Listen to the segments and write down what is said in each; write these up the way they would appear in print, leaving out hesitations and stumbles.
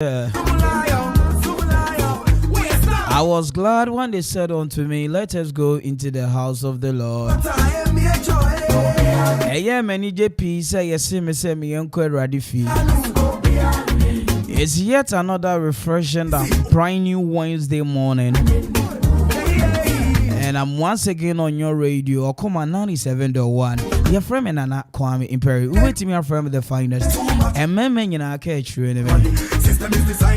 I was glad when they said unto me, let us go into the house of the Lord. It's yet another refreshing and brand new Wednesday morning. And I'm once again on your radio, Okuma 97.1. Your friend Nana Kwame Imperi. We wait to me from the finest. And men in our catch you anyway.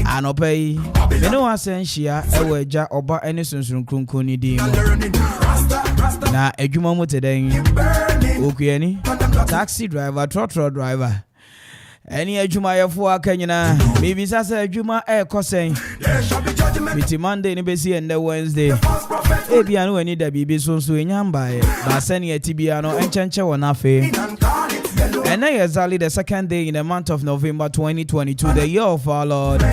And obey. You know I send Shia, Eweja, Oba, any Sunsun Kunkuni Dimo. Na Ejumamu today. Ukieni, taxi driver, trotro driver. Any Ejuma for Kenya, maybe Sasa Ejuma Air Cossain. It's Monday, Nibesi, and the Wednesday. Ebiano any da bibi so enyamba ba sani atibiano enchenche wonafe. And exactly the second day in the month of November 2022, the year of our Lord.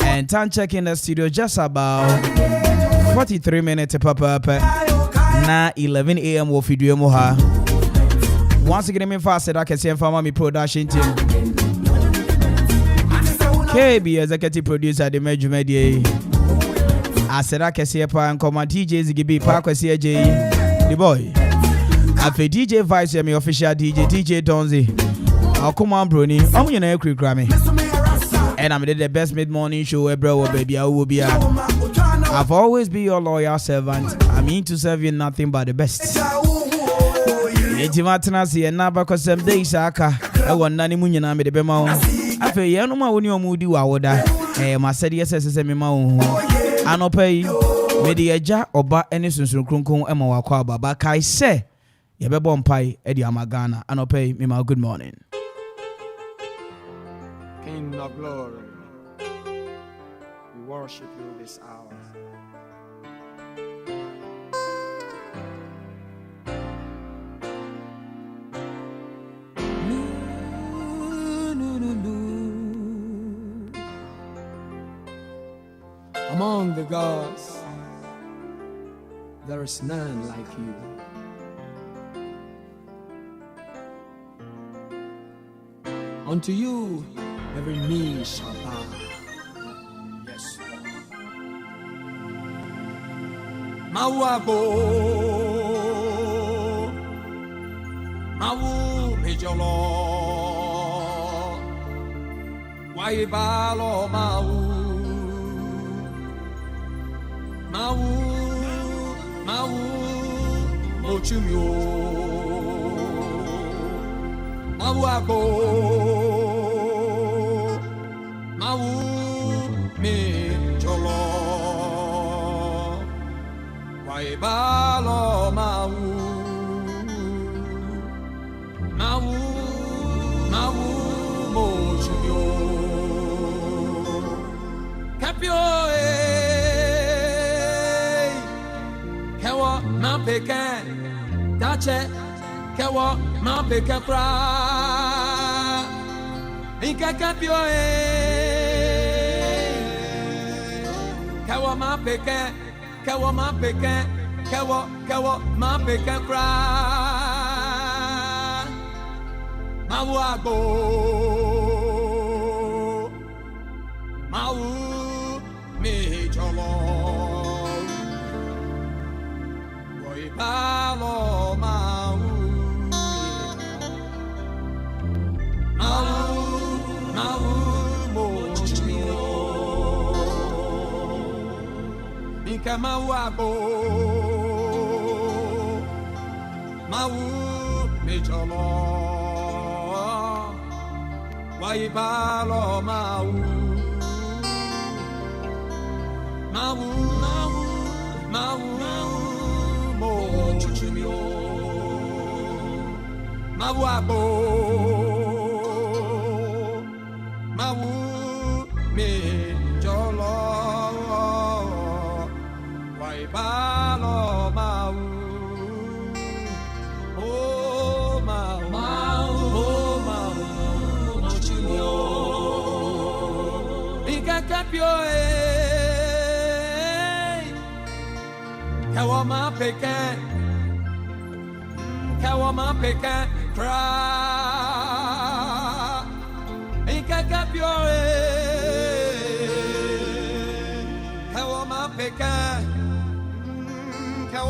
And time check in the studio just about 43 minutes papa na 11 a.m. wo fidue mo ha. Once again me fast that can see farmer me production team. KB executive producer the Media. I said I can see a pan come DJs give be park see a J the boy. Afe DJ Vice me official DJ Donzi. I'll come on Bruni. I'm you know Grammy. And I'm the best mid-morning show bro baby I will be. I've always been your loyal servant. I mean to serve you nothing but the best. Etimatana see na ba kosem dey saka. E won nani munyi na me de be ma wo. Afe ye no ma woni omudi wa woda. Ma said yes me ma wo. Anopay, Mediaja, Oba, any Sunsun Krunkun, Emma Wakwaba, Bakai say, Yabebon Pai, Eddie Amagana, Anopay, Mima, good morning. King of glory, we worship you this hour. Among the gods, there is none like you. Unto you, every knee shall bow. Yes. Mawabo, Mawu Mejolo, Waibalo Mawu. Mau, Mochumio, Mauago, Mau, me, Jolo, Waibalo, Mau, Mochumio, Capio. Ma pecan, dache, kewa, ma pecan fra, inka kapio kewa ma pecan, kewa ma pecan, kewa ma pecan fra, ma wago, ma me jolo. Palo mau mochio Inka mauabo Mau mejolo Wai palo mau Mawabo, Mau me jolo, Waibalo Mau, oh Mau, Mochimo, Ika Capio, Kawama Pecan. Kawama pecan cry. Inka kapio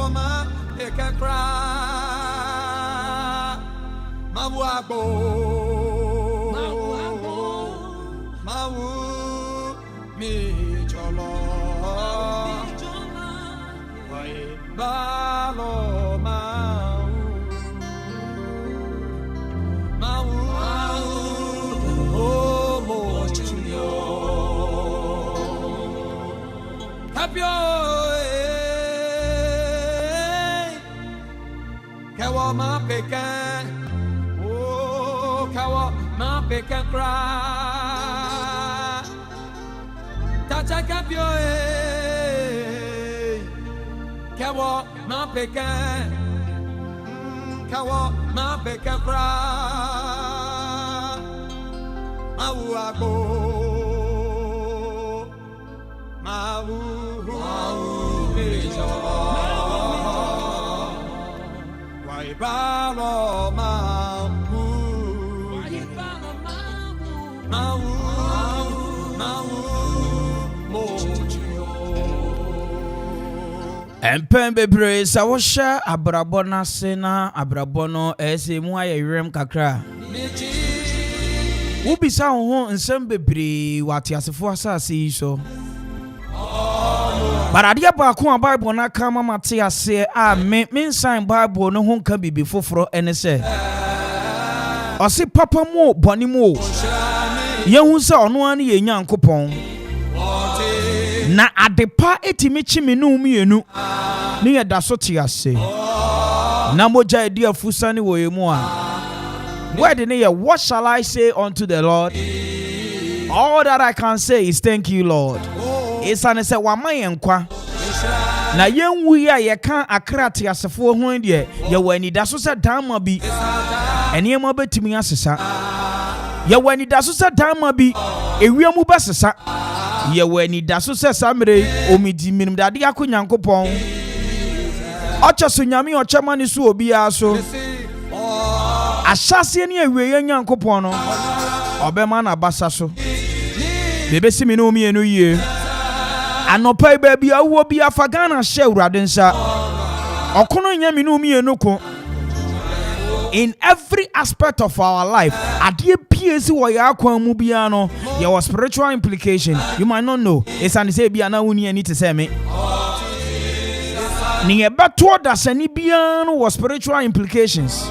Kawama, Ekakra, Mawago, Mawu, Micholo, Balo, Mau, oh, Mochio, Tapio, Kawama Pekan, oh, Kawama Pekan cry, Tata Capio, Kawama Pekan, Kawama Pekan cry, Mauago, Mau, Waibalo, Mau, Empen bebre sa wo hye abrabọ na se na abrabọ no ese mu aye wirem kakra. Wo bisa ho nsem bebre wate asefo asase yi so. Baradia ba ko a Bible na ka mama te ase a me sign Bible no ho nka bibi foforo ene se. Ose papa mu boni mu. Yehu se ono an ye Nyankopon. Na adepa etimi chimi no mienu ni yeda so te ase na moja edi afusani wo yemu a word ne ye what shall I say unto the Lord? All that I can say is thank you, Lord. Isane se wa mayenkwa na yenwu ya ye kan akra te asefo ho de ye wani da so se dama bi ene ma betimi asesa ye wani da so se dama bi ewiamu basesa ye wani da so se samre omidi minim dade akonyankopon ocho so nyame ochema ni so obi aso ahyase ne awie nyankopon no obema na basa so bebesi mi no mienu ye anopai ba bia wo bia fagana hye urade nsa okono nya mi no mienu ko. In every aspect of our life, adie piesi wo ya akwan mu bia no, there was spiritual implication. You might not know. It's an say bia na woni ani te say me. Ni ebeto da sani bia no was spiritual implications.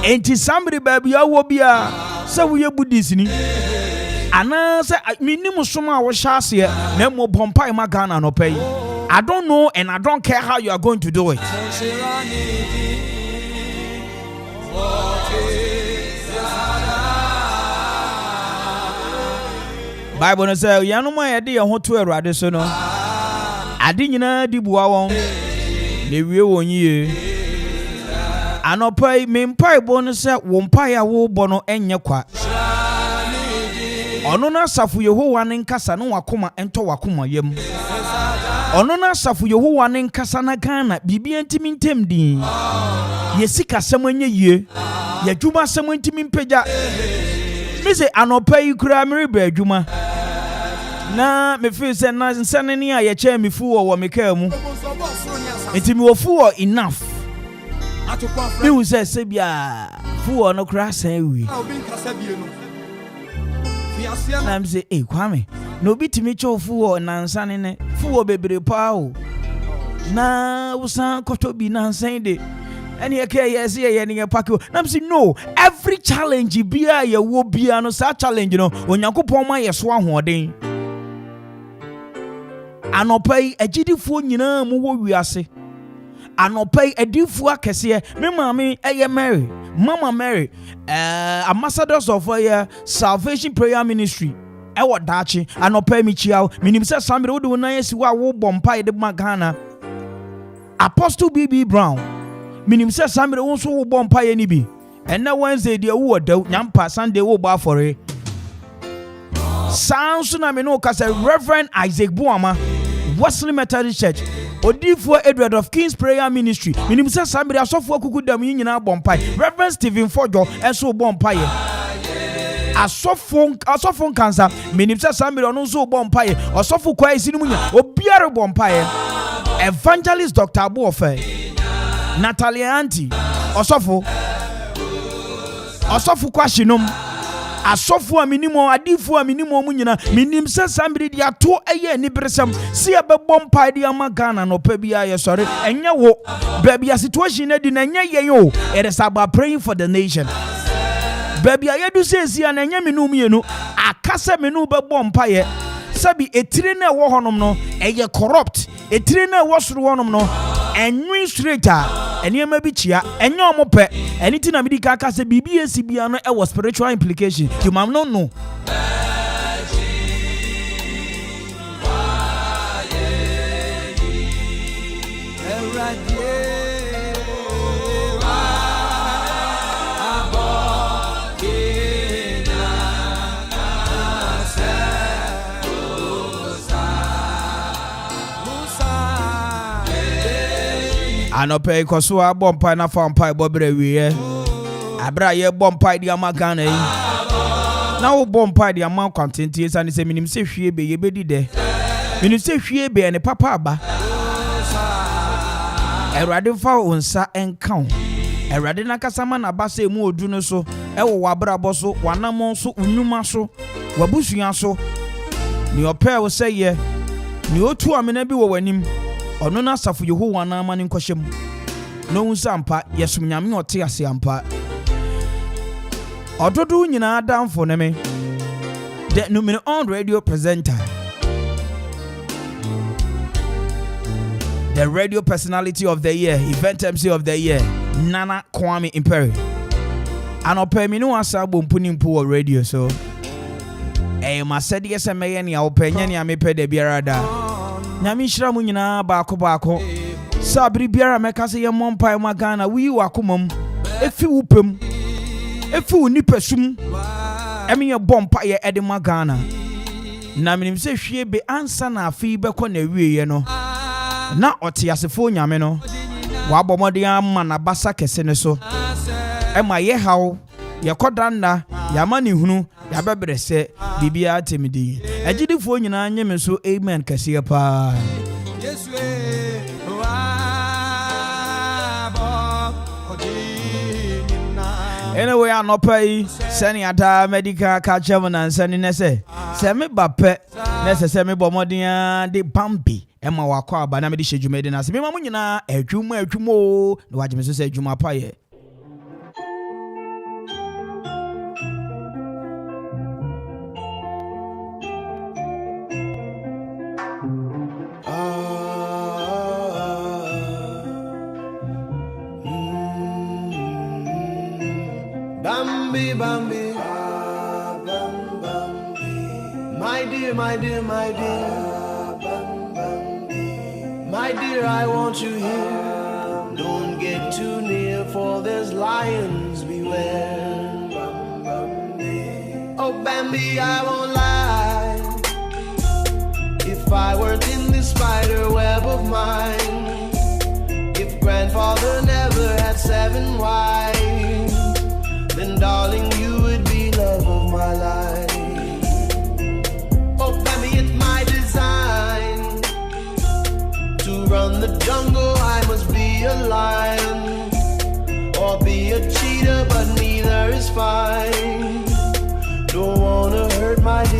Enti somebody baby awo bia say we Buddhist ni. Ana say minim soma wo hyase na mo bompa ma Ghana no pay. I don't know and I don't care how you are going to do it. Bible no say yanoma ye de ho to Awurade so no ade nyina di bua won le wie won yie anopai me mpai bo no say wo mpai a wo bo no enye kwa ono na safu Yehowa ne nkasa no wakoma ento wakoma yam ono na safu Yehowa ne nkasa na Ghana bibia ntimi ntem din yesika sem anye yie yadwuma sem ntimi mpagya me say anopai kura me reba adwuma na me feel say na nsanani a ye che me fu wo me ka mu enti me wo fu wo enough me wo say bia fu wo no kra san wi na me say Kwame no bitimi che fu wo na nsane ne fu wo bebre pa o na wo san koto bi na nsan de any okay yes yeah any pack na me say no every challenge bia ye wo bia no sa challenge no onyankopon ma ye so ahoden anopai agidifo nyina mu wo wiase anopai adifo akese me mama eye Mary Mama Mary ambassadors of Salvation Prayer Ministry ewo dachi anopai mi chiao minim se samre wo de na yesi wo bompa de Ghana Apostle BB Brown minim se samre wo so wo bompa ye ni bi ena Wednesday de wo da nyampa Sunday wo ba for sounds na me no kase Reverend Isaac Buama Wesley Methodist Church Odifo Edward of King's Prayer Ministry minim se samre asofo akuku dam nyina bompai Reverend Stephen Fojo enso bompai asofo kansa minim se samre ono so bompai asofo kwai sinu nya obiare bompai Evangelist Dr. Abuofe, Natalia Auntie, Osofo Kwashinom, Asofo a minimum, Adifu a minimum munina, minim says somebody dia to a year nibresam, see a bebom pie dia magana no pebia, sorry, and ya wo, baby a situation in a yo, it is about praying for the nation. Baby, I do say, see, and Yaminu, a cassa menu bebom pie. Sabi a trainer war honum no, a corrupt, a trainer was one no, and new straighter, and you may be chia, and your mope, anything a medical cassa BBS Biano, it was spiritual implication. You mam no no. Anope koso bomb pie na farm pie bobre wiye abra ye bomb pie dia magana yi na wo bomb pie dia man kwantenti esa ne se minim se hwie be ye bedi de minim se hwie be ne papa aba erade fa onsa enka erade na kasama na ba se mu odu no so e wo wabra bo so wanamon so unuma so wabusuan so ni ope wo se ye ni otu amena bi wo wanim ono na safu Yehowa na amane nkohyem no unsampa yesum nyame ote ase ampa ododo nyina damfo ne me the numero on radio presenter, the radio personality of the year, event MC of the year, Nana Kwame Imperi. Anope mi no asa bompuni mpo radio so ma said yes me ne a openya ne a mepe de biara da nyame hira mu nyina baako sabri biara meka se ye mompai magana wi wakomam efi wupem efi unipesum emi ye bompa ye ede magana na minim se hwie be ansa na afi beko na wiye no na otiasefo nyame no wabomode amma na basa kese ne so ema ye hawo ye kodanda ya mani hunu ya bebere se bibia temidi agidifo nyina nyeme so amen kase pa yesu anyway anopai seni ada medical culture na seni nese se me bape nese se me bomodin de bambi ema wakwa aba na me de hwedwumede na se me mamu nyina adwumo na wageme so se adwuma pa ye Bambi, Bambi, my dear, my dear, my dear, my dear, I want you here. Don't get too near, for there's lions beware. Oh, Bambi, I won't lie. If I weren't in this spider web of mine, if grandfather never had 7 wives, then darling, you would be love of my life. Oh, Bambi, it's my design to run the jungle. I must be a lion or be a cheetah, but neither is fine. Don't wanna hurt my dear.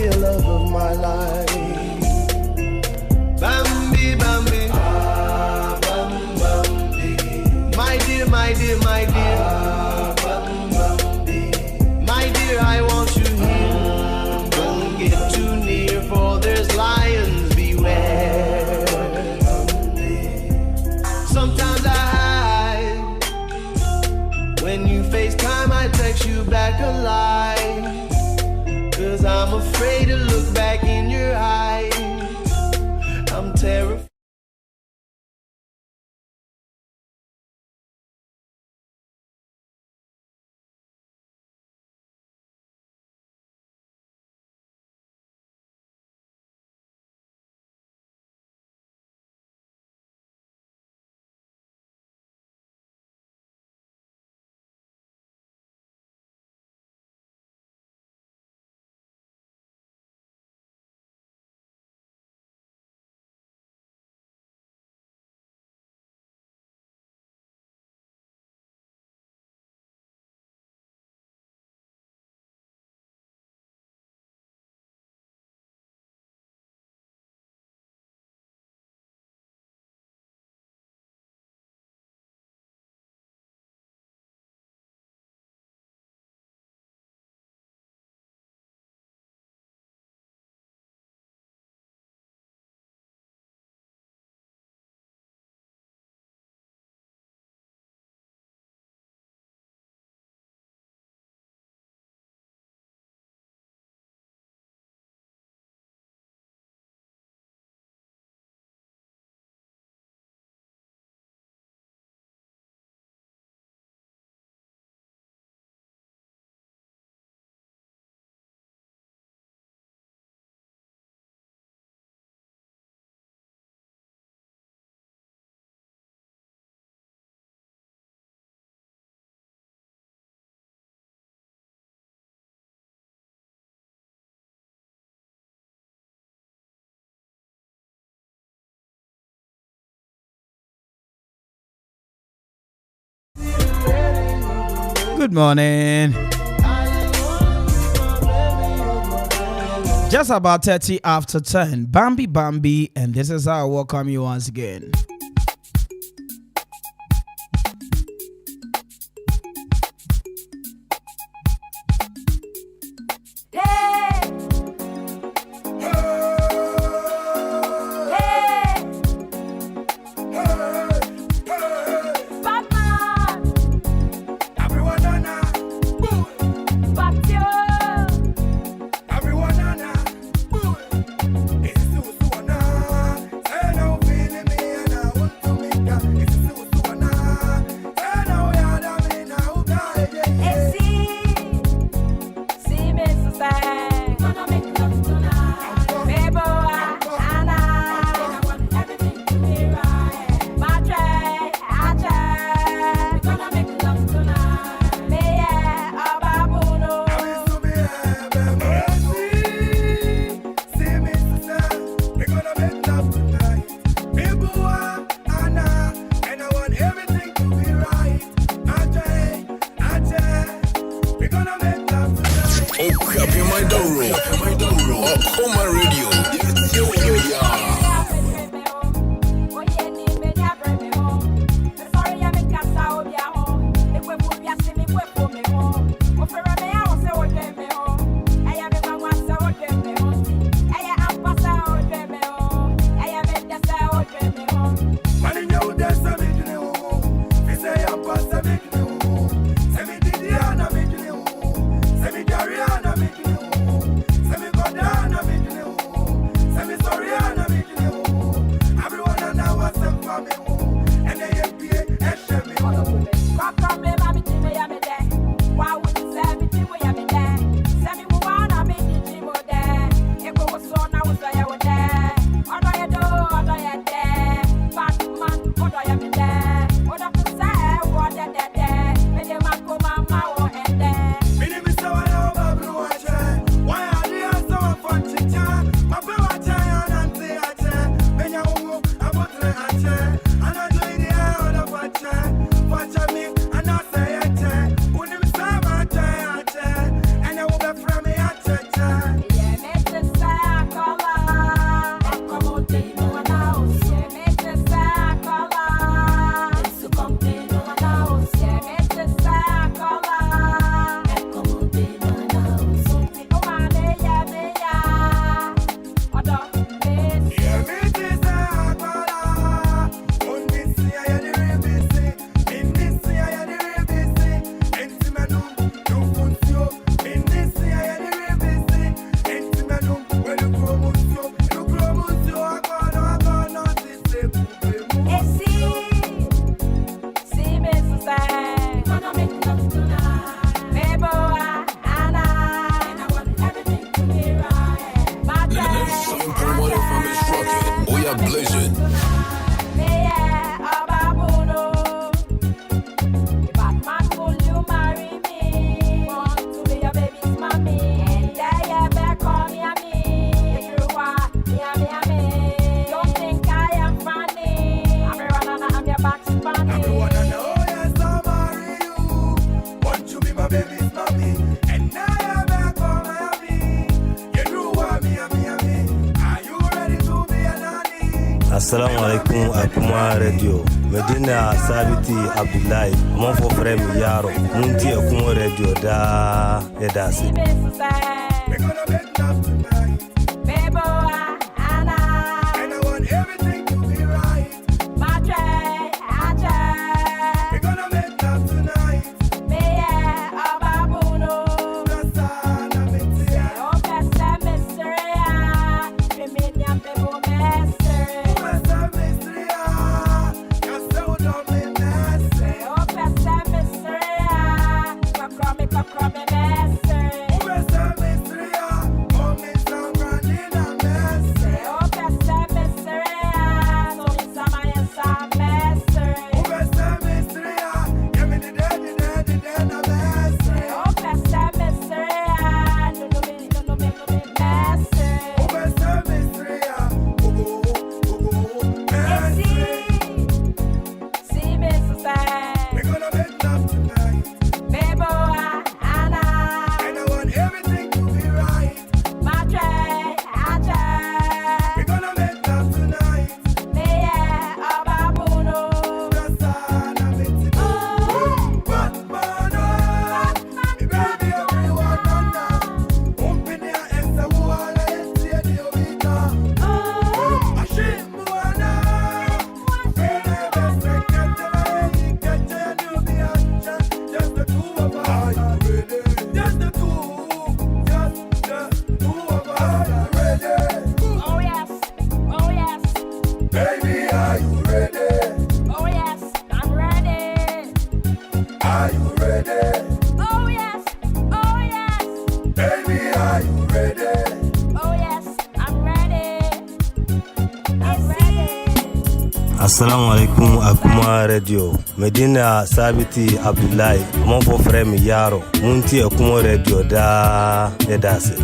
Good morning. Just about 30 after 10. Bambi, and this is how I welcome you once again. Assalamu alaikum Akuma Radio. Medina Sabiti Abdullahi. Mon for frère Yaro. Munti Akuma Radio da edasi. Assalamu alaikum Akuma Radio. Medina Sabiti Abdullahi. Mon for frère mi yaro. Munti Akuma Radio da edase.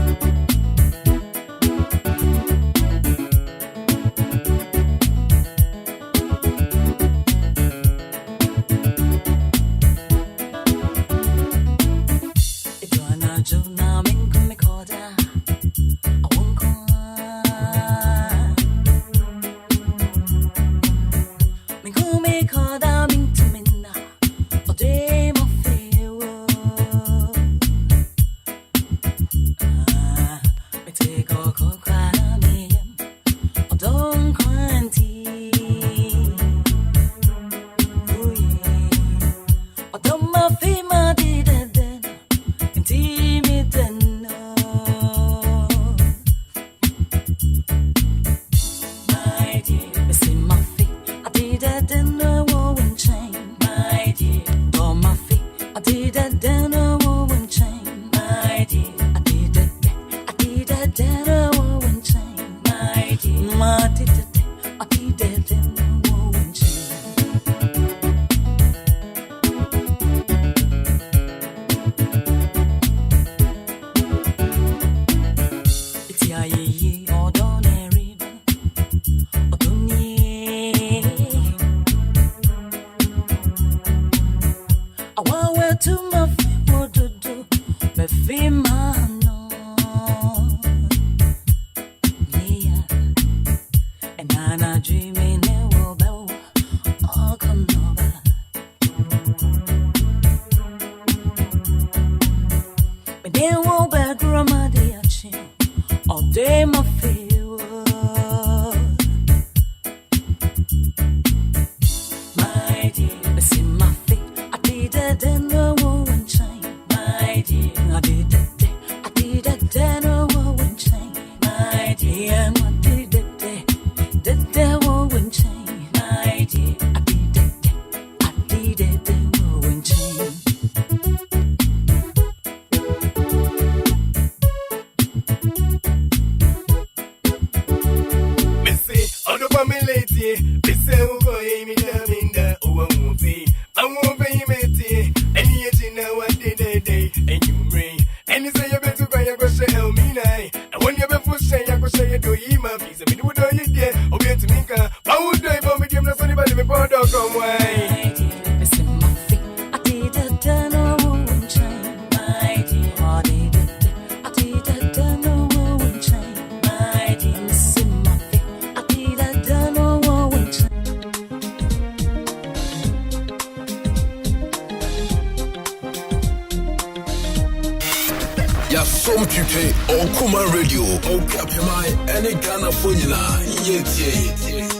Okuma Radio, Okapimai, any Ghana Funina, Yeti.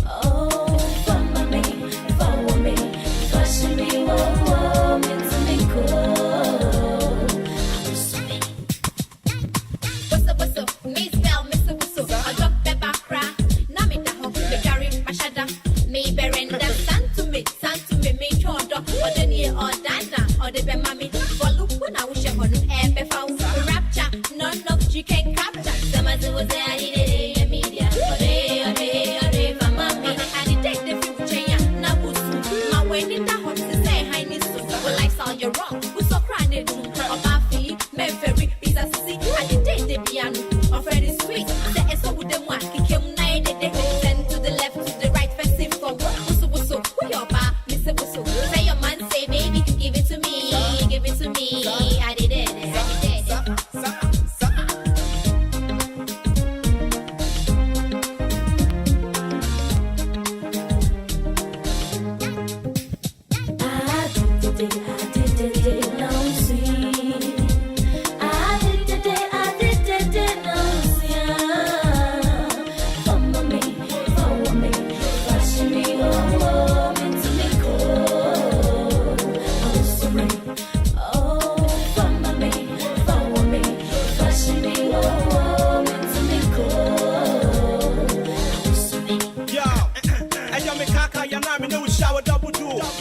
Oh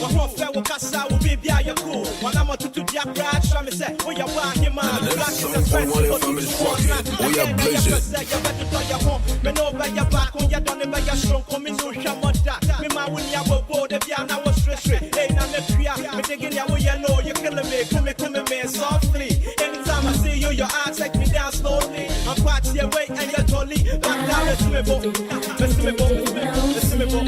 My whole fair will cast out will be your cool. When I'm to the bride, show me say, oh, you're walking, man. Black is a friend, but it's one. We are blazing. You better tell your home. Me know by your back when you're done by your strong. Come in, no shamata. Me, my win, you will board if you're now straight. Hey, now me clear. Me taking your way, you know you're killing me. Come in, man, softly. Anytime I see you, your eyes take me down slowly. I'm party away and you're totally back down. Listen me, boy. Listen me, boy. Listen me, boy.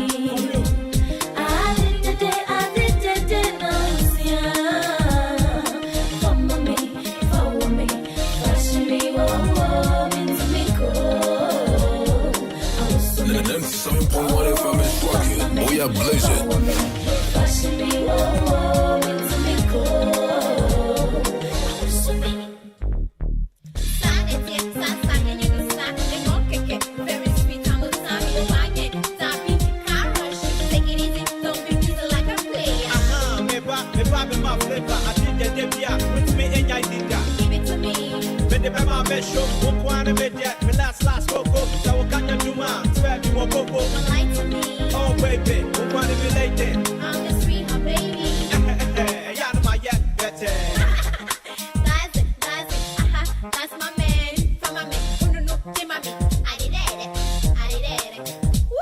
We are blazing. Last cocoa, so what can you do, man? Spare me more cocoa. Lie to me. Oh, baby, who want to be late then? I'm the sweetheart, baby. Yeah, no, my yet, that's it. That's it, that's my man. From my man, oh no, no, give my man. I did it. Woo!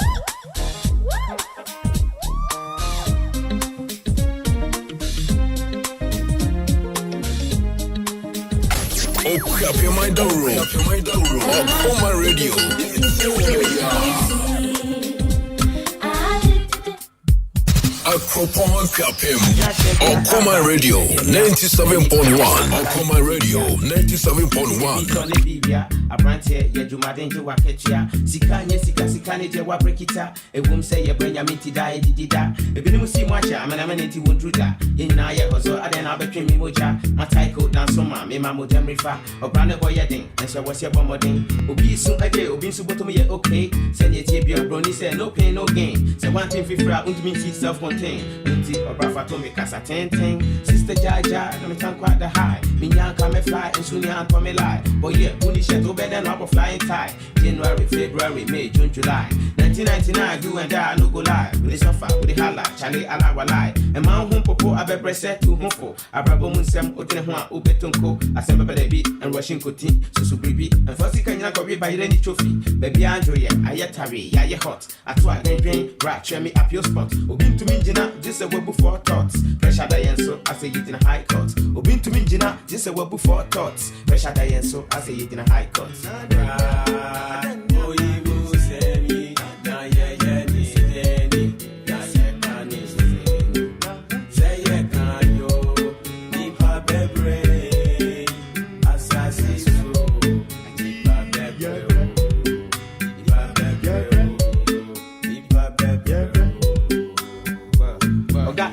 Oh, clap your mind down room. Oh, my radio. Akropon Kapim. Okoma Radio 97.1. Okoma Radio 97.1. Abrante ye jumadenje wa ketua sikanye sikane je wa brekita ewum se ye branya miti da edidida ebinim si mu acha amana nti wondruda yina ye hozo aden abetwe mi moja mataiko dan so ma me ma moja mrifa obrane boy yeden enso wo se bomodin obi su aje obi su botom ye okay se ne tie bia broni se no pain no gain se one thing fifra undimi si self contained nti obrafa to me kasa ten sister jaja no me tan kwa the high me nyanka me fly enso ni anto me lie boy yeah buni sheto better than up flying tie. January, February, May, June, July. 1999, you and I no go lie. With the suffer, with the holla, Charlie, ala walai. And my home popo, I be pressed to humfo. I brabo munsem, otenhua, ubetunko. I send a baby and rushing cootie, so baby. And first, you can go by any trophy. Baby, Andrew, I yet tarry, ya hot. I try and drain, right, cheer me up your spot. Obin to me, Jina, just a web before thoughts. Pressure Diane, so I say it in a high court. Obin to me, Jina, just a web before thoughts. Pressure Diane, so I say it in a high court.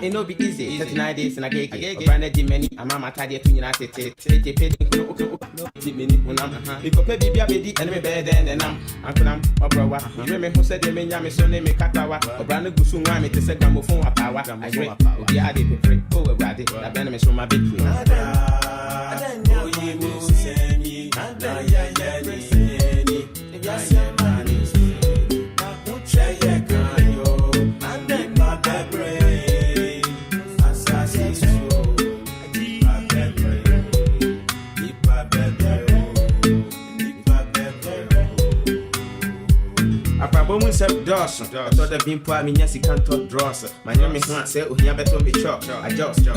It no be easy. 39 days and I get branded many. I'm a tidy to United States. Minute when I'm because baby baby and me better than I'm a brother. Remember who said they mean so name me Kakawa or brand new soon want me to say gramophone a power. I agree. We are the free over ready. I been me so my big free. Woman said Dawson. I thought that being poor, me yes, he can't talk draws. My name is not say, oh, he better be chalk. I just, we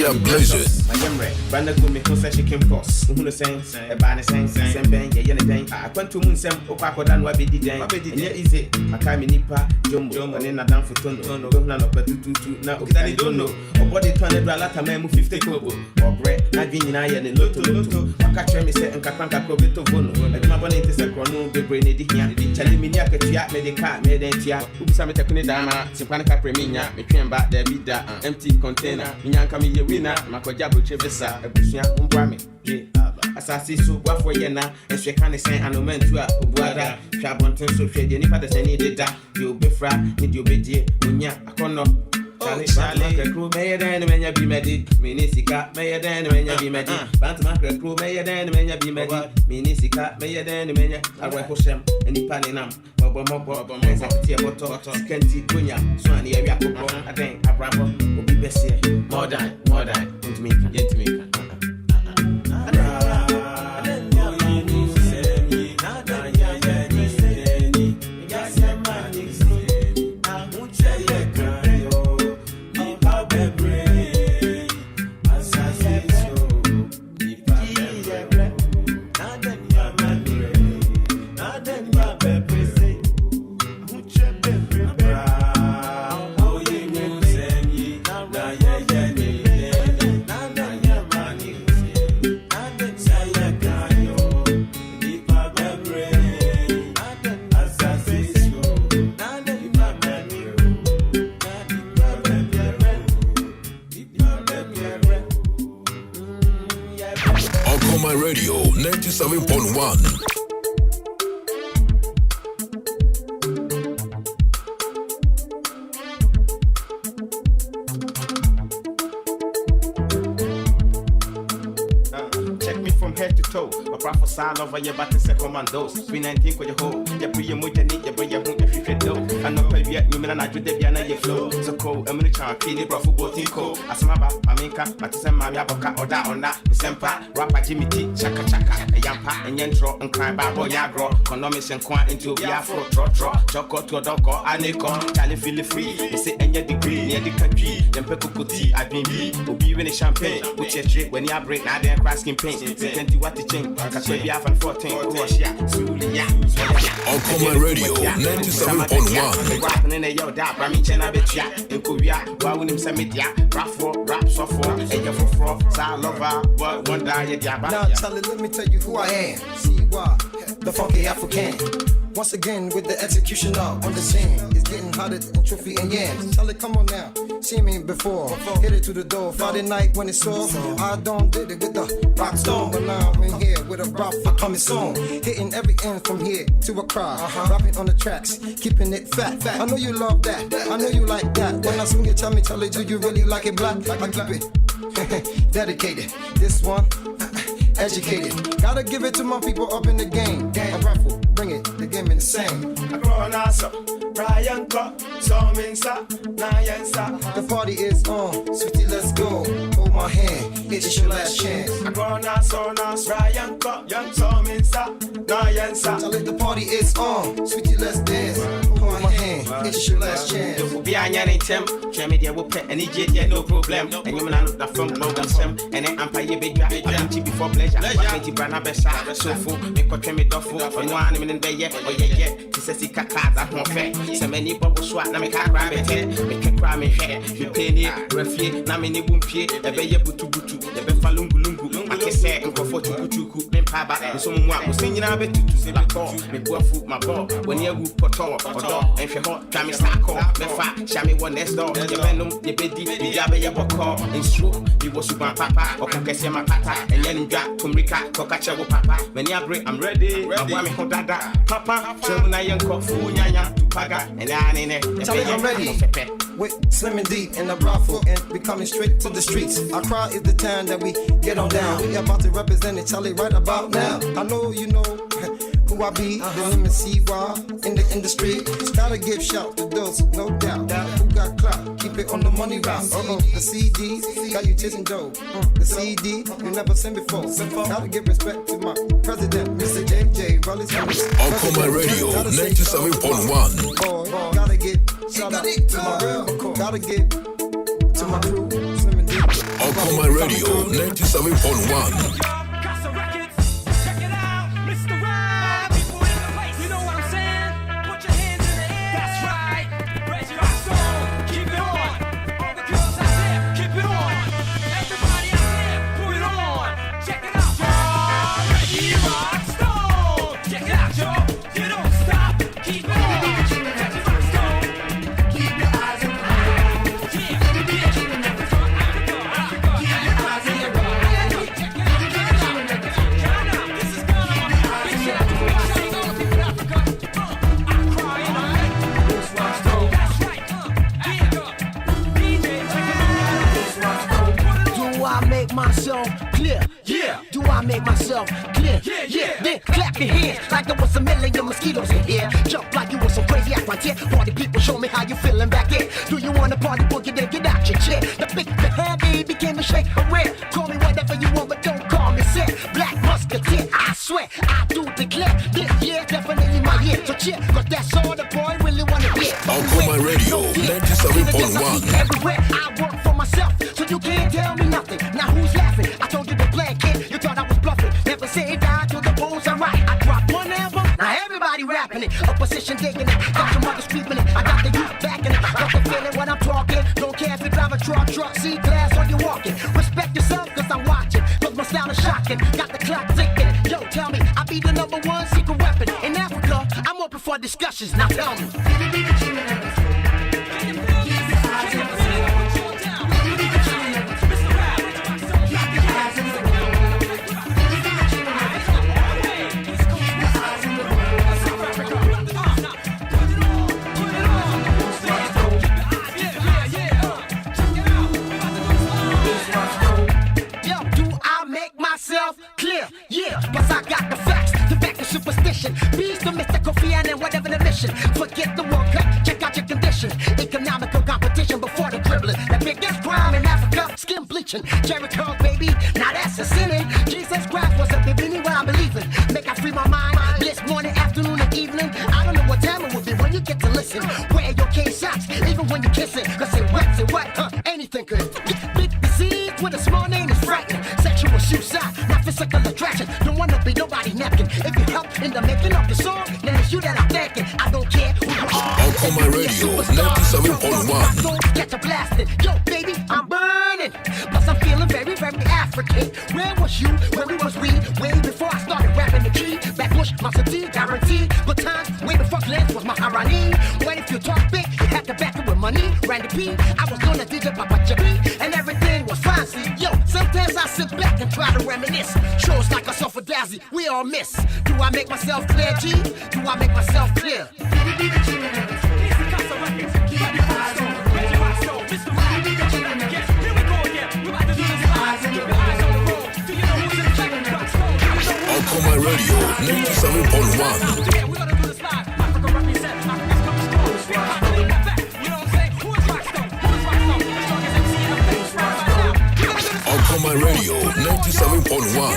are blazing. My young red, Bandago, me who said she came cross. Who the same, a banner same bang, a yellow thing. I went to Moon Sam, Opako, than what be the and yet is it. I can't be nipa, Jumbo, and then I down for Tono, none of but two, now, I don't know. Or body turned a lot of men 50 kobo, or bread, not being in iron and loto. I catch me say, and Kakanka Probeto Bono, and my bonnet is a chrono. Brain edition, telling me near Katia, medica, medentia, Ubsam Takunidama, Sipanica Premia, between back there be that empty container, Minyanka me winner, Makojabu Chevesa, a Bushia, Umbrami, Assassin, so what for Yena, and she can't say an omen to a Ubuada, Shabonton, so trade any father, any data, you'll be fra, need you be dear, Munya, a corner. Charlie, crew, may then when you be medi. Minisika, may then when you be medi. Bantama crew, may then when you be medi. Minisika, may then when you are Hoshem, and the Paninam, Bobo, Tia Botto, Kenti, Punya, Swan, Yapo, again, Abrabo, will be best here. More than, into me, get to me. Radio 97.1. Check me from head to toe. A proper sign over your back and say commandos. 319 with your hoe. You bring your mood, you need, you bring your mood, if you fit dough. I know pay yet, you mean I do the piano, you flow. So cold, I'm gonna try and clean it, bro, football team cold. As my back, Maminka, Matisa Mamma, Boca, or that on that. The Sempa, rapper Jimmy T, Chaka, a Yampa, and Yentro, and Crime Babo Yagro. Economics and Quan into Biafro, Trotro, Choco to a doggo, Aniko, Cali feel free. You say any degree near the country. Then Pekuku tea, I've been be, will be winning champagne. Which is trick when you break, now they're cracking paint. 20 what the chain, cause we have 14, Russia, Sulia. On Common Radio 97.1. Rapping in a yo, that Rami Chena Betia, in Korea, Wawunim Samitia, rap software, and your for Salova, but one day, Now, Charlie, let me tell you who I am. See why? The funky African. Once again, with the execution up on the scene, it's getting hotter than trophy and yams. Charlie, come on now. See me before. Hit it to the door. Friday night when it's soft. I don't did it with the rock stone, but now I'm in here with a rock for coming soon. Hitting every end from here to Accra. Rapping on the tracks, keeping it fat. I know you love that. I know you like that. When I swing it, tell me, Charlie, do you really like it black? I keep it dedicated. This one. Educated, gotta give it to my people up in the game. A rifle, bring it, the game insane. I grow nasa, Brian Cup, some insa, Nayansa. The party is on, sweetie, let's go. Hold my hand, it's your last chance. I grow nasa, Brian Cup, young some insa, Nayansa. Tell it the party is on, sweetie, let's dance. Hold my hand, it's your last chance. You will be on your name, Tremedia will pay any jet, no problem. And you man the phone, no them, and then I'm paying big guy, before pleasure. Twenty brana besa, so full, make a tremid duffel, and 1 minute day, or yet, to say cacas at home fair. So many bubble swat, na make a crime head, make a crime hair. You pay near, reflect, Namini Bumpy, a bay butu, the Befalungu, I can say, and go for Tuku, then Paba, and someone was singing out to say my call, me poor foot, my ball, when you put or dog, and if you're hot, try me start call, the fat, Shammy one next door, the venom, the beddy, the jabba, your call, and stroke, you was super papa, or can get my pata, and then drop. Tumrika, Kokacha, Papa. When you break, I'm ready. I'm wami Dada. Papa, Chumuna Yanko, Funyanya, Tupaga, and I'm ready. With Slim and Deep in the brothel and we coming straight to the streets. Accra is the town that we get on down. We about to represent it, Charlie, right about now. I know you know who I be, the name is C.Y. in the industry. Gotta give shout to those, no doubt. Who got clout, keep it on the money route. The CD, got you chasing dough. The CD, you never seen before. Gotta give respect to my president, Mr. JJ. On Common Radio 97.1. Gotta get shout out to my real, gotta get to my crew. On Common Radio 97.1. there was a million mosquitoes in here. Jump like you was some crazy frontier. Party people, show me how you feeling back there. Do you wanna party boogie? Then get out your chair. The big the hair baby came to shake a rare. Call me whatever you want, but don't call me Sir. Black Musketeer, I swear, I do declare. This year definitely my year. So cheer, cause that's all the boy really wanna hear. Alcoma Radio, 97.1. Everywhere I work for myself, so you can't tell me nothing. Now who's laughing? I told you to play, kid. You thought I was bluffing. Never say die till the bones are right. I dropped one album, now everybody rapping it. Opposition digging it, got your mother screaming it. I got the youth backing it. Got the feeling when I'm talking. Don't care if you drive a truck, C-class, or you walking. Respect yourself, cause I'm watching. Cause my style is shocking. Got the clock ticking. Yo, tell me, I be the #1 secret weapon. In Africa, I'm open for discussions. Now tell me. Clear, yeah, plus I got the facts to back the superstition. Beast the mystical fear and whatever the mission. Forget the World Cup, check out your condition. Economical competition before the dribbling. The biggest crime in Africa, skin bleaching. Jericho, baby, now that's a sinning. Jesus Christ was a baby, what I believe in. Make I free my mind, this morning, afternoon, and evening. I don't know what time it will be when you get to listen. Wear your K socks, even when you kiss it. Cause it wet, it what, anything could. Big disease with a small name is frightening. Sexual suicide, not physical attraction. Don't wanna be nobody napkin. If you help in the making of the song, then it's you that I'm thanking. I don't care who you are. Alcoma Radio, 97.1. Don't get you blasted. Yo, baby, I'm burning. Plus I'm feeling very, very African. Where was you? Where was we? Way before I started rapping the tree. Backbush, Master T, guaranteed. Good times, way before Glance was Maharani. When if you talk big, you had to back it with money. Randy P, I was gonna DJ Papa Jabby, and everything was fine. See, yo, sometimes I sit back and try to reminisce. Shows like a Sulfur Dazzy, we all miss. Do I make myself clear, G? Do I make myself clear? Alcoma Radio, 97.1. Alcoma Radio, 97.1.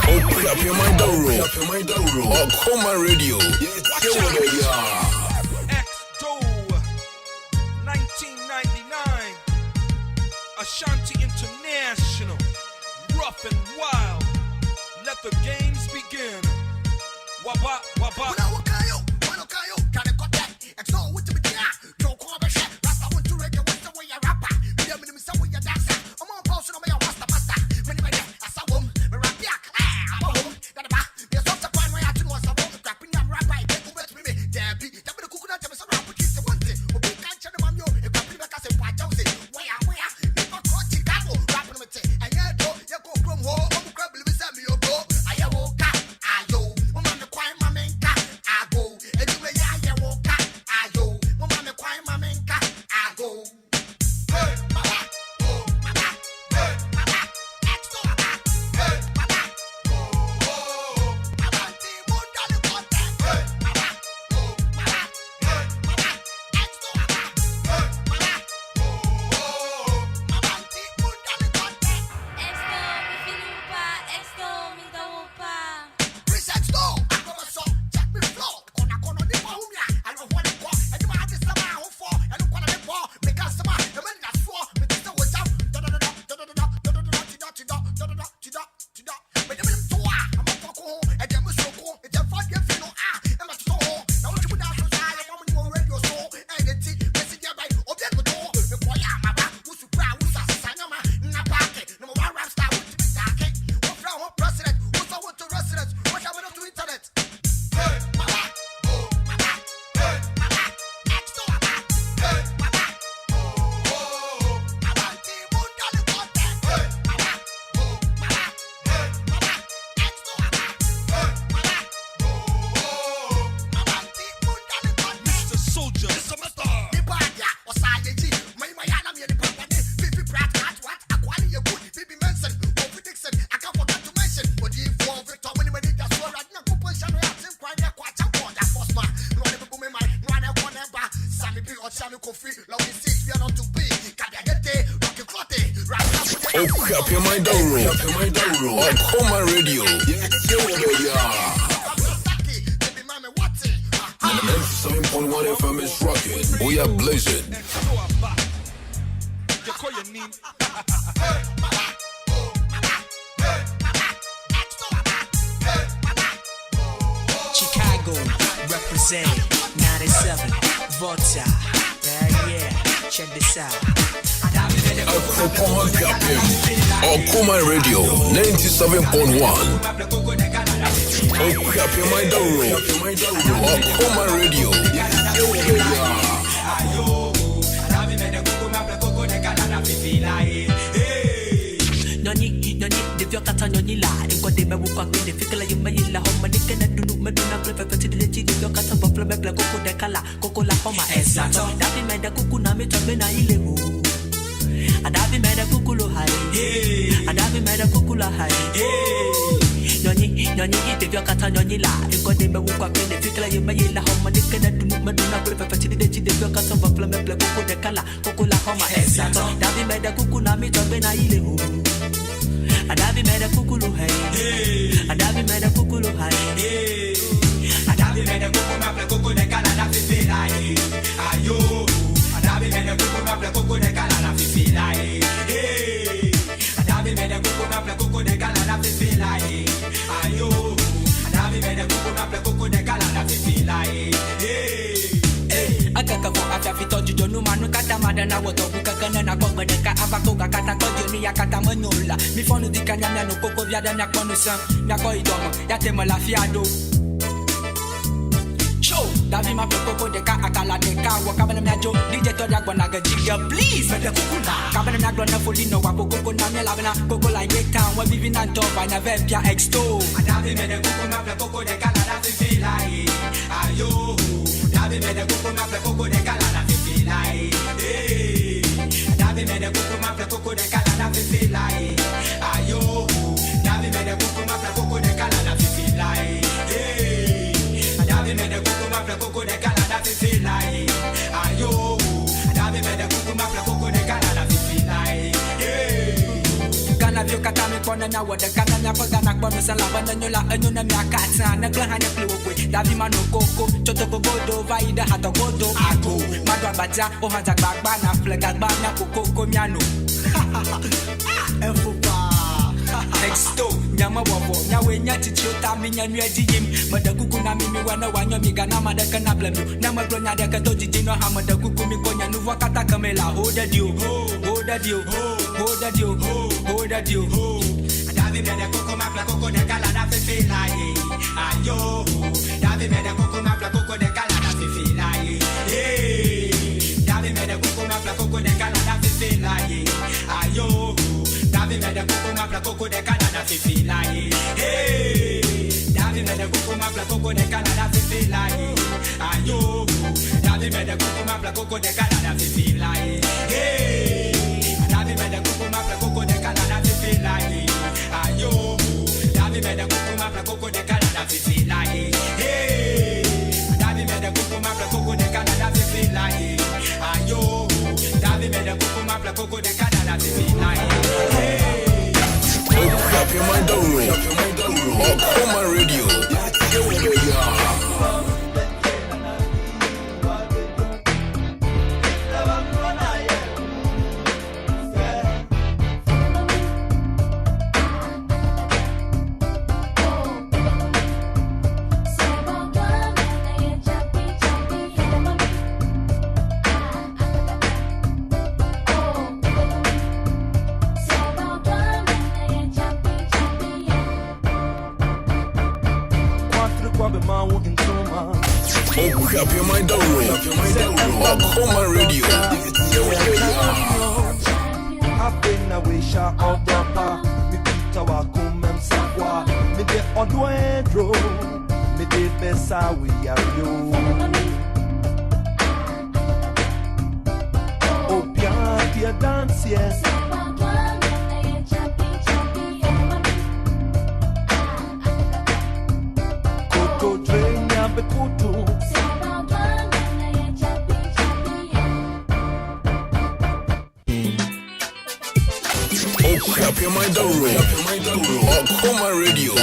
Open up your mind, Alcoma Radio. X-Do, 1999. Ashanti International. Rough and wild. Let the games begin. Waba, waba. Up your mind down road. On Coma Radio. Yeah. 97.1 FM is rocking. We are blazing. Chicago, represent 97, Volta. Yeah, check this out. On Coma Radio 97.1. Up your mind down road. On Coma Radio. Devyo kata nyonyi la Inko de mewu kwa kende Fikala yume yila homa Nike na dunu meduna Plefe feti de chi Devyo kata bafle meple Koko de kala Koko la homa Exacto Davi mende kuku na mitobe na ile hu Adavi mende kuku lo hai Adavi mende kuku la hai Nyonyi devyo kata nyonyi la Inko de mewu kwa kende Fikala yume yila homa Nike na dunu meduna Plefe feti de chi Devyo kata bafle meple Koko de kala Koko la homa Exacto Davi mende kuku na mitobe na ile hu Adavi made a kukulu hai. Adavi made a kukulu hai. Adavi made a kuku maple kuku de Canada fifila. Ayo. Adavi made a kuku maple kuku de Canada fifila. Adavi made a kuku maple kuku de Canada fifila. Ayo. Adavi made a kuku maple kuku de Canada fifila. Akaka fo afya fito jujo numanu kata madana woto bukakana na kongo de ka abako kata kojo ni yakata manyola mi fonu dikanya na no koko viada na kono san na ko idomo ya temo la fiado show davi ma koko de ka akala de ka wakabana na jo DJ to da gwana ga jiga please me de kukula kabana na gwana folino wa koko na me la koko like big town we viving on top by na vempia exto davi me de koko ma koko de ka na feel like ayo Davi made a coco maple coco de Canada fifila. Davi made a coco maple coco de Canada fifila. Ayo. Davi made a coco maple coco de Canada fifila. Davi made a coco maple coco de Canada fifila. Ayo. Davi made a coco maple coco de Canada fifila. Kana vyo kata me kona na wada kana nya koga na kono salaba na nyola enyo na miakata na kla hanya plokwe Davi mano koko choto bodo vaida hata godo ako madwa baja o hata gbagba na flega gba na koko miano efupa exto nyama wabo nyawe nyati chota minya nweji yim madakuku na mimi wana wanyo migana madaka na blame na madronya de ka toji jino ha madakuku mi konya nuwa kata kamela hold that you Davi made a coco mapla coco de Canada fifila. Ayo. Davi made a coco mapla coco de Canada fifila. Davi made a coco mapla coco de Canada fifila. Ayo. Davi made a coco mapla coco de Canada fifila. Davi made a coco mapla coco de Canada fifila. Ayo. Davi made a coco mapla coco de Canada fifila. Davi made a coco mapla coco de Canada fifila. Ayo, Davi made a coco mapla coco de Canada fifila. Davi made a coco mapla coco de Canada fifila. Ayo, Davi made a coco mapla coco de Canada fifila. Up your mind down road. On Coma Radio. Up your mind down road. On Coma Radio. I've been a wisher of the pa. Me pita wa kumem sakwa. Me de odwedro. Me de besa we are you. Oh, bien, dear dance, yes. Koto drenya be koto. Okoma Radio.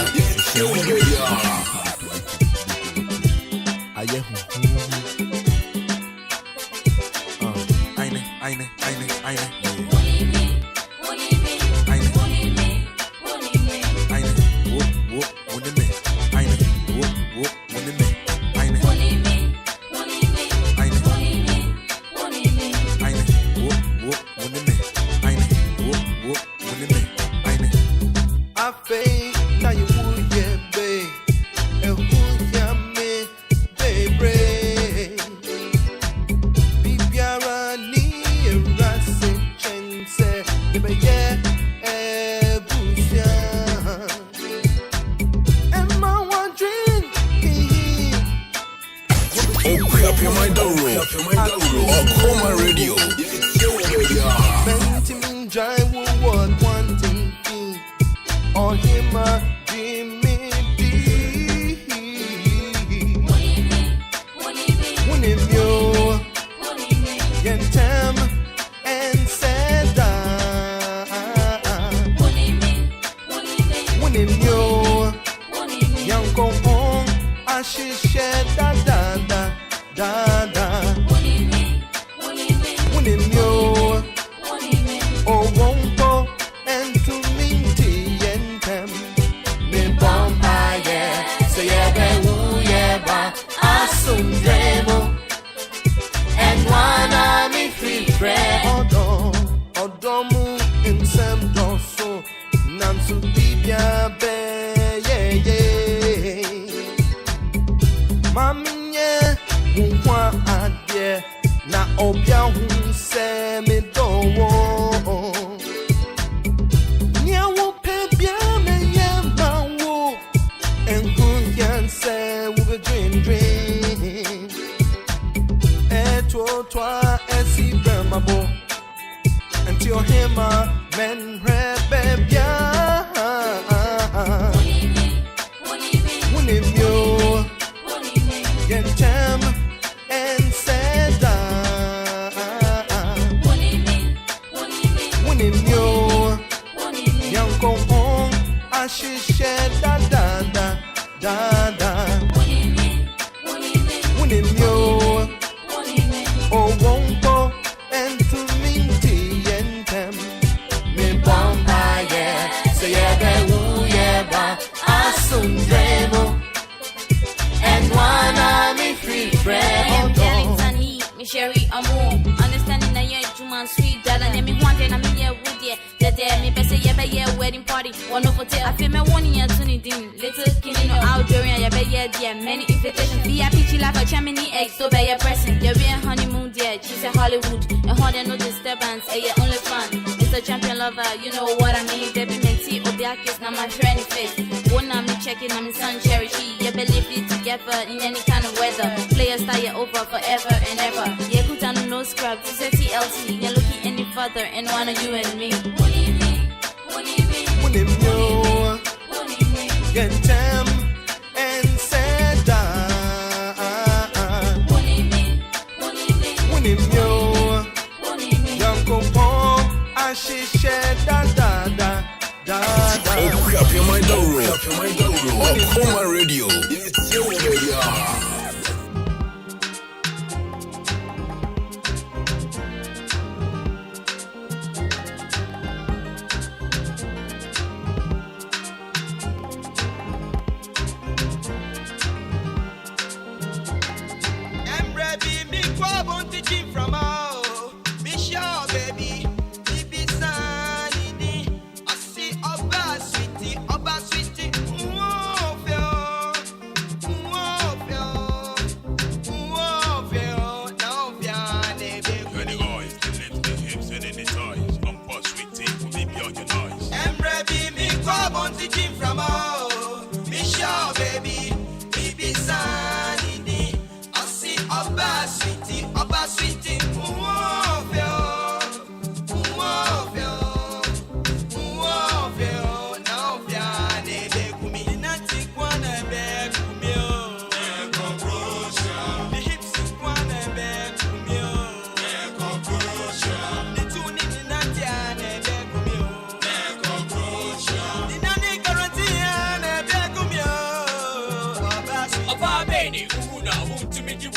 And one of you and me. Get them and set down. Young Copo, I she shed da da da da da. Clap your mind down. Okoma Radio. It's your radio. Oba sweetie, oh,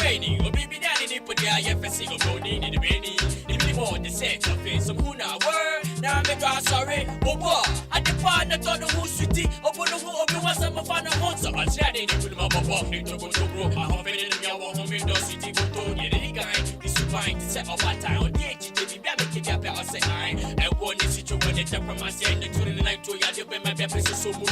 rainy. Or baby daddy, they put their FSC or go in the rainy. If you want the set of face, some who now word. Now I'm a sorry. Oh, boy, I depend on the who city. Oh, but who was some of our homes. I'm chatting with my walk into go to grow. I have been in your home in the city. Go to the guy. This is fine to set up my time. The HTV, make it up. I say, I want this situation from my side. To the night to your baby, my baby, so much.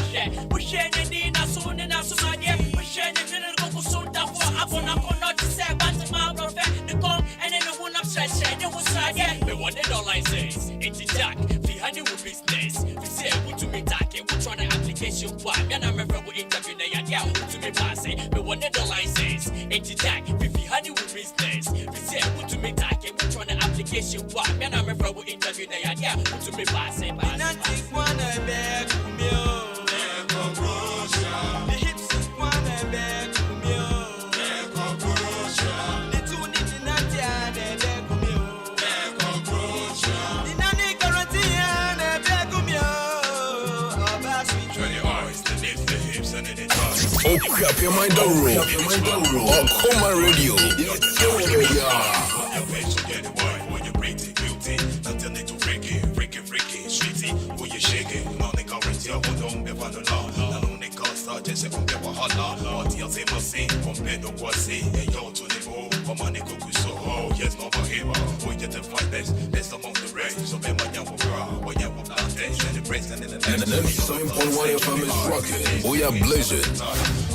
We share the dinner soon and also my dear. We share the dinner go soon. I want not to say, but the mouth of the call and then the one of share. There was I get. We want the license. It's Jack. We had the business. We say, we to me talk. We try the application. Why? And I remember we interview the idea to me passing. We want the license. It's Jack. We had the business. We say, we to me talk. We try the application. Why? And I remember we interview the idea to me passing. Nothing wanna beg me. The hips wanna beg me. The two need not beg me. The nanny guarantee and beg me. Turn your eyes, the lips, the hips, and the thighs. Oh, crap, your mind don't roll. Oh, come on, radio. When you break it, guilty. Nothing to freaky, sweetie. When you shake it, no, they can't rinse your hold on, never the law. Not only cause I just say, I'm never holla. What else they must say, compared to what say, and yo to the ball. Come on, they go so oh, yes, no, but here, we get to fight this. There's among the race, so be my young girl, when you will not dance, and the breast and the next. And then, same point why your family's rocking. We are blazing.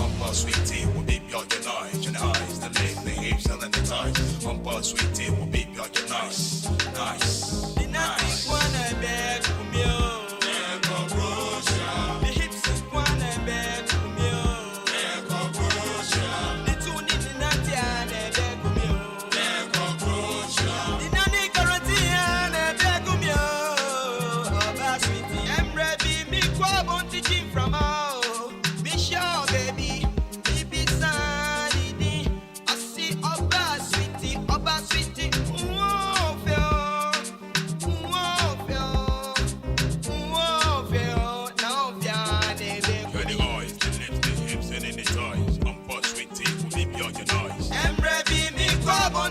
I'm a sweetie, will be your eyes, the legs, the hips, and the thighs. I'm a sweetie, will be your nice. The nice wanna beg me. The hips wanna beg me. The two need not beg me. The nanny guarantee and beg me. Sweetie, I'm ready. Me go on teaching from all. Be sure, baby. Be sanity. I see Oba sweetie.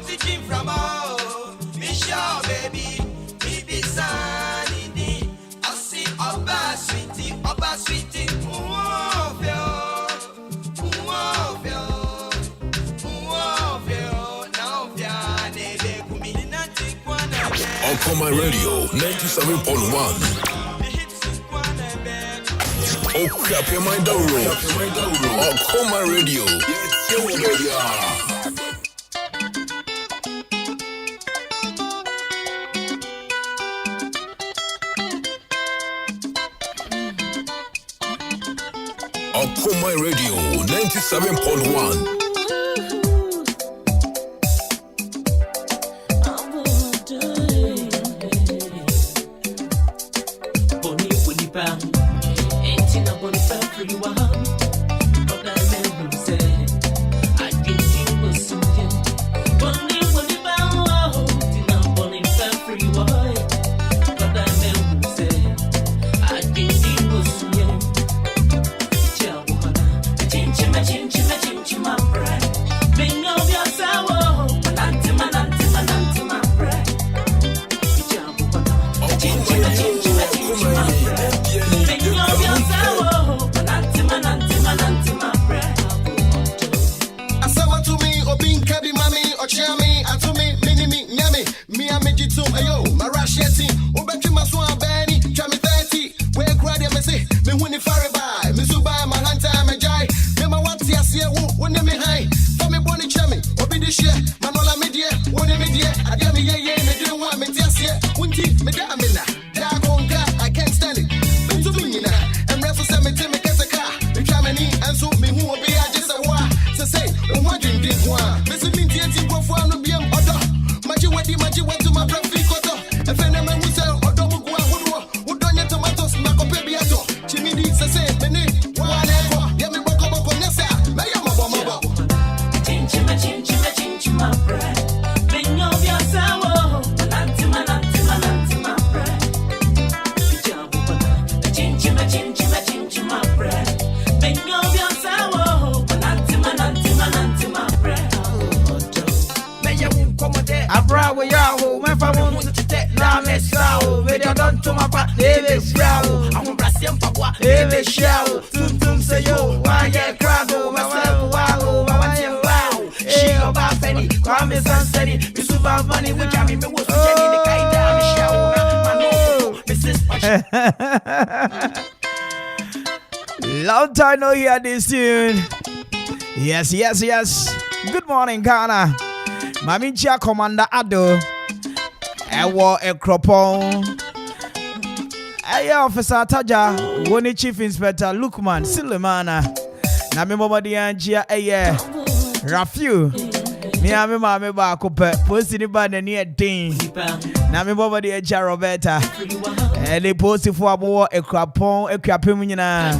Teaching from all, be sure, baby, me be sanity. I see Oba sweetie, On my radio, 97.1. Oh, crap, your mind don't roll. On my radio. On my radio, 97.1. Chima, chima, chima, chima, chima. Yahoo, Yahoo, my family wants to take Name Sao, Media don't to my back, David Shroud. I'm Brazilian Papa, David Shroud. Tum say yo, why ya crado, myself, wow, my wife, wow. She about Penny, Kwame Sansani, Misuba Money, which I mean, was Jenny, the Kaida, Michelle, Mrs. Long time no hear this tune. Yes. Good morning, Ghana. Mamincha Commander Ado. Ewo Ekropon. Aya Officer Taja. Woni Chief Inspector Lukman Silemana. Na me mobadi anjia eye. Rafiu. Me ame mame ba kope. Posti ni ba na ni din. Na me mobadi anjia Roberta. Ele posti fo abo Ekropon, Ekrapem nyina.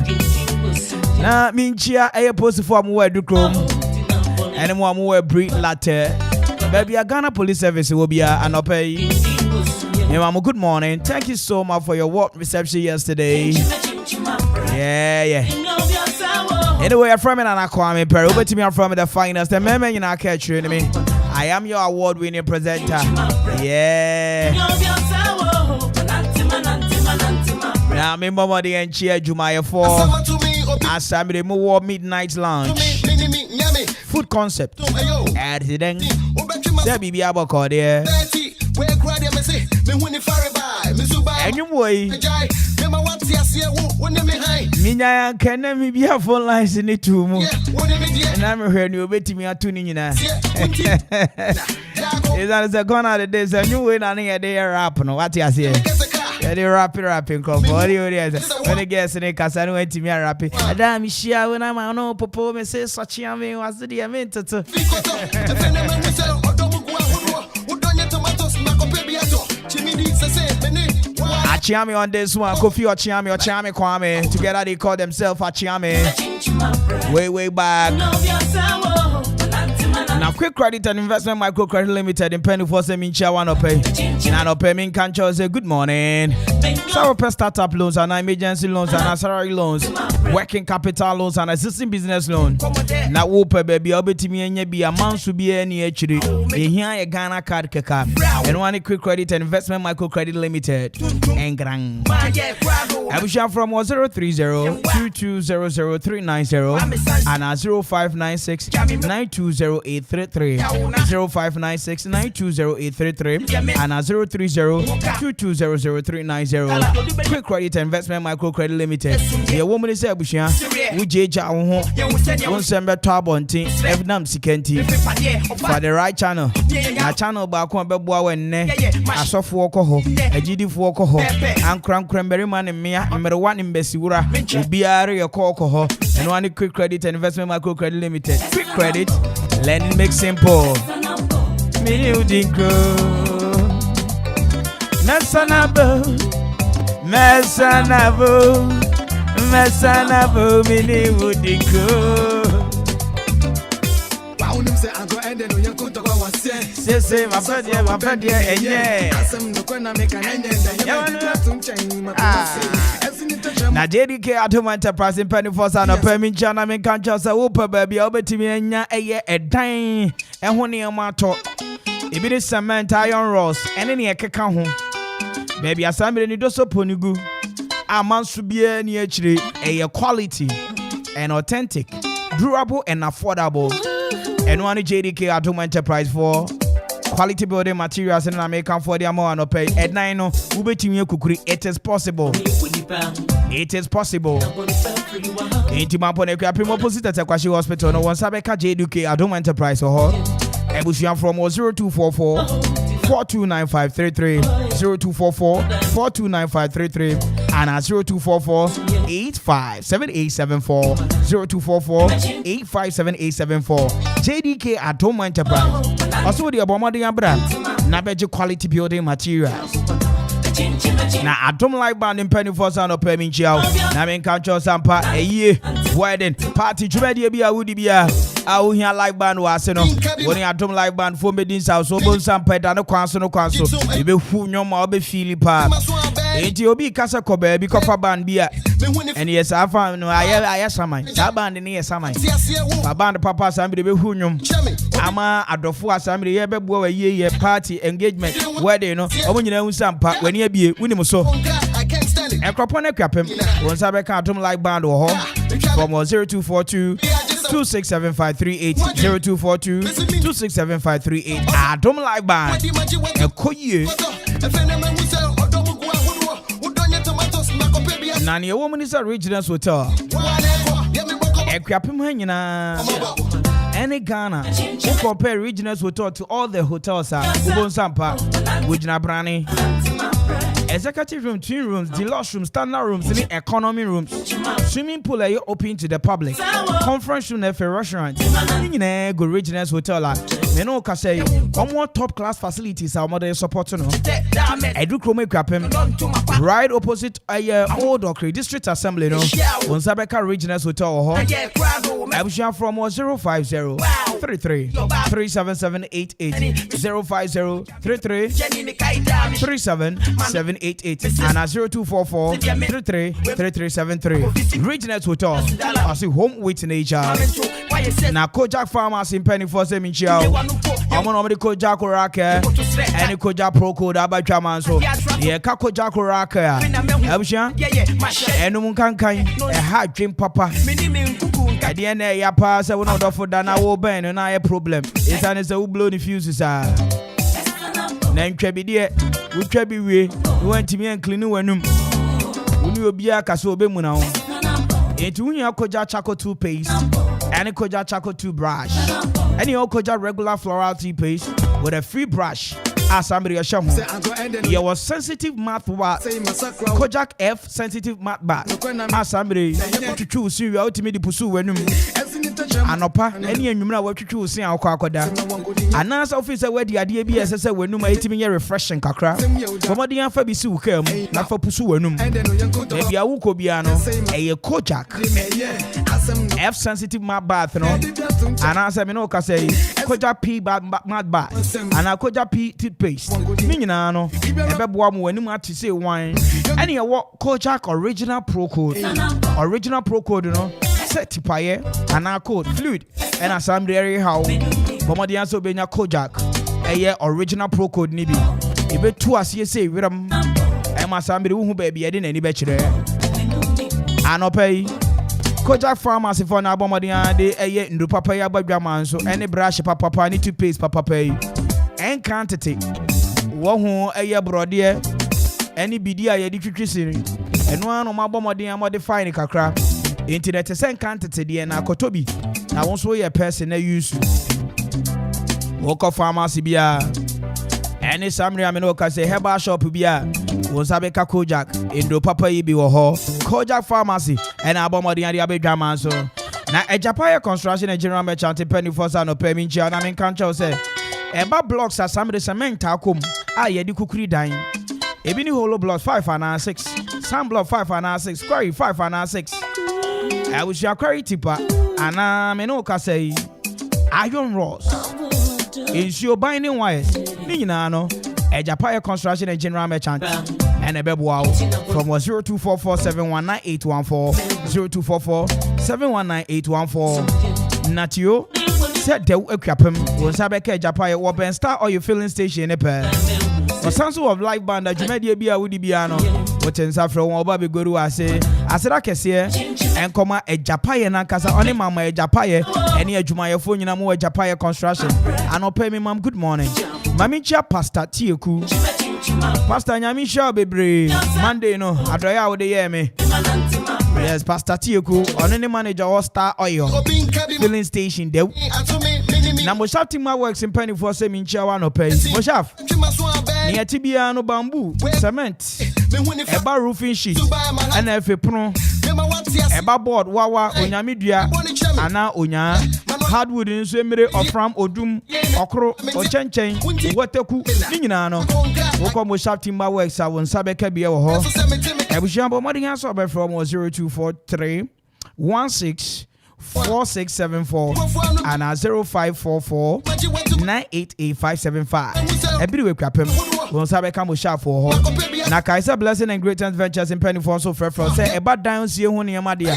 Na minchia aye post for am wedu krom ene mo am we breed latte baby a Ghana Police Service will be an opay. Mama, good morning, thank you so much for your warm reception yesterday. Yeah. Anyway, I'm from Kwame Perry. Over to me, I'm from the finest. The meme in our catch you me. I am your award-winning presenter. Yeah. Now, me mama the enchia Jumaya 4. Assembly more midnight lunch. Food concept. Accident. There be abako there. Anyway, Minya can me be a phone lines in it too. And I'm hearing you betting me a tuning in. Is that a gone out of days? A new way on a day rap. No, what you say? Yeah, they rapping come. What do you do? When I guess in a casano went to me rapping. Adam Shia when I'm on no popo me say such a me was the diamond. Achiame on this one, Kofi Achiame or Chame Kwame. Together they call themselves Achiame. Way back. Now, Quick Credit and Investment Microcredit Limited in Penny for Semincha one pay. Nano payment can say good morning. So, startup loans and emergency loans and salary loans, working capital loans and existing business loan. Now, Whooper baby, I'll be to me and be a month to be any HD. Here a Ghana card keka. And one Quick Credit and Investment Microcredit Limited. And Grand. I wish you from 030-2200-390 and 0596-920833. 0596-920833 and 030-2200-390. Quick Credit Investment Microcredit Limited. The woman is a bushia. We jeja on Sember Tabonti, Evnam Sikenti. For the right channel. A channel back on Beboa when a soft walker, a GD walker, and Cranberry Man and Mia, number one in Bessiura, be a call and one Quick Credit Investment Microcredit Limited. Quick Credit, lending makes simple. Mesanabo, mini woodinko. Say, my friend, and yeah. Now, JDK Atom Enterprise in Penny Force and a permit Jana make conscious a whooper baby over to me and a dime and one near my talk. If it is cement, iron rods, and any a home. Baby, as I'm in the doso ponigu, a man should be any actually a quality and authentic, durable and affordable. And one JDK Atom Enterprise for quality building materials and American for the more and pay at 9 Ubetimi Kukuri. It is possible. It is possible. Into my point, opposite at Kwashi Hospital. No one Sabeka JDK Atom Enterprise or Ebusian from 0244 429533 0244 429533 and 0244 857874 0244 857874 JDK Atom Enterprise. Also the Obama brand Nabeji quality building materials. Now Atom Live Band in Penny for Sound of Permin Chow. Now in Country Sampa a year wedding party Jumedia be a woody be a here live band was no when Atom Live Band for Medin's house, Obon Sampa and no council. You be who no more be Philippa. Enti obi kasa ko baabi kofa band bia. And yes, I found no I saman. Sa band ni saman. Ba band papa sambi be hu nwom. Ama adofo asambi ye bebo ye party engagement wedding no. Omo nyina hu sampa wani abie wunim so. Ekropone kwapem. Won sabe ka atom like band wo ho. From 0242 2675338 0242 2675338 Atom like band. Ekoye. Nani a woman is a Regional Hotel. Ekwapem hanyina. Any Ghana who compare Regional Hotel to all the hotels Ubon Sampa, Wujina Brani. Executive room, twin rooms, deluxe rooms, standard rooms, and economy rooms. Swimming pool are open to the public. Conference room at a restaurant. Go Regional Hotel. Meno Kasei, one more top class facilities our mother support. Edu Krome Krapem. Right opposite a Old Okri District Assembly. No, Sabeka Regional Hotel. Abusha from 050 33 37788 050 33 37788 and 0244 33 3373. Regional Hotel. I see home with nature. Now Kojak Farmers in Penny for Seminchia. I'm on the Kojak Oraka and the Kojak Pro Code about Jaman. So, yeah, Kojak Oraka. Abusha and Munkankai, a hard dream papa. At the end, ya pass, I will not offer than I will ban and I a problem. It's an is a blow the fuses. Name Trebi dear, we Trebi we went to me and clean when you be a Kasobe Munao. It's when you Koja Chaco 2 paste and a Koja Chaco 2 brush. And you Koja regular floral tea paste with a free brush. As somebody a sham. You was sensitive math bath. Kojak F sensitive math bath. As somebody to choose you out to me the pursue when Anopa, any and you what to choose in our quacoda. And as officer where the idea be as I said when you may me refreshing kakra. Somebody and Fabi Su came, not for pursue when maybe a Wuko Biano, a Kojak F sensitive math bath, no. And as I know, say Kojak P math bath, and I Kojak P paste. Minano, Ebeboam when you want to say wine. Any what Kojak original pro code. Original pro code, you know. Set tipaye and our code fluid. And as I'm there how Bomadian so benya Kojak. A year original pro code nibi. Ebe two as you say with them. And my somebody who baby I didn't any betcha there. And pay Kojak Pharmacy for now Bomadian de a year no papaya by grammar so any brush papa need to paste papa pay. And quantity. Who a year brodier, any BD I did and one of my bombardier modifying a crack into the same quantity and a cotobi. I won't show you a person I use. Walk of pharmacy beer. Any summary I mean, say herbal shop beer was a beka Kojak in do papa ibi or Kojak Pharmacy and our bombardier the Abbey Gaman so. Now a Japaya construction and general merchant penny for son of Pemincha and I mean can't say. Eba blocks are some of the cement takum. Ye di kukuri dying. Ebini hollow blocks 5 and 6. Some block 5 and 6. Quarry 5 and 6. I wish your quarry tipper. And menoka say iron rods. Is your binding wires. Ninano. A Japaya construction and general merchant. And a bebo from 0244719814 0244719814 Natio. Said the equipment was Sabeka Japaya Open Star or your filling station a pair. Or some sort of live band that you made be a woody piano. What in Safra or Bobby Guru, I say, I said, I can see and come a Japaya and Casa only mamma a Japaya, and near Jumaya phone in a more Japaya construction. And I'll pay me, ma'am, good morning. Mamicha Pasta Tioku Pastor Nyamisha Bebre Monday, no, I try out the year me. Yes, Pastor Tioku on any manager or Star Oil filling station there. Now Moshaf my works in Penny for Semin Chawano pay. Moshaf near Tibiano bamboo, cement, eba roofing sheet, and a pro, eba board, wawa, onyamidia, ana onya, hardwood in Semere or from Odum, Okro, or Chen, Wateku, Ninano. Woko Moshaf my works, I won't Sabeka be a ho. Ebushambo Modian Sober from 0243 16 4674 and 0544 988575. Every week, Won sabe come shop for ho. Na Kaisa Blessing and Great Ventures in Penny for so frefro say eba dan sie ho ne ma dia.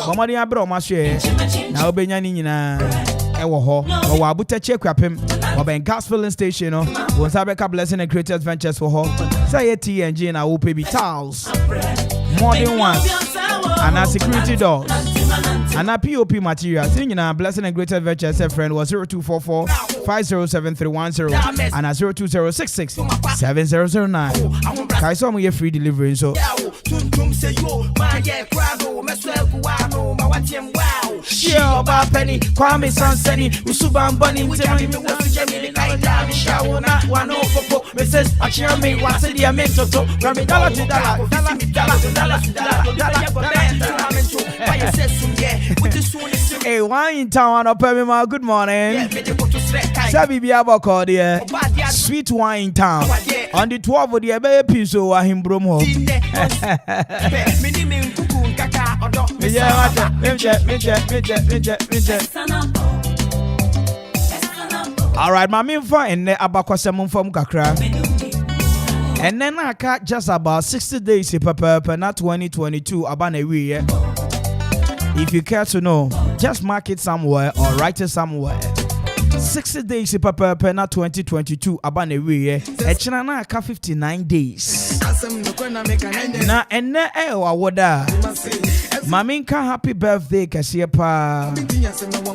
Mama dia bro ma hwe. Na obenya ni nyina ewo ho. Wo abutache kwapem. Wo ben gas filling station no. Won sabe ka Blessing and Great Ventures for ho. Say TNG na wo pebi towels. Modern ones. And a security doors. And a POP materials. Singing a Blessing and Greater Ventures friend was 0244 507310 and a 02066 7009. Kaisa mo ye free delivery so. Sure, ba penny, Kwame Sanseni, Usuban Bunny, Timmy, Jamie, Kaida, Shaw, not one over Mrs. Achami, what's the amento to Ramidala to Hey, wine in town up my good morning. Sabi Biabako, dear. Sweet wine in town. On the 12th of the baby, so I him bromo. All right, my main fine and Abakwasam from Kakra. And then I got just about 60 days per not 2022 Abanewi. If you care to know, just mark it somewhere or write it somewhere. 60 days per not 2022 Abanewi. Echinana aka 59 days. Na enne wawoda. Maminka happy birthday kasiye pa.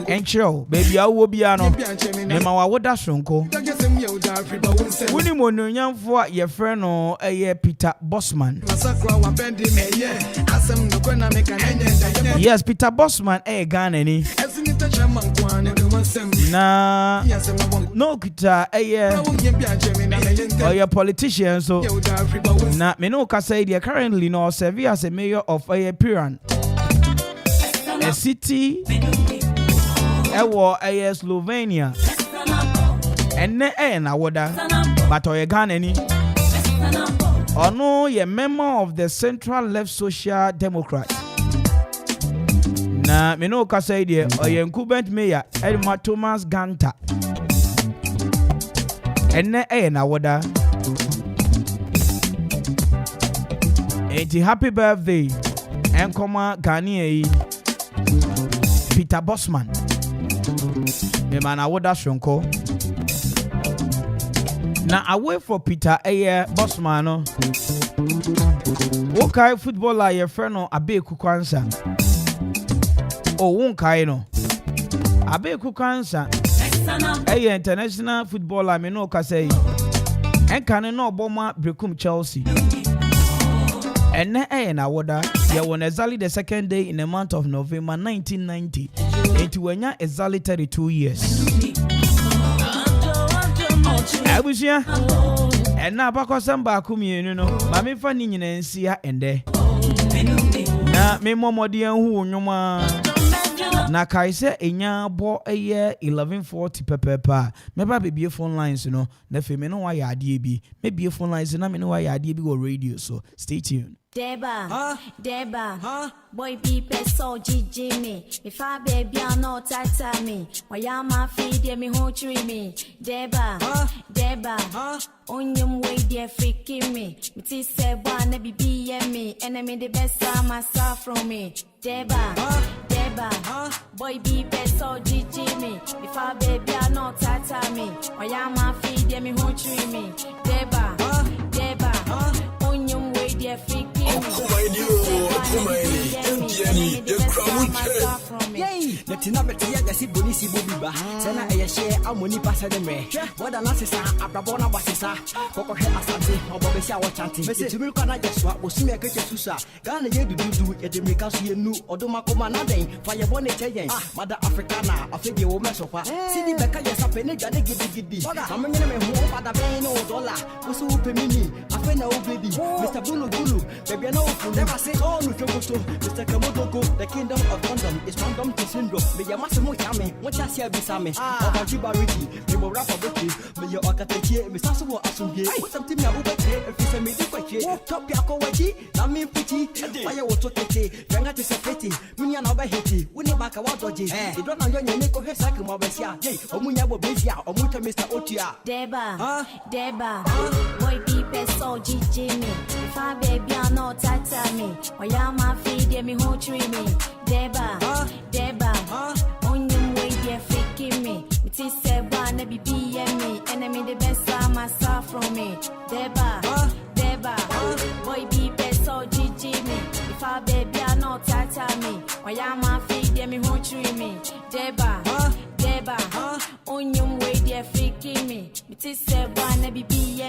Encho baby awo bia no. Mema wawoda shonko. Wuni monu nyamfo ye friend no Peter Bossman. Yes, Peter Bossman Ghana ni. Na no kita your politician so na me no ka say they currently no serve as a mayor of Piran, a city Slovenia and na woda but Ghana ni ono ye member of the Central Left Social Democrat. Na me no ka say there incumbent mayor Elma Thomas Ganta enne na woda enti happy birthday enkoma Ghanaian Peter Bossman me man woda shonko na away for Peter Bossman no okay footballer your friend no Abeku Kwanza. Oh, won kai no. Abeku Kwanza. International footballer me no ka say. Enka no oboma Brekum Chelsea. And na woda ya won exactly the second day in the month of November 1990. Into wenya exactly 32 years. Abusia. And na bakosam ba kumienu no. Ma me fa ni nyina nsia ende. Na me momodi anhu nwoma. Na Kaise enya bo 1140 pepepa. Meba be phone lines no. Na fe me no wa ya ade bi. Me be phone lines na me no wa ya ade bi go radio so. Stay tuned. Deba, Deba, boy people so GG me. If I baby I no tata me. Why ya ma feed me who tree me. Deba, Deba, onyum way there freaking me. Me ti say one be me. Enemy the best time I saw from me. Deba, Deba, boy people so GG me. If I baby I no tata me. Why ya ma feed me who tree me. Deba, Deba, onyum way there freaking. Netina betia gasi bonisi bobiba sena share amoni pasa de me what an assessa abrabona basesa koko he asante obobesia wo chante tumi kwa na jeswa osumi akeke susa Ghana ye dudu e de meka so ye nu odoma koma na den fa ye bone cheyen mother africana afege wo mesopa sidi beka ye sape ne dwane gidi amanyene me ho pada ben no dollar oso pemini afe na obedi Mr Bulu Bulu baby na ofu never say oh no togoto Mr Kamodogo the kingdom of condom is random to syndrome me ya masemo chame what ya sia bisame obanji bariki me mo rapa boki me ya okatechie me saso wo asumgie something me ubeke efise me di kwache top ya ko waji na me puti fire wo totete venga to sepeti munya na oba hiti woni baka wa doje e do na nyo nyane ko hesa ke mo besia hey omunya bo Bezia, or Muta Mr. Otia. Deba, Deba, boy people so Jimmy. If I baby are not tata me, or yama feed me who tree me. Deba, Deba, on your way there freaking me. It is said one be me, enemy the best time myself from me. Deba, Deba, boy people so Jimmy. If I baby are not tata me, or yama feed me who tree me. Deba, Deba, on your way there freaking me. It is said one be me,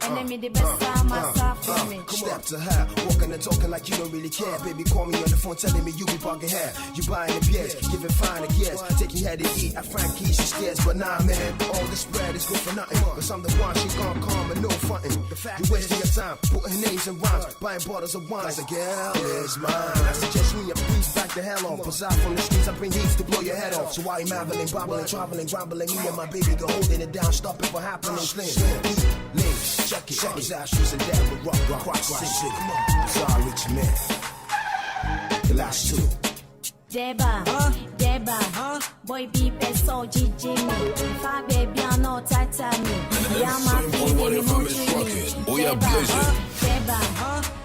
enemy the best time myself from me. Step to her, walking and talking like you don't really care. Baby, call me on the phone telling me you be bugging hair. You buying the beers, giving fine the gears. Taking her to eat at Frankie's, she scares. But nah, man, all the spread is good for nothing. Cause I'm the one she gon' calm and no frontin'. You wasting your time, putting names and rhymes, buying bottles of wine. Like a girl is mine. I suggest me a please back the hell off. Cause out from the streets, I bring heat to blow your head off. So why you marveling, bobbling, traveling, grumbling? Me and my baby go holding it down, stop it from happening. Slim, links, check it. His ashes and that with rock, sick. Sorry, rich man. The last two. Deba, Deba, boy people so Jimmy. If I baby are not tata me, yama feed me who tree me. Deba,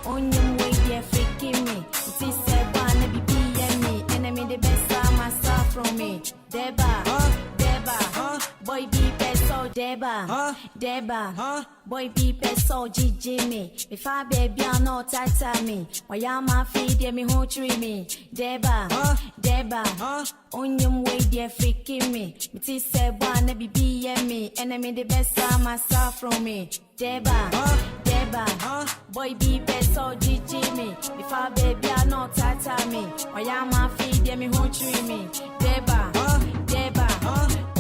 on your way there freaking me. It is said one be me, enemy the best time myself from me. Deba, Deba, boy people so Deba, Deba, boy people so Jimmy. If I baby are not tata me, or yama feed me who tree me. Deba, Deba, on your way there freaking me. It is said one be me, enemy the best time myself from me. Deba, Deba, boy people so Jimmy. If I baby are not tata me, or yama feed me who tree me. Deba, Deba,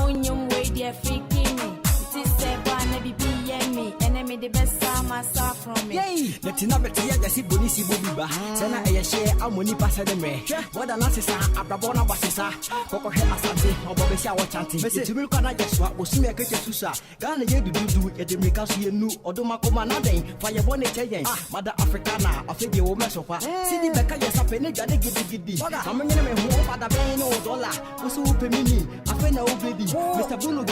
on your way there freaking me. It is said one be me, enemy the best time myself from me. Yay! Let you know that you see Bonisi Bubiba. Sena a share Amoni Passademe. What an answer, Abrabona Bassisa, Coco Asante, or Bobesha chanting. Mr. Timurkana Jaswa was soon a creature to sa. Gana ye do it, the Mikasi new or Domacoma nothing. Fire Bonnet, Mother Africana, a figure woman so far. See the Becca, yes, a penny, giddy. I'm in a home at the Bain or dollar. What's up, Mini? I feel no baby. Mr. Bulu,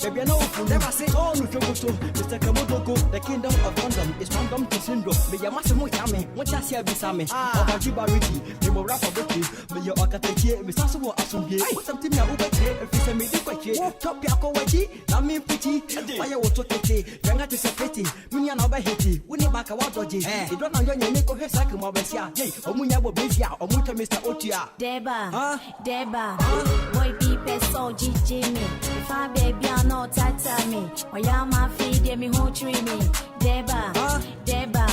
baby, no, never say, oh, no, Mr. Kamoto, the kingdom of London is random to syndrome. May your massimo yame, what I say besame, or Bajibariki, the more rapper with you, may your Akatachi, Mr. Sumo Asumbi, something I will get if it's a medical top Yakowaji, Nami Pretty, Fire Water Kete, Yanga to Sepeti, Munian Obahiti, Winnie Bakawa Doji, you don't know your Nico Hesaka Mobesia, or Munyabo Bezia, or Muta Mr. Otia. Deba, Deba, boy people so Jimmy. If I baby are not tata me, or yama feed me who tree me. Deba, Deba,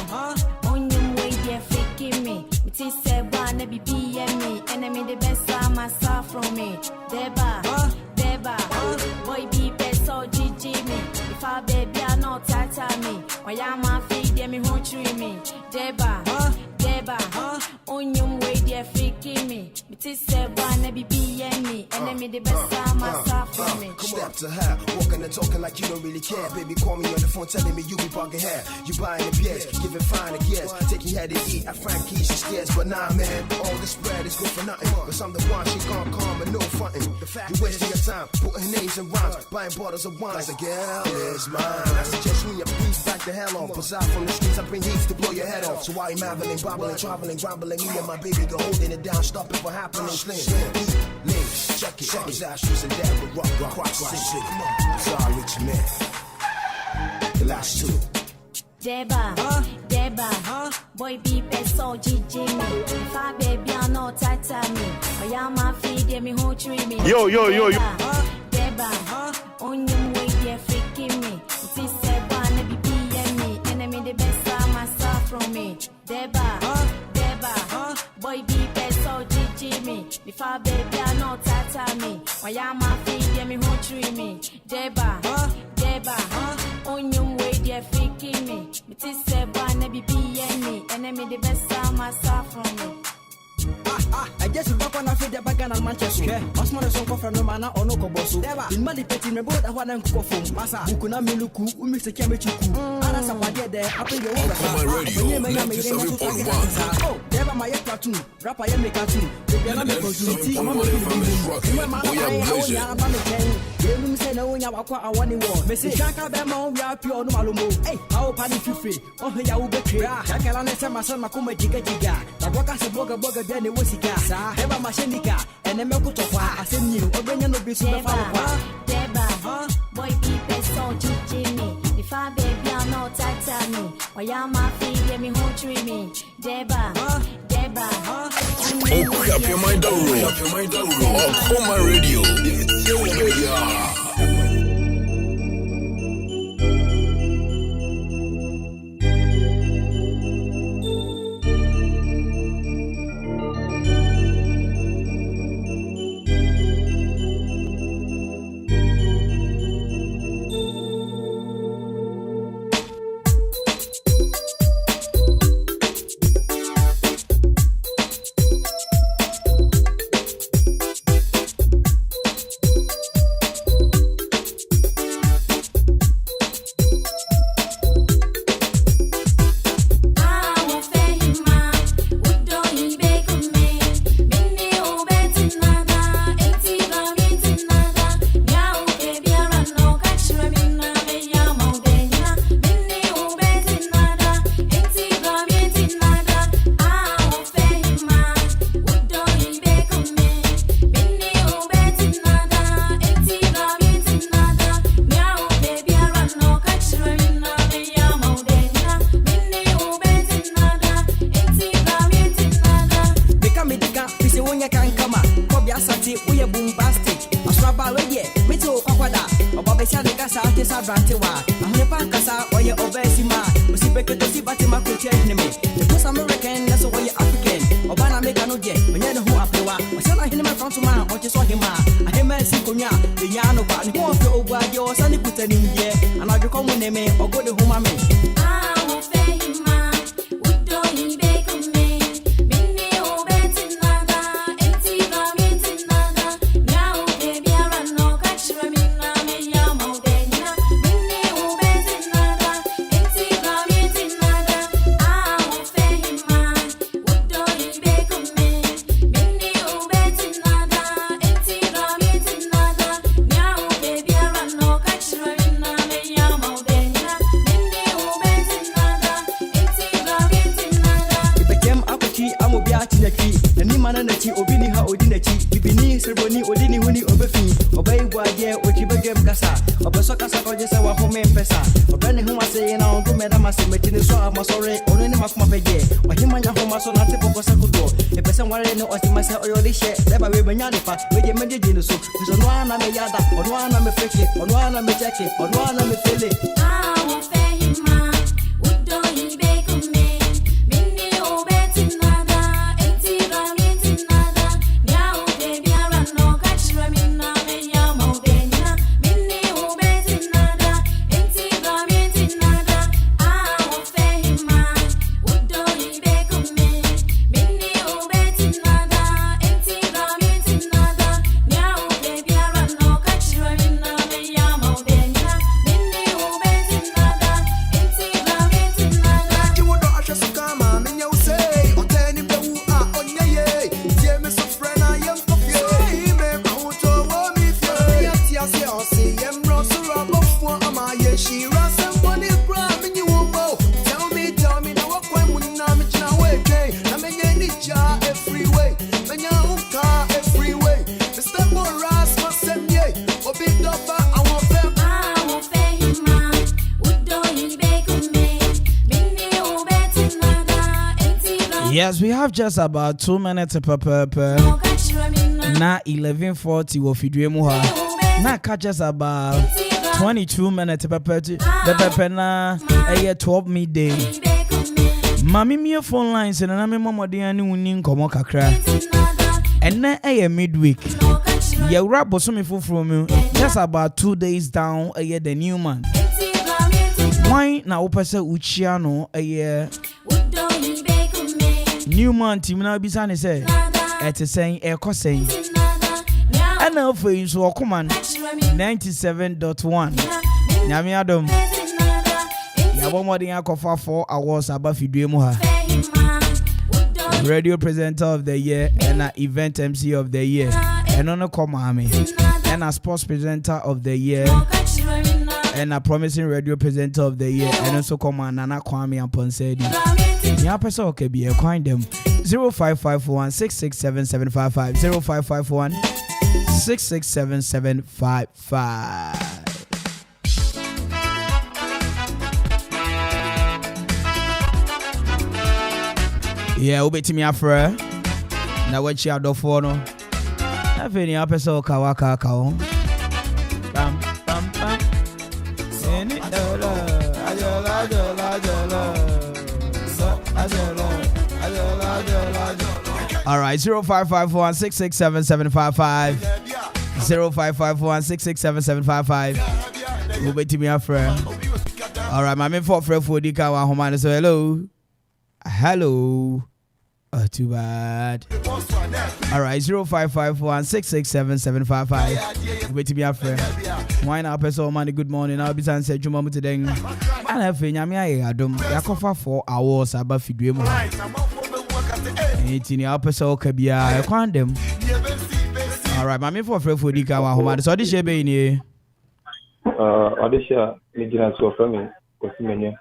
on your way there freaking me. It is said one be me, enemy the best time myself from me. Deba, Deba, boy people so Jimmy. If I baby are not tata me, or yama feed me who tree me. Deba, Deba, on your way there freaking me. It is said one be me, enemy the best time myself from me. Step to her, walking and talking like you don't really care. Baby, call me on the phone telling me you be bugging hair. You buying the beers, giving fine the gears. Taking her to eat at Frankie's, she scares. But nah, man, all the spread is good for nothing. Cause I'm the one she gon' calm and no frontin'. You wasting your time, putting names and rhymes, buying bottles of wine. Like a girl is mine. I suggest me a please back the hell off. Cause out from the streets, I bring heat to blow your head off. So why you marveling, bobbling, traveling, grumbling? Me and my baby go holding it down, stop it from happening. Slim, links, check it. His ashes and that with rock, sick. Sorry, rich man. The last two. Deba, Deba, boy people so Jimmy. If I baby are not tata me, or yama feed me who tree me. Yo. Deba, on your way there freaking me. It is said one be me, enemy the best time myself from me. Deba, boy people so Jimmy. If I baby are not tata me, or yama feed me who tree me. Deba, on your way there freaking me. It is said one be me, enemy the best time myself from me. I just walk on a feed the bagan and Manchester. Osman is on from no manner or no coboso. In Mali Petty, my boat, I want to go from Massa, Bukuna Miluku, who makes a chemichiku. Aras a padia there, up in your oh, never my cartoon, rapper, I make cartoon. The Piano City, I'm Wim say no nya wakwa awani wo. Me say shaka be ma on ya pure no malumo. Hey, how pani fifi. On ya wo betwe. Shaka na se ma so makoma jiga jiga. Na boka se boga bia ne wosika. Sa eba mashenika. Ene me kutokwa asem ni obenya no bi so be fa kwa. Deba, boy people so Jimmy. If I baby I'm not tight me. Why am I feed me who treat me? Deba, Deba. Oh, up your mind down, up your mind down. Oh, my radio. It's your radio. Yes, we have just about 2 minutes per na 11:40 wo fidwe mu ha. Na catch us about 22 minutes per na 12 midday. Mami me phone lines na me momode ani wuni nkomo kakra. Enne midweek. Ye rap bosomi fufuro mu just about 2 days down the new month. Why na opese uchia no new month team na bisa ne say et saying saying and now for you so come on 97.1 nyame adom ya bomodi akofa 4 awards abafidwe mu ha radio presenter of the year and event MC of the year and on a comami, and a sports presenter of the year, and a promising radio presenter of the year, and also command Nana Kwame and Ponsedi. Your person okay be a coin them 0551 667 755 0551 667 755. Yeah, ubeti mi afre. Na wachi adofo no. Na fe ni apeso kawaka kawo. Bam bam bam. Eni dola. Ajola dola dola. All right, 0551 667 755 0551 667 755. Ubeti mi afre. All right, my main for Dika wa homa so hello. Too bad. All right, 0551 667 755. Wait to be after. Why not, person? Man, good morning. I'll be saying, Juma today. And I think I'm Adam. Yakofa 4 hours about Fidwemo. 18 year person can be a quantum. All right, my main for Dika wa homa so this year be in here. Audition, Nigerian so from me. Kosimenya.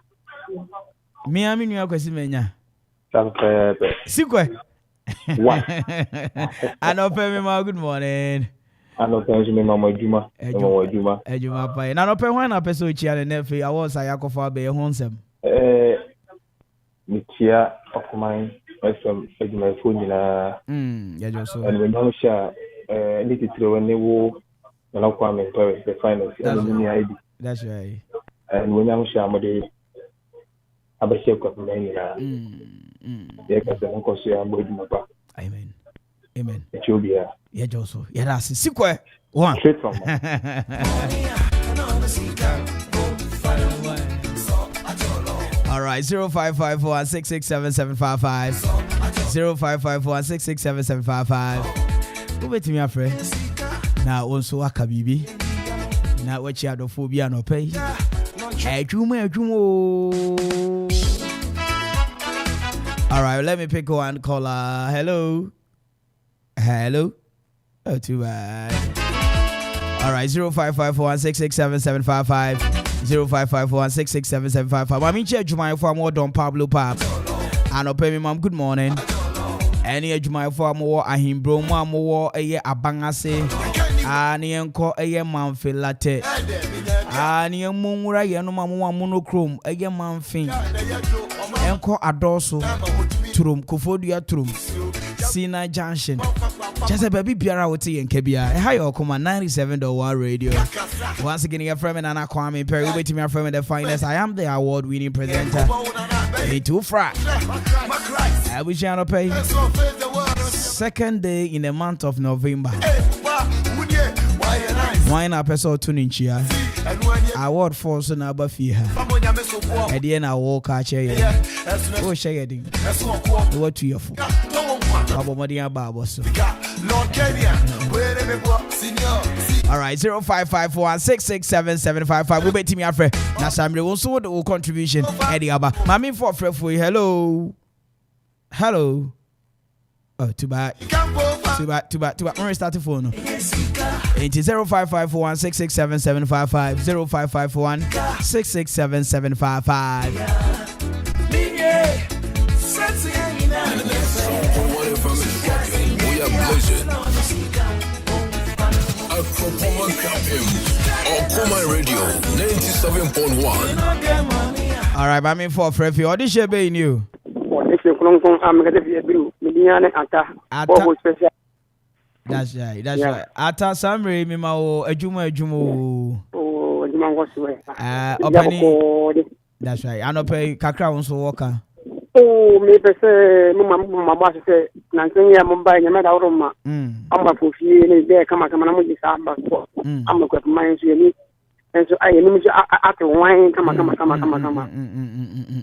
Me I mean you Kosimenya. Sikwe. What? I know pay me good morning. I know pay me mama Juma. Juma pa. Na no pay when na person chia na nefe awo sa yakofa be honsem. Me chia of mine from my phone na. Ya jo so. And when you share need to throw when you na kwa me the finance and ID. That's right. And when you share my abashia kwa mimi na Amen. Amen. Ethiopia. Yeah, Joso. Yeah, that's Sikwe. One. Straight from All right, 0551 667 755 0551 667 755. Who bet me afraid? Now also waka bibi. Now what you had of phobia no pay. All right, let me pick one caller. Hello. Hello. Oh, too bad. All right, 0551 667 755 0551 667 755. I mean, Jumai for more Don Pablo Pap. And I'll pay me, mom. Good morning. Any Jumai for more Ahim Bro, more a year abangase. Ani enko a year man feel latte. Ani a mumura yanuma monochrome a year man thing. Enko adoso. Turum Kofodia Turum Sina Junction. Just a baby Piara Woti and Kebia. Hi, Okuma 97.1 radio. Once again, your friend Nana Kwame Perry waiting me from the finest. I am the award winning presenter. Too frat. I wish you pay. Second day in the month of November. Wine up episode tuning chia. Award for so na bafia. At the end I walk catch you. Oh shading. What to your foot. Babo Madia Babo. All right, 0551 667 755. We bet me afre. Na Samre also the contribution. Eddie Abba. Mami for free for you. Hello. Hello. Oh, too bad. Too bad. When we start the phone. It is 0551 667 755 0551 667 755. Okuma Radio 97.1. All right, I'm in for free. What is your baby new? That's right. Ata Samre mi ma o ejuma. Oh, ejuma ngoswe. Opani. That's right. Anope kakra won so worker. Oh, me pese mama boss say nansen ya mumbai nyama da uruma. Amba fofie ne de kama na mo jisa amba ko. Amba ko man so ni. Enso aye ni mi ate wine kama.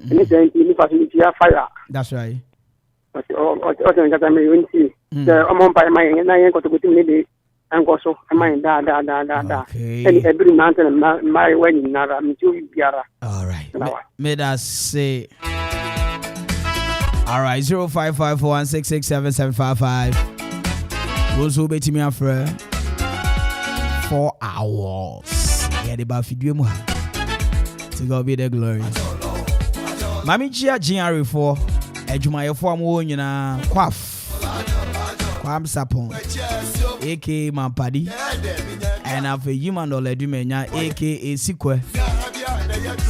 Ni say ni facility ya fire. That's right. Oh, ngata me yunti. The amount by my na yen ko to go to and go so my da. And every mountain my wedding nara me to biara. All right. May that say. All right, 0551 667 755 Also bet me after 4 hours. Yeah, the Bafidu Muha. To God be the glory. Mami Chia GR4. Ejumaya form one na Kwam Sapon. AK Mampadi. And after human or Ledumenya, aka Sikwe.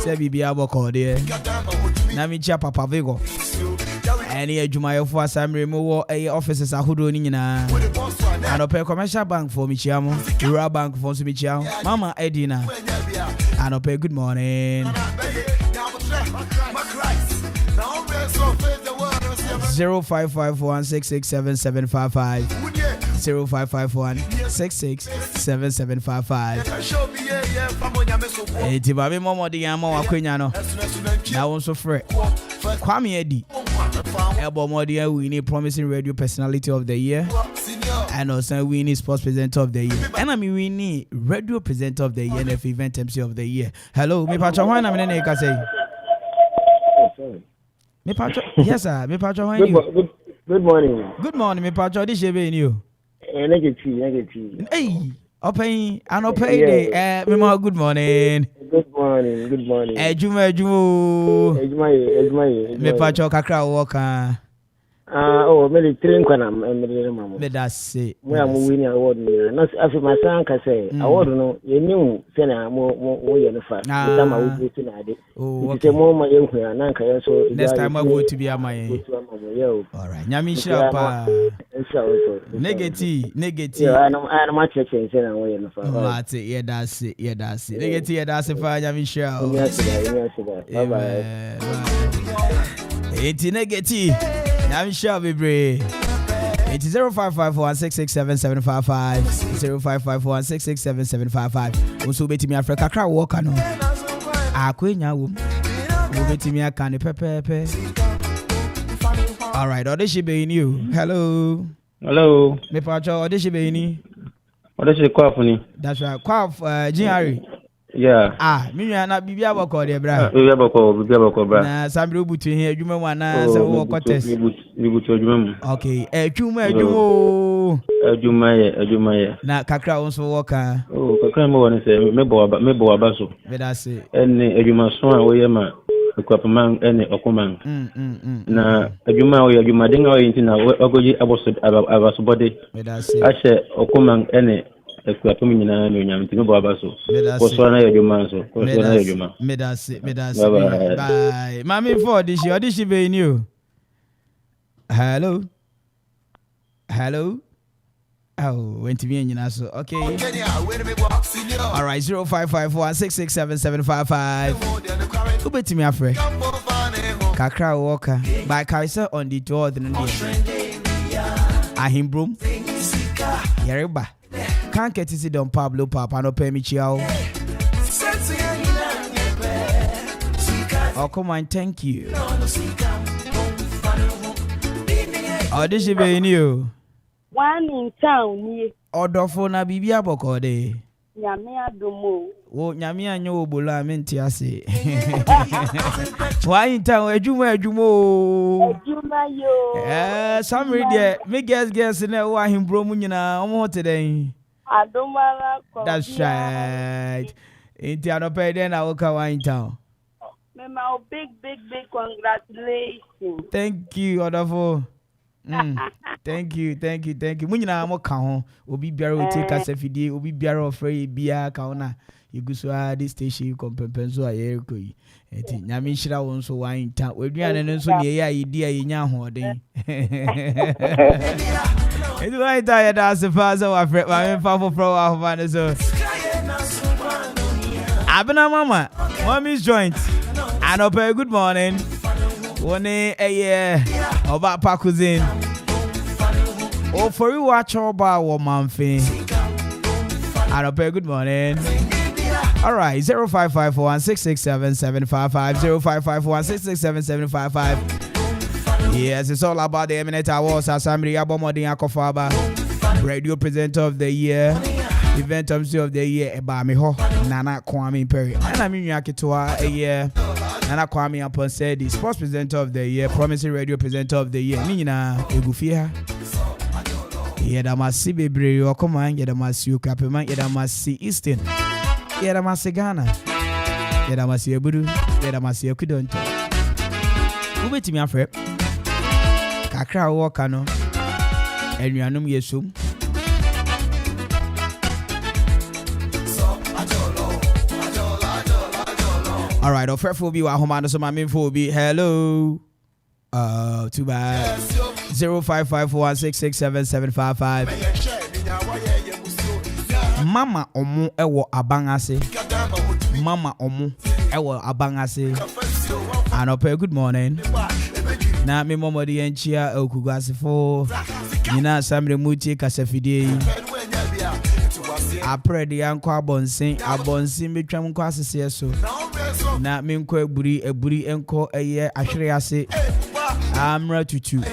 Sebi Biabo Cordia. Nami Chia Papa Vigo. And here Jumaya for some removal officers are who nina. And a commercial bank for Michiamo, Rural Bank for Michiamo, Mama Edina. And a good morning. 0551667755 0551667755. Eti baby momo di yamo wakwenya no. Na won so frɛ. Kwame Edi. Ebo modi winning promising radio personality of the year. And also winning sports presenter of the year. And I'm winning radio presenter of the year and event MC of the year. Hello, me patro wan na me ne ka say. Me patro, yes sir, me patro wan you. Good morning. Good morning, me patro. This is you. Negative. Hey, open and open day. Me ma good morning. Good morning. Ejuma. Me patro kakra waka. Me train kwana me mama. Me that say. We am winning award ni. No afi my son ka say award no ye new say na mo ye no fa. Time I would be na ade. It say mo ma ye hu na nka ye so. Next time I go to be amaye. All right. Nyami shira pa. Negative. Yeah, I am church say na wo ye no fa. Mate, yeah that's it. Negative, yeah that's it for Nyami shira. Yes. Bye bye. It's negative. I'm sure we brave. It's 0551667755 0551667755. Also bet me Africa crowd walk no. Akwenya wo. Wo bet me akane pepepe. All right, audition be in you. Hello. Me pacho audition be in. Audition kwaf ni. That's right. Kwaf GR. Yeah. Me na bibia boko de bra. Bibia boko bra. Na sambre butu here adwuma mu na se wo contest. Butu adwuma mu. Okay. Adwuma. Adwuma ye. Na kakra won so wo ka. Kakra mo won se me bo aba so. Me da se. Ene adwuma so a wo ye ma ekwapaman ene okoman. Na adwuma wo ye adwuma den wo ye ntina ogoji abaso body. Me da se. Ahye okoman ene ekwapamu nyina no nyam ntime bo abaso. Ko so na adwuma so. Me da se. Bye. Mami for audition be in you. Hello. Oh, went to be in so okay. All right, 0551667755. Who bet me afre? Kakra Walker by Kaisa on the door the Ahimbrum. Yereba. Can't get to see Don Pablo Papa no pay me chiao. Oh, come on, thank you. Oh, this should be new. One in town, Odofo na bibia boko de. Nyame adomo. Wo nyame anyo obola menti ase. Why in town ejuma yo. Some there me guess na wo ahimbro mu nyina omo hoten. Adomara ko. That's right. Inti anope den na wo ka why in town. Mema big congratulations. Thank you Odofo. Thank you. Munyina mo ka ho obi biara o take us afidie obi biara ofre bia ka ona iguso this station kompempenso ayeriko yi enti nyame hira won so wan ta waduane no so ne ya yidi ayenya hoden enti wan ta ya da se fa so afre ma me fa fo pro wa ho ne so abena mama mommy's joint anope good morning One oba pakuzin. Oh, for you watch oba wo manfi. Anope good morning. All right, 0551667755 0551667755. Yes, it's all about the Eminent Awards. Assembly Abomodin Akofaba, radio presenter of the year, event MC of the year. Eba miho Nana Kwame Perry. And I'm in Yakitoa a year. Nana Kwame upon said the sports presenter of the year, promising radio presenter of the year. Nina Egufia. Yedamasi bebre okoma yedamasi ukapema yedamasi Eastern. Yedamasi Ghana. Yedamasi Eburu, yedamasi Okudonto. Ubetimi afre. Kakra wo kano. Enuanum yesum. All right, offer for be wa homa so my main for be. Hello. Too bad. 0554166775. Mama omu ewo abangase. Mama omu ewo abangase. Anope, good morning. Na me momo di enchia okugwase fo. Nina samre muti kasafidie. Apre di anko abonsin betwam nko asese so. Na me nko eburi enko eye ahwere ase. Amra tutu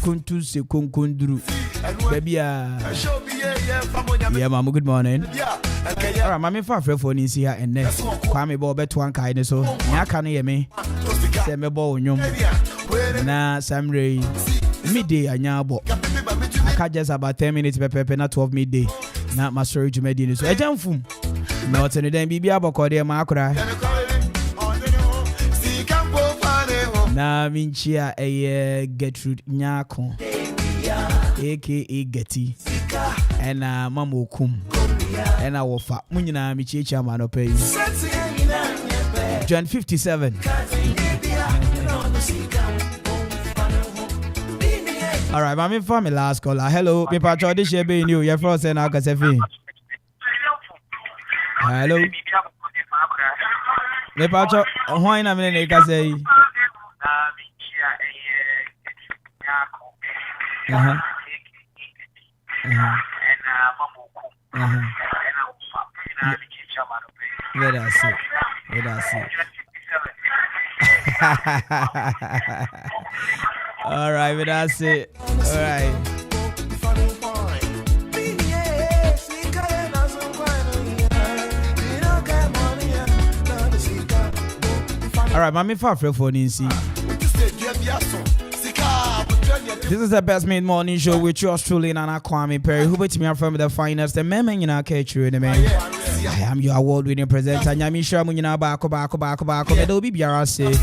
kuntu se konkonduru babia. Yeah, mama, good morning. All right, mama, fa frɛ phone in here and next. Kwame bo beto an kai ne so. Nya ka no ye me. Se me bo onwom. Na samre midday anya bo. Aka just about 10 minutes pepe na 12 midday. Na my story to me so. Ejamfum. Na otene den bibia bokode ma akora. Na minchia eye Gertrude Nyako aka Getty and Mama Okum and our fa munyina michicha manope John 57. All right, mami for me last caller. Hello, me pacho this shebe in you. Your first and akasefi. Hello. Me pacho why na me ne ka say. Where that's it. All right, but that's it. All right. All right, mommy, far from phone in see. This is the best made morning show with yours truly, Nana Kwame Perry. Who bet me up from the finest, the men in our catch you in the man. I am your award-winning presenter. Nyamisha Munina Bako. There will be Biarase.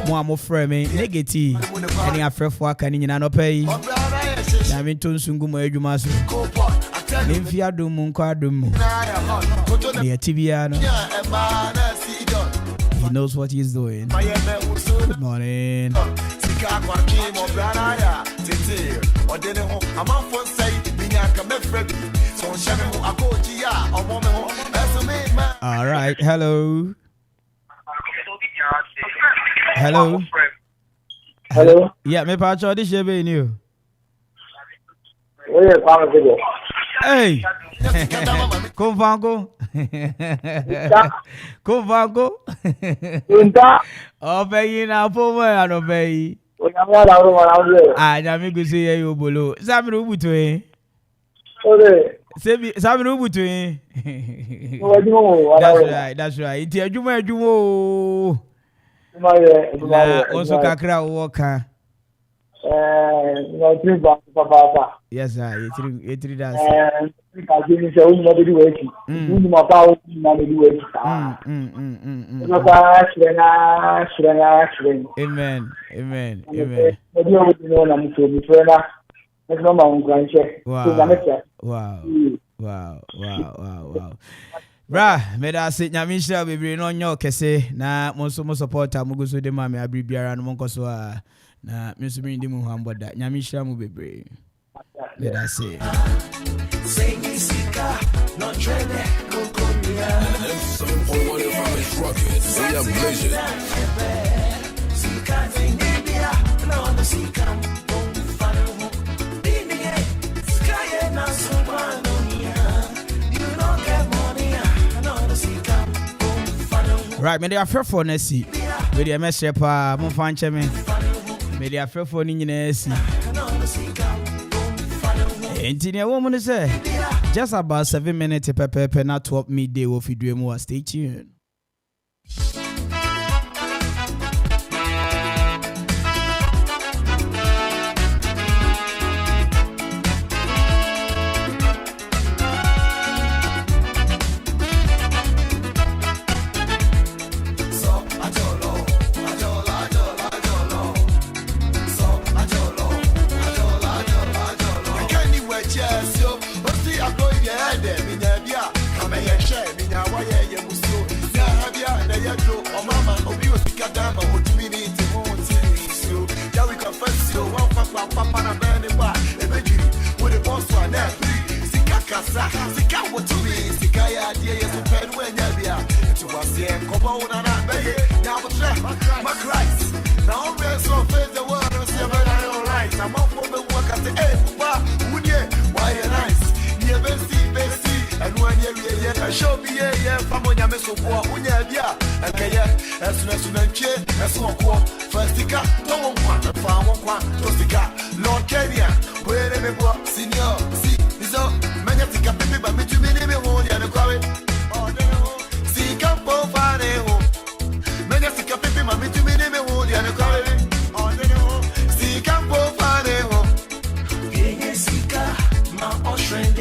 Mo frame negative. Any affair for can in an pay. Namintun Sungumo Edumasu. Nymphia Dumunka Dumu. Near Tibiano. He knows what he's doing. Good morning. All right, hello. Yeah, me pacho this shebe in you. Hey. Convango. Obey na pomo and obey. Nyame go say you bolo. Sami rubuto eh. Sami rubuto eh. That's right. Iti adwuma. Na also kakra woka. Yes sir, etri das. Amen. Wow. Bra, me da se nyamisha bebre no nyo kese na monso mo supporter mo guso de ma me abri biara no monko so a na me so me ndi mu hamboda nyamisha mo bebre. Me da se. No trende kokonia. Right, me dey afraid for Nessie. Me dey mess up mo fan cheme. Me dey afraid for ni nyina si. Engineer woman say just about 7 minutes pepe na 12 midday wo fidue mu. Stay tuned. dear, come on, and I beg now, my Christ. Now, I'm so face the world and see about I all right. I'm up for the work at the end. Why you nice? Yeah, Bessie, and when you show me, yeah, from when you're so poor, when you're okay, as soon as you mention, as one quote, first the cat, don't want to farm one, just the cat, Lord Kenya, where they go, senior, see, is up, magnetic, but me to me, they won't get a quarry. See, come for fun, magnetic, but me to me, they won't get a quarry. See, come for fun, my ocean,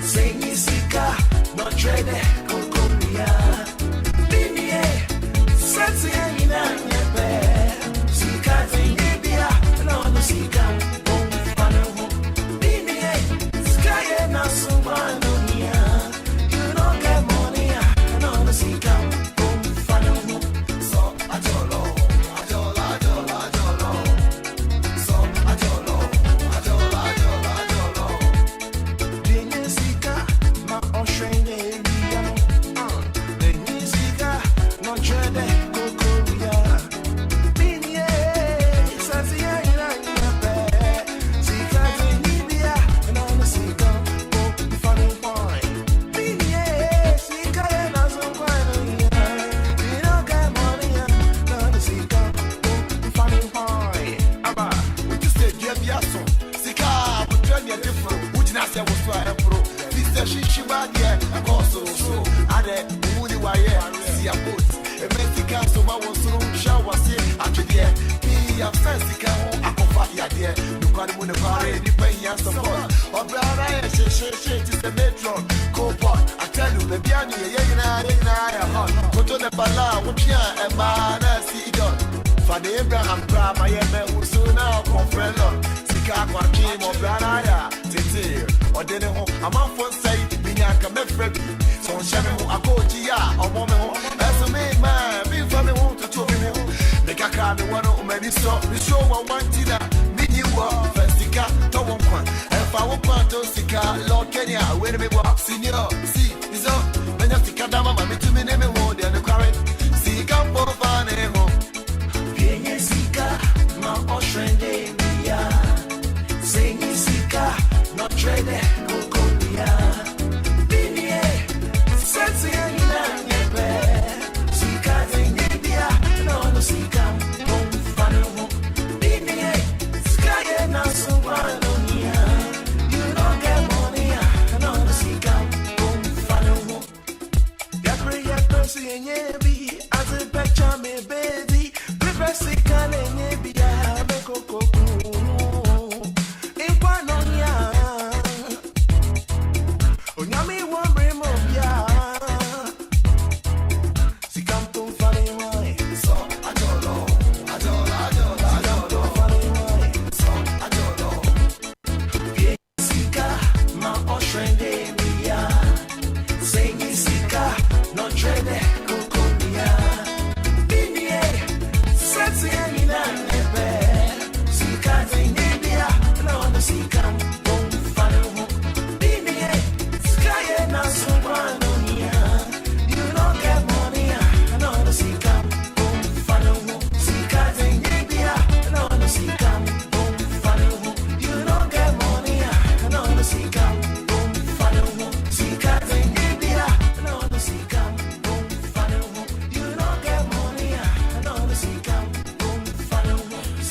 sing Sika, not trade, Coconia. Binie, Satsia in a bed, Sika, Libya, no Sika, Pano, Binie, Sky and Nasuanonia. You don't get money, no Sika, Pano, so Adolo, Adola, Adola, Adolo, so Adolo, Adola, Adola, Adolo. Abraham Crab, I am who soon now confront Sika Quakim or Branaya, Titi, or Deno, a month for say, Binyaka Mefred, so Shamu, a Kotia, or Momo, as a maid man, being from the home to talk to me. The Kaka, one of many stop, the show one Tina, Miniwa, Festica, Tawakwan, and Fawapato Sika, Lord Kenya, where we walk, senior, see, is up, Benefika Dama, me to me name and the current, Sika for fun and home. My ocean day, sing Sika, not trade, Coconia. Binie, Sensi, Sika, India, no Sika, Fano, Binie, Sky, and Nasuanonia. You don't get money, no Sika, Fano. Yakuya, Percy, and Yabi, as a picture, me baby, prepare Sika, and Yabi.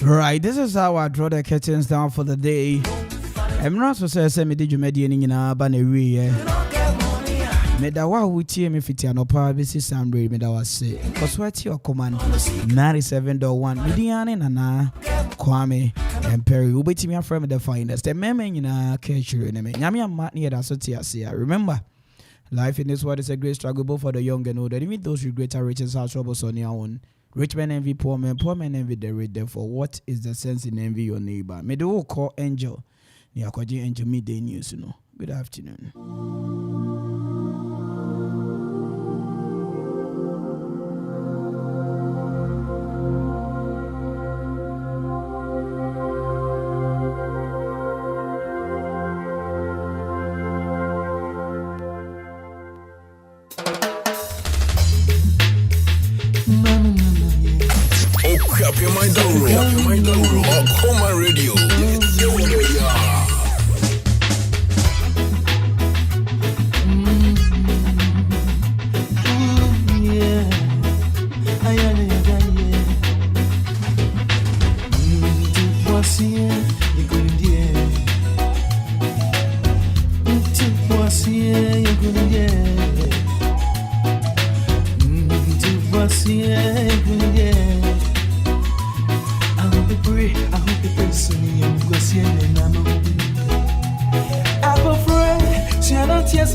Right, this is how I draw the curtains down for the day. I'm not so say me did you made any na ba na wi me da wa wutie me fiti anopa be si sambre me da wa say cause what your command 97.1 mediane nana Kwame and Perry ubetimi afra me the finest the meme nyina catchere ne me nyame amma ne da so tia se. Remember, life in this world is a great struggle both for the young and old. Even those regret are riches are troubles on their own. Rich men envy poor men envy the rich. Therefore, what is the sense in envy your neighbor? May the whole call Angel. Niakwaji Angel midday news, you know. Good afternoon. Okoma Radio.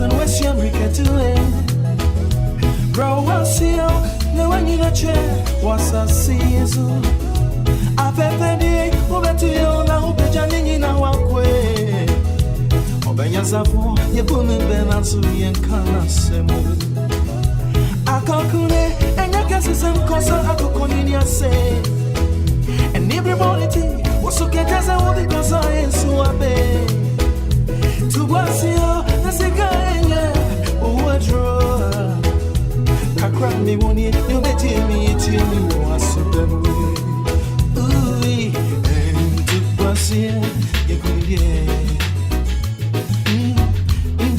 And West America to it. Bro, I'll see you. No one in a chair. What's a season? I bet the day over to you now. Be Johnny in our way. Obenya Savo, you couldn't be answer me and can't say more. I calculate and I guess it's some cause I could continue say. And everybody was okay as I want because I am so obey. To was you. I crack me one year, you bet me, once of them. Ooh, and to pass here, you could get.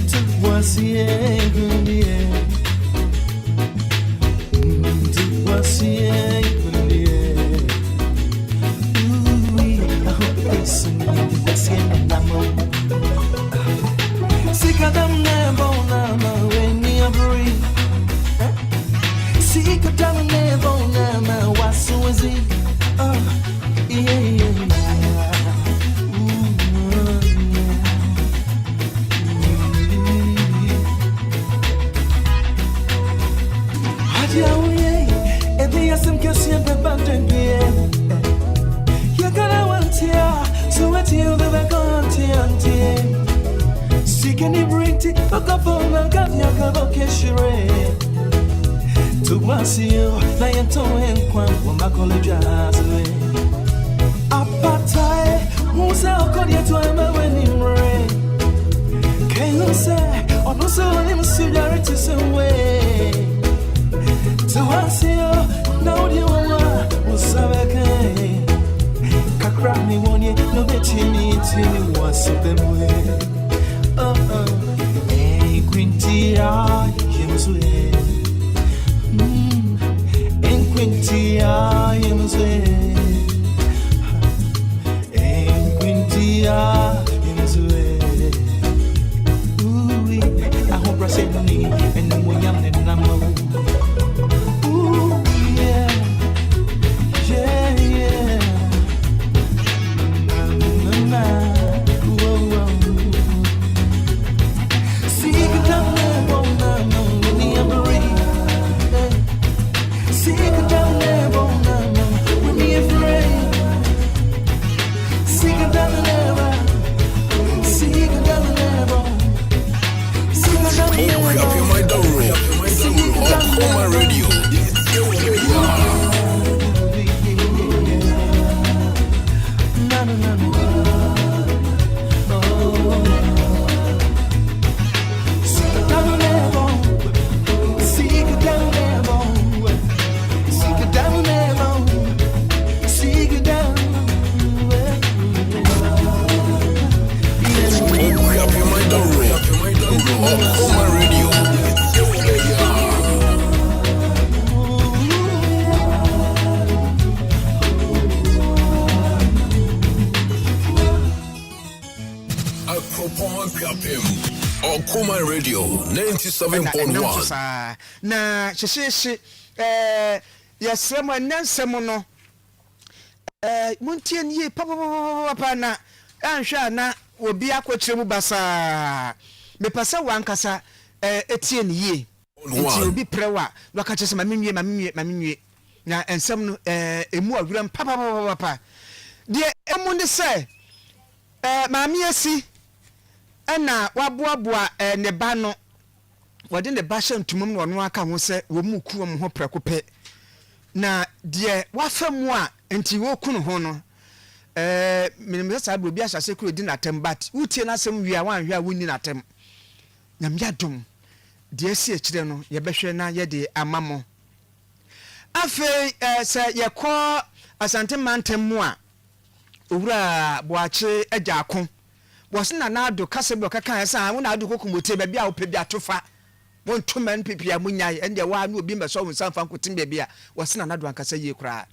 To pass here, good year. To pass here, good year. Ooh, I hope it's in the best in the Sick of them never when you breathe. Sick of them never what's so easy. Yeah. Every SM can see a bad day. You're gonna want here, so what you never going to Seeking the brinty, a couple of Gavia to once you, Lion and Quan, when my college has away. Apatai, who's out got yet to a winning rain. Can you say, or no so him solidarity some way? To once you, now you was a gay. Kakrami one year, no bet you need to once of them way. Quintia, Yemswe. Quintia, Yemswe. Quintia, Yemswe. Ooh, I hope I said me, and then we am the number. Ooh, yeah. Okoma Radio 97.1 na sheshe yesremo nansemo no muntie nie papa na anhwa na obi akwakire mu basa mepasa wankasa etie ne yie nti obi prewa waka chese mamenwie na ensem no emu awuram papa de emu ne se maami asi ana waboaboa ne ba no wode ne ba hye ntumum no no aka ho se wo mu ku wo ho prekope na de wafam a enti wo ku no ho no minimza sa bro bi ahase kuro di natem but utie na asem wi a wanhwe a woni natem nyam yadom de asi akire no ye behwe na ye de amamo afi se ye ko asante mantem mu a owura boache agyako wasina na ado kasebe kaka esa wo na ado kokomote ba bia wo pe bia tofa won toman pipia munyai ende wa na obi mbeso wo sanfa nkotim ba bia wasina na ado ankasa ye kura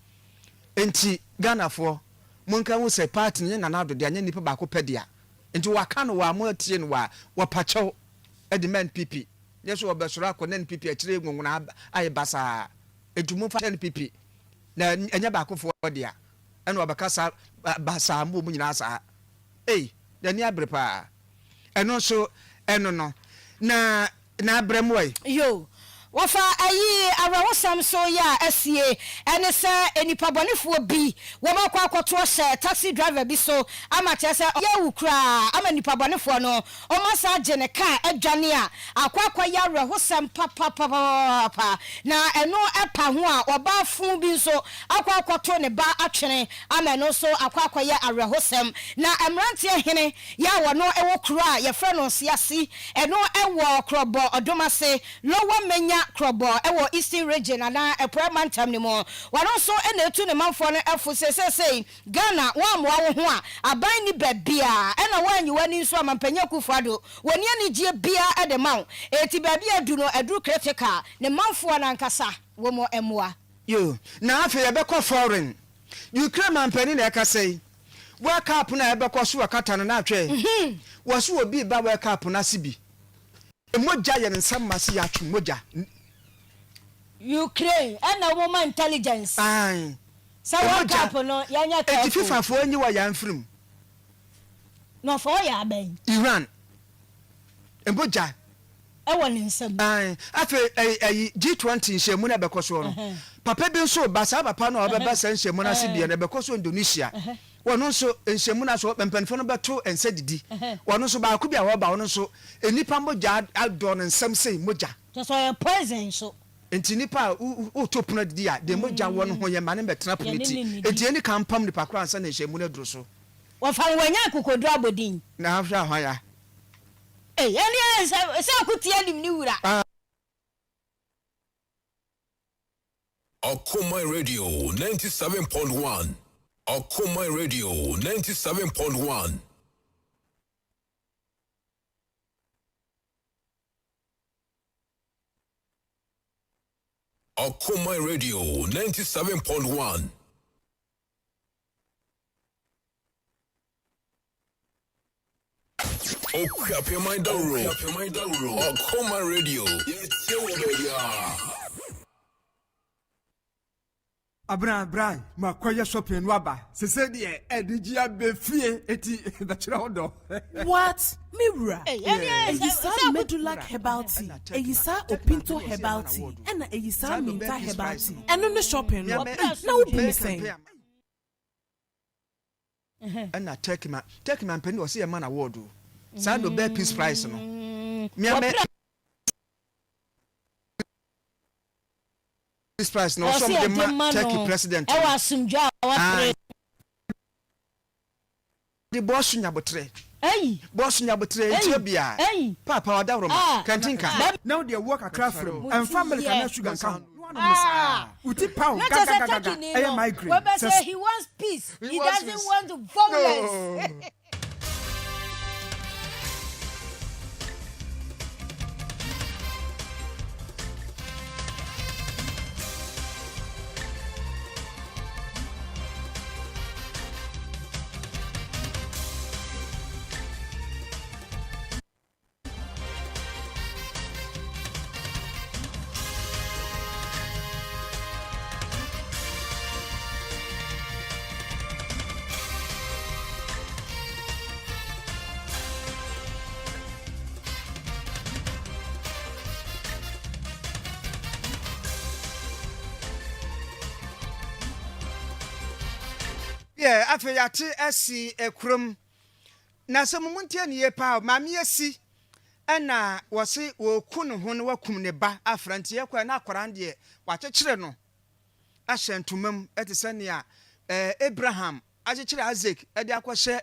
enti Ghana fo monka wo se party ne na ado de anya nipa ba ko pedia enti waka no wa mo atie no wa pacho edman pipi yeso obesoro akọ NPP akire ngungun aye basa edumu fa NPP na enya ba ko fo dia ena obakasa basa mbo mu nyina sa dani abrepa eno so eno no na abremwe yo wafa ayi awawosam so ya asie ene se enipa bonefo bi wo makwa akoto hye taxi driver bi so ama chese ya wukra ama nipa bonefo no o masa gene ka adwane a akwa ya awawosam papa na eno epa ho a oba fun bi so akwa akoto ne ba atwene ama no so akwa ya awawosam na emrante hene ya wo no ewo kura ye fre no siasi eno ewo krobo odomase lower menya krobo ewo eastern region ana epramantam ni mo wano so enetu ne manfo no efo sesesei Ghana wa mo wo ho a aban ni babia ena wanyi wani nso amampanya kufado woni ani gie bia edemaw eti babia du no edu critical ne manfo na nkasa wo mo emwa yo na afi ebekọ foreign Ukraine mampani na ekasei World Cup na ebekọ so akata no na atwe wo so obi ba World Cup na sibi emoja ye nsam masi ya twu moja Ukraine ana woman intelligence sa World Cup no yanya ka eti FIFA fo anyi wa ya mfrim no fo ya ben Iran emoja ewo ni nsam afi G20 nhemu na bekoso no papa bi nso ba sa papa no obeba sa nhemu na sibi na bekoso Indonesia wono nso nhemu na so pempenfo no beto ense didi wono nso ba ku bia wo ba wono nso enipa moja ado no nsam sei moja so poison so enti nipa o topuna didi a de moja wono ho ye mane betena politi enti eni kampam nipa kra ansa na nhemu na duro so wo fa wanya kokodu abodin na afra ho ya yani se akutia nim ni wura Akoma Radio 97.1 Akoma Radio 97.1 Akoma Radio 97.1 Okwapia my dawro Akoma Radio Abran makoye shopping waba sese de edigia befie eti bachira hodo What? Mira. Eyisa Medulac herbal tea. Eyisa Opinto herbal tea. Ena eyisa Minta herbal tea. Eno no shopping no. Na wo bi sen. Ena take man penny o se e man award o. Sa do be peace price no. Me this price no some the Turkey president. E wa sumdwa wa the boss nyabotre. Boss nyabotre Ethiopia. Papa wadawro kantinka. Now they work across from and family can sugar can. Uti pound gaga. I am migraine. Say he wants peace. He doesn't want violence. Afeyate esi ekrom na semumuntie ne yepa ma me esi ena wose wo kunu ho ne wakum ne ba afrantie kwa na akwara de wakyekere no ahyentumam etese ne a Abraham akyekere Isaac ede akwhye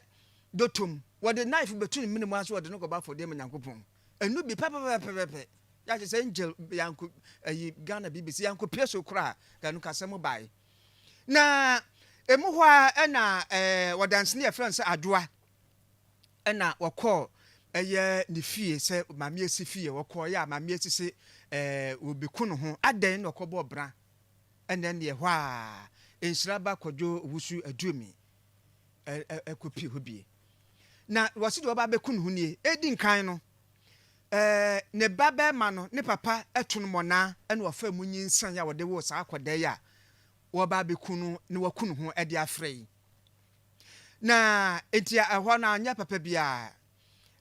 dotom wode knife betu ne minimu aso wode no ko ba for dem Nyankopon enu bi pepepepe ya kyese angel yanko Ghana BBC yanko pieso kra ga no kasem bai na emu hwa na wadanse ne friends adoa na wakọ eye ne fie se mame esi fie wakọ ya mame esi se obeku no ho adan na okọbọ bra ene ne hwa enhyira ba kwadwo wusu aduomi ekopi hobie na wasi de oba beku no ho nie edi nkan no ne baba ma no ne papa etunu mona ene wafa mu nyinsan ya wode wo sa akoda ya woba bekunu ne wakunu ho ede afrei na etia ehwo na anya papa bia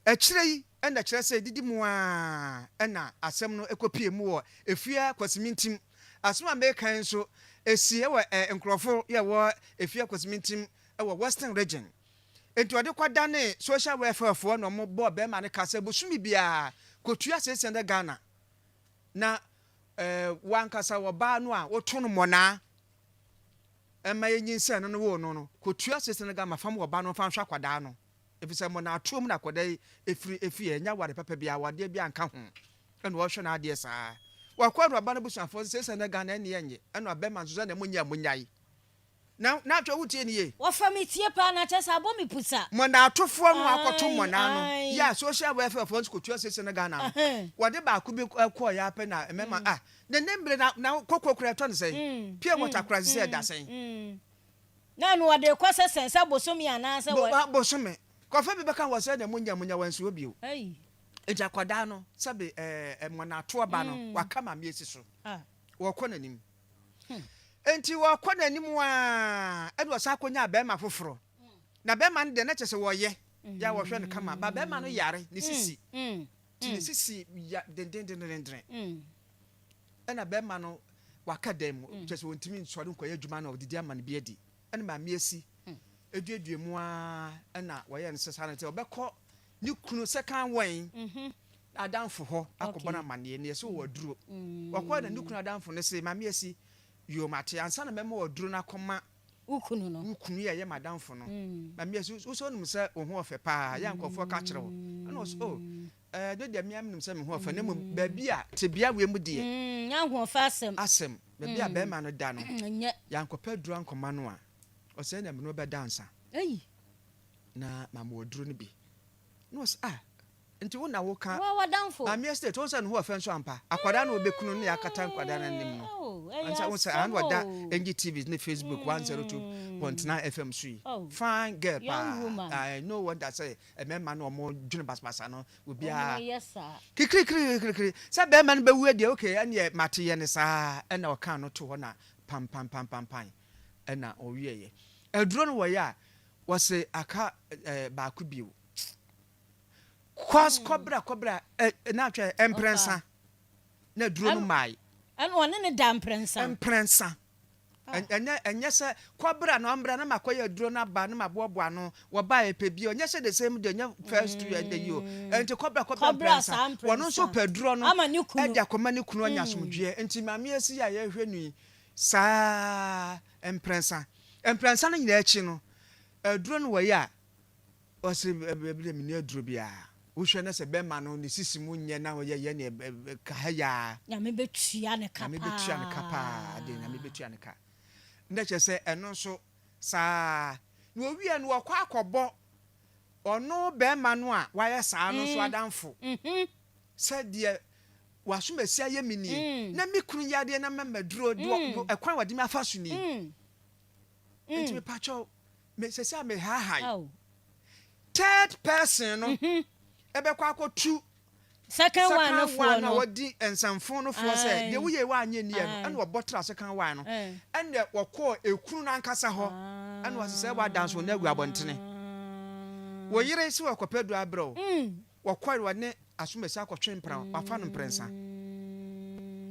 ekirei ena kire se didi mu a ena asem no ekopie mu wo efia kwasimintim asema me kan so esie wo enkrofo ye wo efia kwasimintim wo western region enti ode kwada ne social welfare fo no mo bo be ma ne kasa busumi bia kotua sesende Ghana na wankasa wo ba no a wo tono mona ema yenyinsa no wo no kotua sesende Ghana fam wo ba no fa hwa kwada no efise mona atuom na kwada efiri enya ware papa bia wade bia nka ho ene wo hwe na ade saa wakwa ba no busuafo sesende Ghana ne yenye ene abema nso na munyai na atwa wutie ne ye wo famitie pa na chesa abomi pusa mona atofo no akoto mona no ya social welfare funds kotua sese na Ghana wode ba ku bi ko ya pa na emema ne nembre na kokokura to ne sei pie motakura se da sei na no wode kwa sese sa bosomi ana se wo bosomi ko fa bi beka wo se na munya wansu obi o eja kwada no sabe mona ato ba no wakama miesi so wo kɔ nanim enti wakɔ nanim a edwo sa akonya be ma foforo na be ma no de na kyese wo ye ya wo hwɛ no kama ba be ma no yare ne sisi ti ne sisi ya den ena be ma no waka dem kyese wontimi nsɔre nkoya adwuma na odidi ama ne biadi ena ma miesi eduedue mu a ena wo ye no sesa na te obekɔ ni kunu sekan wan adamfo ho akobana mane ne se wo duro wakɔ na ni kunu adamfo ne se ma miesi yo mate ansa na memo waduro na koma ukunu no ukunu ye madamfo no ma me so num se wo ho ofe pa ya nkofo ka kire wo ana so de de me am se me ho ofe na mu ba bia te bia we mu de ya ho ofe asem ba bia ba ma no da no ya nkopa duro ankoma no a o se na me no be dansa na ma mo waduro no bi no nti wo na wo ka wa danfo ma me estate wo se no ho ofe nso ampa akwada na obekunu ne yakata nkwada na nim no ansa wo se an wada NGTV ne Facebook 102.9 FM 3 fine girl pa I know what that say e me ma no mo dwene basbasa no obi a kikri say be ma no be wu de okay ene mate ye ne saa ena o kan no to ho na pam ena o wieye eduro no wo ya wo se aka ba ku biu kwas kobra na atwa emprensa na duro no mai an wona ne da emprensa enya se kobra no ambra na makoya duro na ba na mabobo ano wo ba epebi onya se the same day nya first to end you enti kobra emprensa wono so peduro no e dia koma ne kunu onya somdwe enti mame asi ya ye hwenu sa emprensa no nyina echi no duro no wo ya o se bebe mi ne duro bia wo hwe na se be ma no ne sisimu nye na wo ye ne ka ya ya me betua ne kapa de na me betua ne ka nda che se eno so sa no wi anu akwa akobo ono be ma no a wa ye sa no so adamfo se de wasumasi aye mini na me kunu ya de na mamaduro ekwan wadi me afa so ni enti me pacho me se se me ha third person no ebe kwa akotu second one no wodi ensamfo no fo se de wuye wa anye ni no ene obotra second one no ene wokọ ekunu na nkasa ho ene wasese wa dance na agu abontene wo yire si wakopedu abro wokọ wa ne asumesi akotwe mpra wafa no mprensa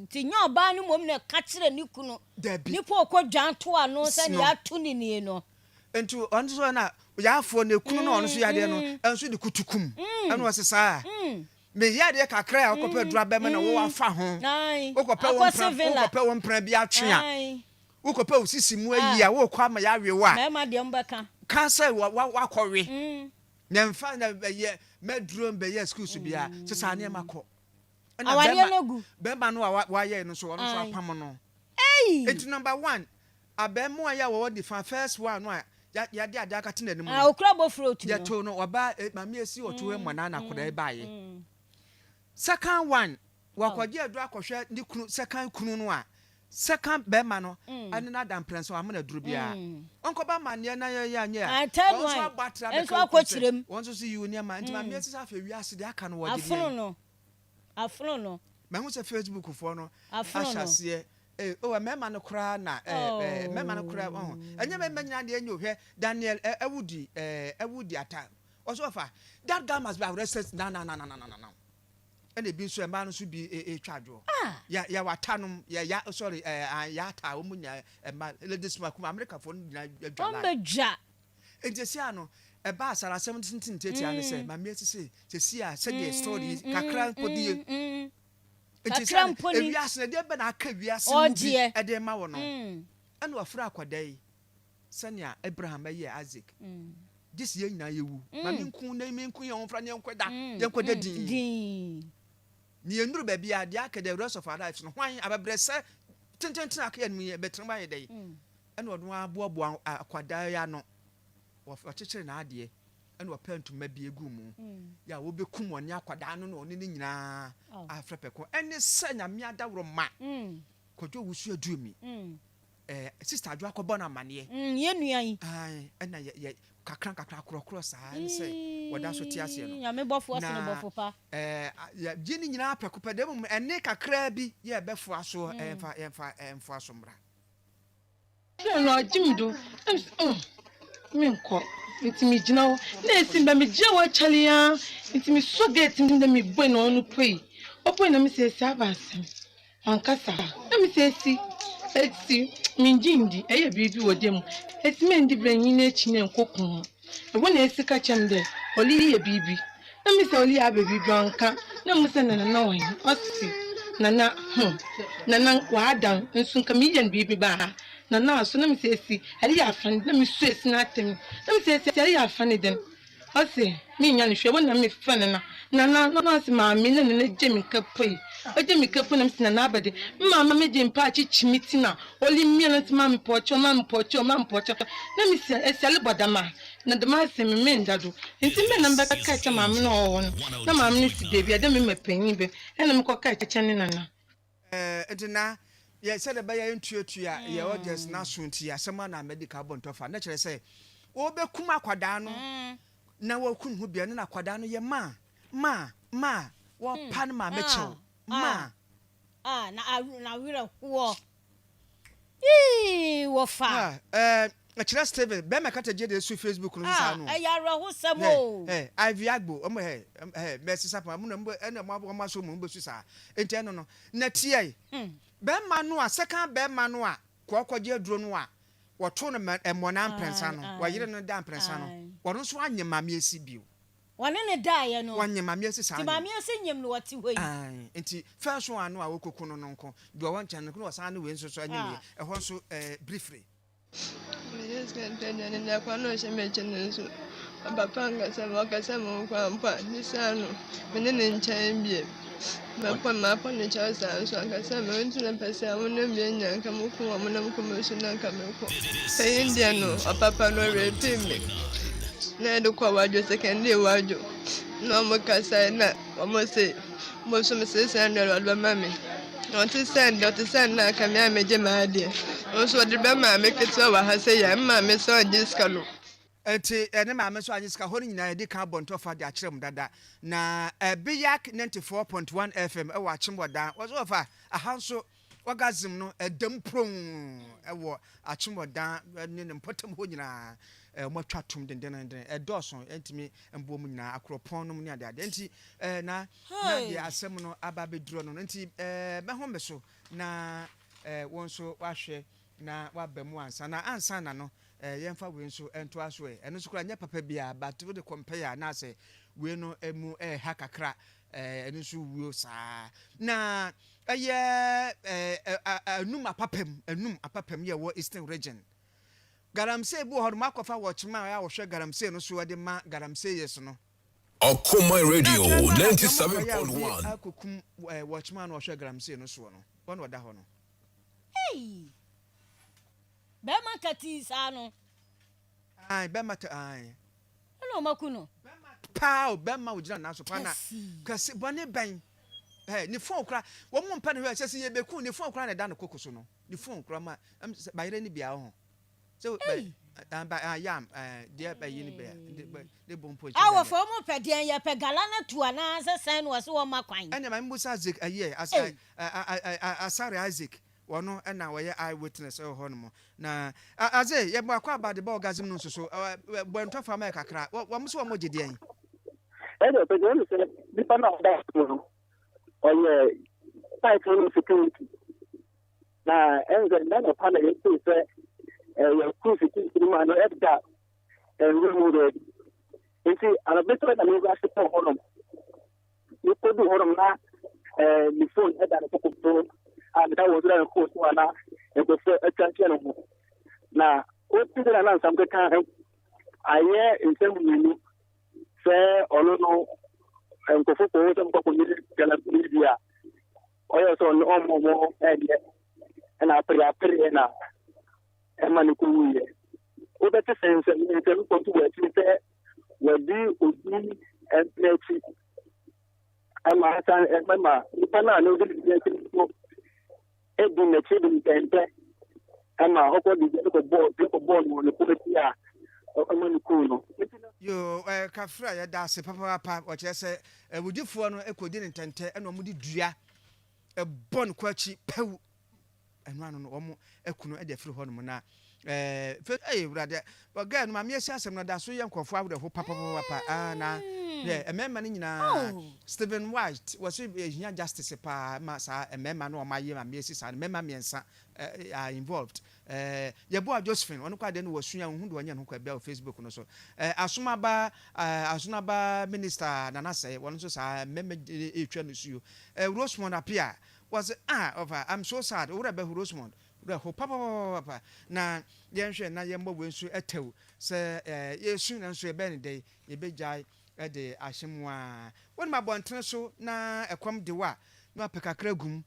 ti nya oba no mom na ka kire ni kunu ni po okwadwan to ano se ne atu ni no entu onso na yaafo na ekunu na onso yade no enso de kutukum eno wasesa me yade kakra ya okopedu abema na wo afa ho okope wo mpra bi atwea okope osisimu ayi a wo kwa ma ya wewa na ma de mbaka ka se wakɔwe na mfa na ye medrum be ye school so bia sesa na makɔ awari enogu bema no wa ye no so ono so apam no enti number 1 abemo ya wo di fan first one no ya de adaka tena ne mu okra bo fruit ya to no oba mama esi oto mu na koda baaye second one wakwaje adu akohwe ni kunu second kunu no a second bema no ane na dan prenso amana duru bia onko ba mane na ya anya wonso abatra enso akochirem wonso si yu ne ma nti mama esi sa fa wiase de aka no wo de afro no ma hu se Facebook fo no ahase o mema no kra na mema no kra anya mema nya de enyo hwe Daniel Ewudi ata also fa that guy must be arrested na and e bi so ema no so bi twadwo ya watanom ya sorry ya ta omunya ema ladies makuma America fo na adwala ombeja enjesia no e ba asara 17 tete ane se ma me sisi a said the story kakra podie enjesia e wiase de be na aka wiase mu bi e de ma wo no ene wafra akwadai sania Abraham ye Isaac this ye nyina yewu ma me nku na me nku ye onfra ne enkweda din ni enuru ba bia de aka the rest of our lives no hwan ababrese tententen aka enu ye betrema ye dai ene odun aboabo akwada ya no wo chechere na ade ene opantu ma bi egu mu ya wo bekum oni akwada no no ni nyina afrepeko ene sanya mi adawro ma kojo wusu adumi sister adwa ko bona mane ye nuan ai ena ye kakran krokro saa nse wada so tiase no ya me bofo ase no bofo pa ya gini nyina apekopa dem ene kakra bi ye befo aso emfa aso mra no jimdo minko ntimi gina wo na esimba me je wo chalia ntimi so get ndem me boy no no poi opo na me se esi abasem ankasa na me se esi minjindi eye bibi wodem esime ndi branyi na echi na nkokun e wona esi ka chem de oli ye bibi na me se oli ya bibi anka na me se na won osi nana wa adam nsun ka mi yen bibi ba na so na me se esi ali ya fan na me so esi na atem na me se esi ali ya fan den osi mi nya ni hwe wona me fan na si ma mi na jemi kapoi oje mi kapu na msina na abade mama meje mpa achichimiti na oli mi na ti mam pocho na mi si esale bodama na de ma se mi mendado nti me na mbeka ka cha mam na owo na mam ni si de bia de me mapanyi be na me ko ka cha ne nana entina ye se de ba ya ntuatua ye audience na sunti ya sema na medical bontofa na kire se wo be kuma kwada no na wo kun hu bia na kwada no ye ma wo pan ma mecho ma na wira wo wo fa akira Steven be me kata je de su Facebook no sa no ya ro samo Ivy Agbo omo Mercy Sapa mu na mbo ena mo ma so mu mbo su sa enti eno no na tie be ma no a second be ma no a kwakwaje aduro no a woto no emona ampensa no wayire no da ampensa no wono so anyema me esi bio wane ne dae no wanye mame esi sa ti mame esi nyem no wati hoyi enti first one no a wokoku no nko do wan chan no wasan we nso so anyem e ho so briefly yes kan tanya na kwa no she me chen nso papa ngasa wakasa mo kwa mpa ni sano menene nchan bie mapa ne cha sa so ngasa me ntu na pesa mo no me nya nka mo ku mo na mo ko mo so na nka me ko e india no papa no repeat me na do kwa wajo second day wajo no mo kasa na mo se mo so me se send do mama no to send na ka me ameje ma ade o so de be ma me keto wa ha se ya ma me so jiska no eti ene ma me so ajiska ho nyina de ka bonto fa de akirem dada na Biyak 94.1 FM e wa chimboda wo so fa ahanso orgasm no edam pron e wo achimboda ne mpotam ho nyina motwa tum den edoso entimi mbom nyina akropon no ne ade enti na de asem no aba beduro no enti me ho me so na wonso wahwe na wabemu ansa na no yemfa we nso ento aso eno so kura nya papa bia but we de compare na say we no emu ha kakra eno so wuo saa na anum apapem ye wo Eastern region garamse bu hor makofa watchman ya wo hwe garamse no so de ma garamse yes no Okuma Radio 97.1 akokum watchman wo hwe garamse no so no won wada ho no hey be kati sano ai bema ta ai no makuno pao bema ujira na so pana kasi bone ban ni phone kra wo mo mpa ne hwe se ye beku ni phone kra na da no kokoso no ni phone kra ma bayire ni bia ho so yam dia bayi ni bia de bompo chi awo fo mo pedian ye pe gala na tua na se sen wo se wo makwan ene ma mbusa Isaac Asare Isaac wono na woye eye witness ho no mo na aze ye bo akwa ba de ba orgasm no so bo ento fa ma kakra wo mo so wo mo gede an ene pe no se di pa na da no oye site no security na enze na pa na ye se ya ku security ma no edda remove enti ana beto na me ga se po hono ni ko du hono na ni phone edda na ko to and that was the course one and go for a champion na o ti na na sam ka aye in term ni say olono en ko fo ko tam ko ni kala media o yo so no mo na pre na e mani ku ye o be te sense ni te ko tu we ti te we di o di en pleti ama san e mama ni pa na no di ti ko ebu na chibu ntente ama hoko di ko ball mo ne ko ti a o mani ku no yo kafra ya da se papa o che se wudifo no ekodi ntente eno mo di dua bon kwachi pew eno anu no omo ekunu e de firi ho no mo na brother but girl no ma me esi asem no da so ye nkofo awde ho papa na emema ni nyina Stephen White was here justice pa ma sa emema no ma ye ma me esi sa emema miensa are involved ye bo Josephine onu kwa de no wasua hu do anya no kwa be Facebook no so asumaba minister Nana say wonu so sa emema etwa no suyo Rosemond appear was over I'm so sad ora be Rosemond ho papa na yenhwe na yembo wensu etew se yesu na nso e be ne dey ye bejai de ahemwa won ma bonten so na ekom de wa na pekakra gum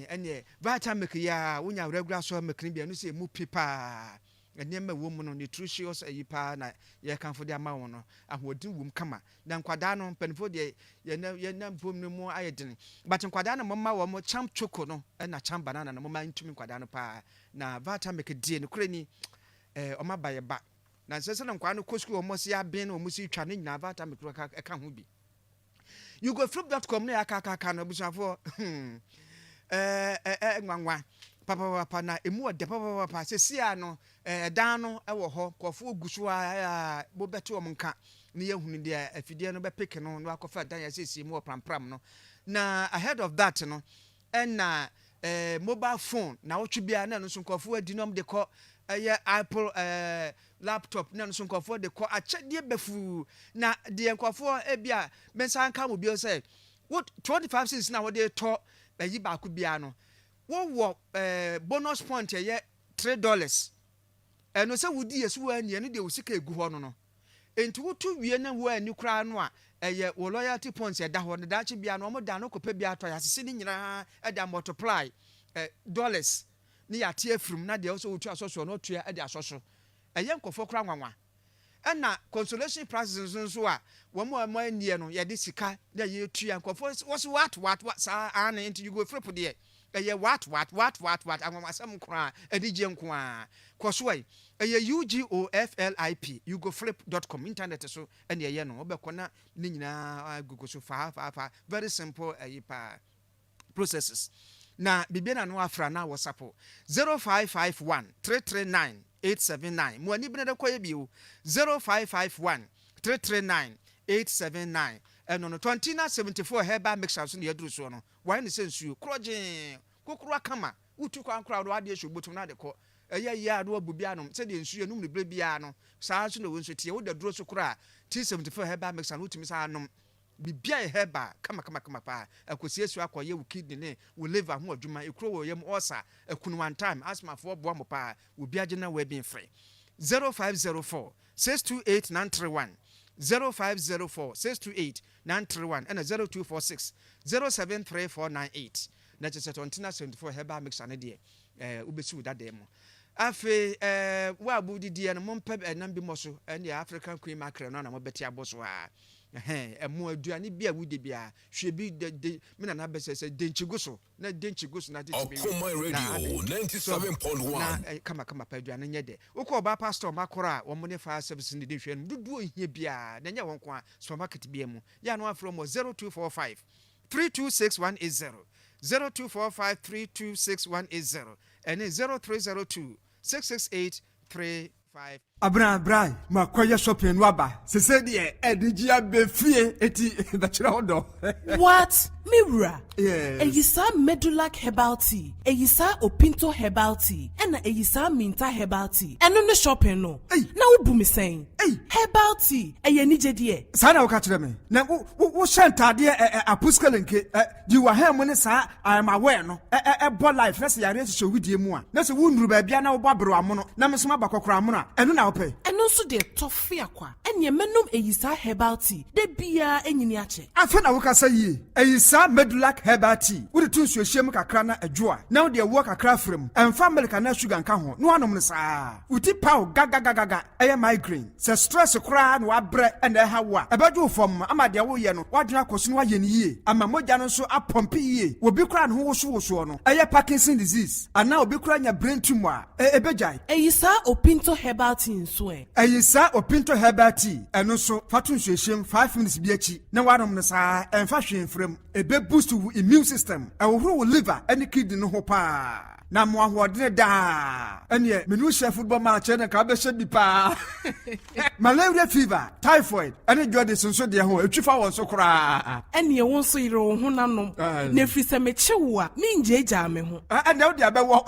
ene vitamin ya wonya regular so mekni bia no se mu pipa ene ma wo mu no nutritious ayipa na ye kanfo de ama wo no ahodin wum kama na nkwada no mpanifo de ye na bom no mu ayedin but nkwada no mama wo mo champ choco no na champ banana no mama ntumi nkwada no pa na vitamin de no kurani o ma baye ba na sese na nkwa no kosku omosi aben na omosi twa ne nyina vata mekro eka ho bi YouGoFlip.com na aka no busuafo nwanwa papa na emu ode papa sesia no dan no ewo ho kofo ogusu a bo beto omnka ne yehunu de afidie no be pick no no akofa dan ya sesi mu prampram no na ahead of that no na mobile phone na wotwebia na no so kofo adinom de ko Apple laptop na nso nkofo de ko achede befu na de nkofo bia mensa nka mo bio say what 25 cents na wo de to bayi ba ko bia no wo bonus point ye $3 eno se wudi yesu wa anie no de usika egu ho no enti wotu wie na wo ani kra no a eye wo loyalty points e da ho ne da chi bia no mo da no kopa bia to ya sese ni nyina e da multiply dollars ni ya tie frum na de also wotu asoso no tua de asoso eye nkofo kra nwanwa na consolation prizes nso a wo mo anie no ye de sika na ye tua nkofo was what sa an into YouGoFlip de eye what anwa asem kra edije nko a koso eye YouGoFlip YouGoFlip.com internet so ene eye no obekona ni nyina gugu so fa very simple pa processes na bibia no afra na WhatsApp 0551 339 879 mo ani bene de koye bio 0551 339 879 eno no 2074 heba mixer so ne yaduru so no why ne sensuo kroje kokoro akama utu kwa crowd wa de shobotum na de ko eye ya do abubia no se de nsuo no mbre bia no saa so no wonso tie wo da duro so kora T74 heba mixer no utimi saa nom bibia heba kama pa akosiesu akoye wo kidney ne wo liver ho adwuma ekro wo yam ulcer ekunu one time asthma for bo mo pa wo biaje na we bin free 0504 628931 0504 628931 and 0246 073498 na chese 2074 heba mix ane de ubesi da dem afe wa budi dia no mompa enam bi moso ene African cream mackerel no na mobeti aboso a emu aduane bi a wudi bia hwe bi de me na besese denchiguso na denchiguso na titibi Okoma Radio 97.1 na kama pa aduane nyede ukọ ba pastor makora wo mo ne fa service ne de hwe no dudu ohie bia na nya won kwa supermarket bia mu ya no afro mo 0245 326180 0245 326180 and 0302 66835. Abra makwaya shopping waba sese de edigia befie eti bachira hodo. What? Mirror. Yes. Eyisa Medulac Herbal Tea. Eyisa Opinto Herbal Tea. And Eyisa Minta Herbal Tea. And on the shopping no. Na ubu mi saying. Herbal Tea. Eye nije die. Sana wakachire me. Na wo shantade apuskelenke di wa ha mo ne sa I am aware no. Bo life na se yare se widie mu a. Na se wo nuru ba bia na wo babro amono. Na me so mabakokora amono a. Enu na wo pe. Enu so de tofi akwa. Enye menum Eyisa Herbal Tea. De bia enyini ache. Afa na wo kasa yi. Eyisa Medulac Herbal Tea. Wo de tun so hiem kakra na adwoa. Na wo de wo kakra frem. Emfa milk na sugar nka ho. No anom ne saa. Uti pow gaga. Eye migraine. Se stress kra na wa bre na ha wa. Ebedu fom ama de wo ye no. Wadwena koso no ye ne yie. Ama moja no so apompe yie. Obi kra no wo no. Eye Parkinson disease. Ana obi kra nya brain tumor. Ebejai. Eyisa Opinto Herbal Tea nso e. Eyisa Opinto Herbal Tea. Eno so fatun so hiem 5 minutes bi achi. Na wanom ne saa emfa hwe mfrem. Ebe boost wo immune system. Ewo wo liver any kidney no ho pa. Na mo ahodene da. Ene menu chef football match na ka be hye pa. Malaria fever, typhoid, ene jode sonso de ho etwifa won so kra. Ene won so yire wo ho nanom. Na frisa mechewo a minjeja me ho. Ene wo de abewo.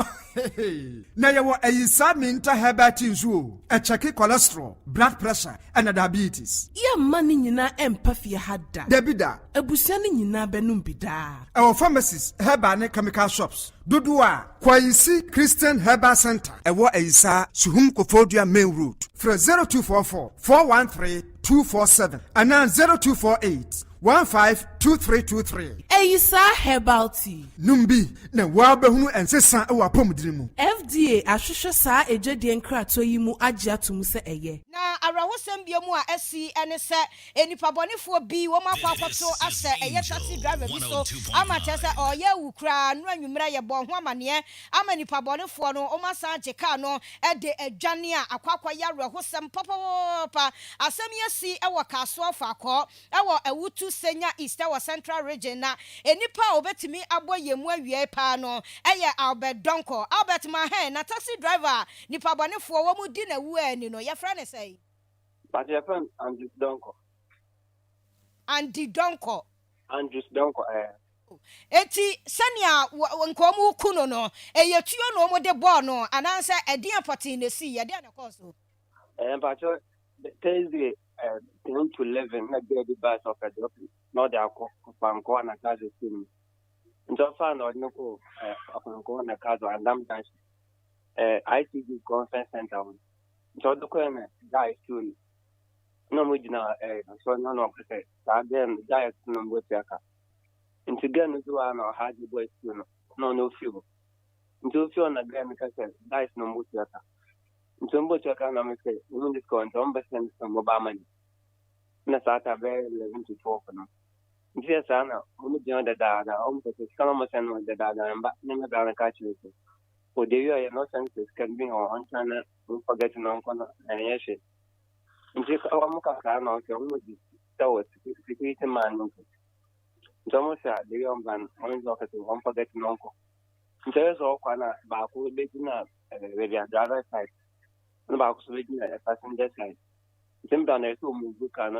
Na ye wo Eyisa Minta Herbal Tea nso. E check cholesterol, blood pressure, and diabetes. Ya mani nyina empafie hada. Debida. Ebusia ni nyina benum bida. Our pharmacies, herbal and chemical shops. Dudua, Kwaisi Christian Herbal Center. Ewo Eyisa Suhum Kofodua Main Road. From 0244 413 247 and now 0248 152323. Eyisa Herbal Tea. Numbi na wabehunu ensesa ewa pomdirimu. FDA ahwehwe saa ejede nkrato yi mu agye atum se eye. Na arawosem biemu a esi ene se enipabonefo bi wo makwakoto ase eye taxi driver bi so amate se oye wukra no anwumra ye bon ho amane ama nipabonefo no o masa jeka no ede adwane a akwakwa ya arawosem papa asem yesi ewo kaso afako ewo ewutu senya east ewo central region na enipa obetimi aboyemu awie pa no eye Albert Donko Mahe na taxi driver nipabonefo wo mu di na wu ani no ye fra ne sei. But your friend Andrews Donko. Andy Donko. Andrews Donko. Eti sania nkomu kuno no eyetuo no mo de ball no anansa edian party ne si ye de na course. But Thursday 10 to 11 na get the bus of a drop. No de akọ na kazo team. Njo fa no ko akọ na kazo andam dance. ITG conference center. So the question guys too. No mujina so no kase. Then guys no mbotiaka. Into again do no hard boys too no fuel. Into fuel na game kase guys no mbotiaka. Into mbotiaka na me say we need to understand some mobile money. Na sata be 11 to 12 no. Ntia sana mujina da kase kama msano da mba na da ka chiwe. O de yo no sense can be on channel forget no kono yes nje amuka ka no ke mu di tawo security man no ntomo sha de yo ban on zo ka to forget no ko nje zo kwa na ba ko be na we dia driver side no ba ko so be na passenger side nje na so mu buka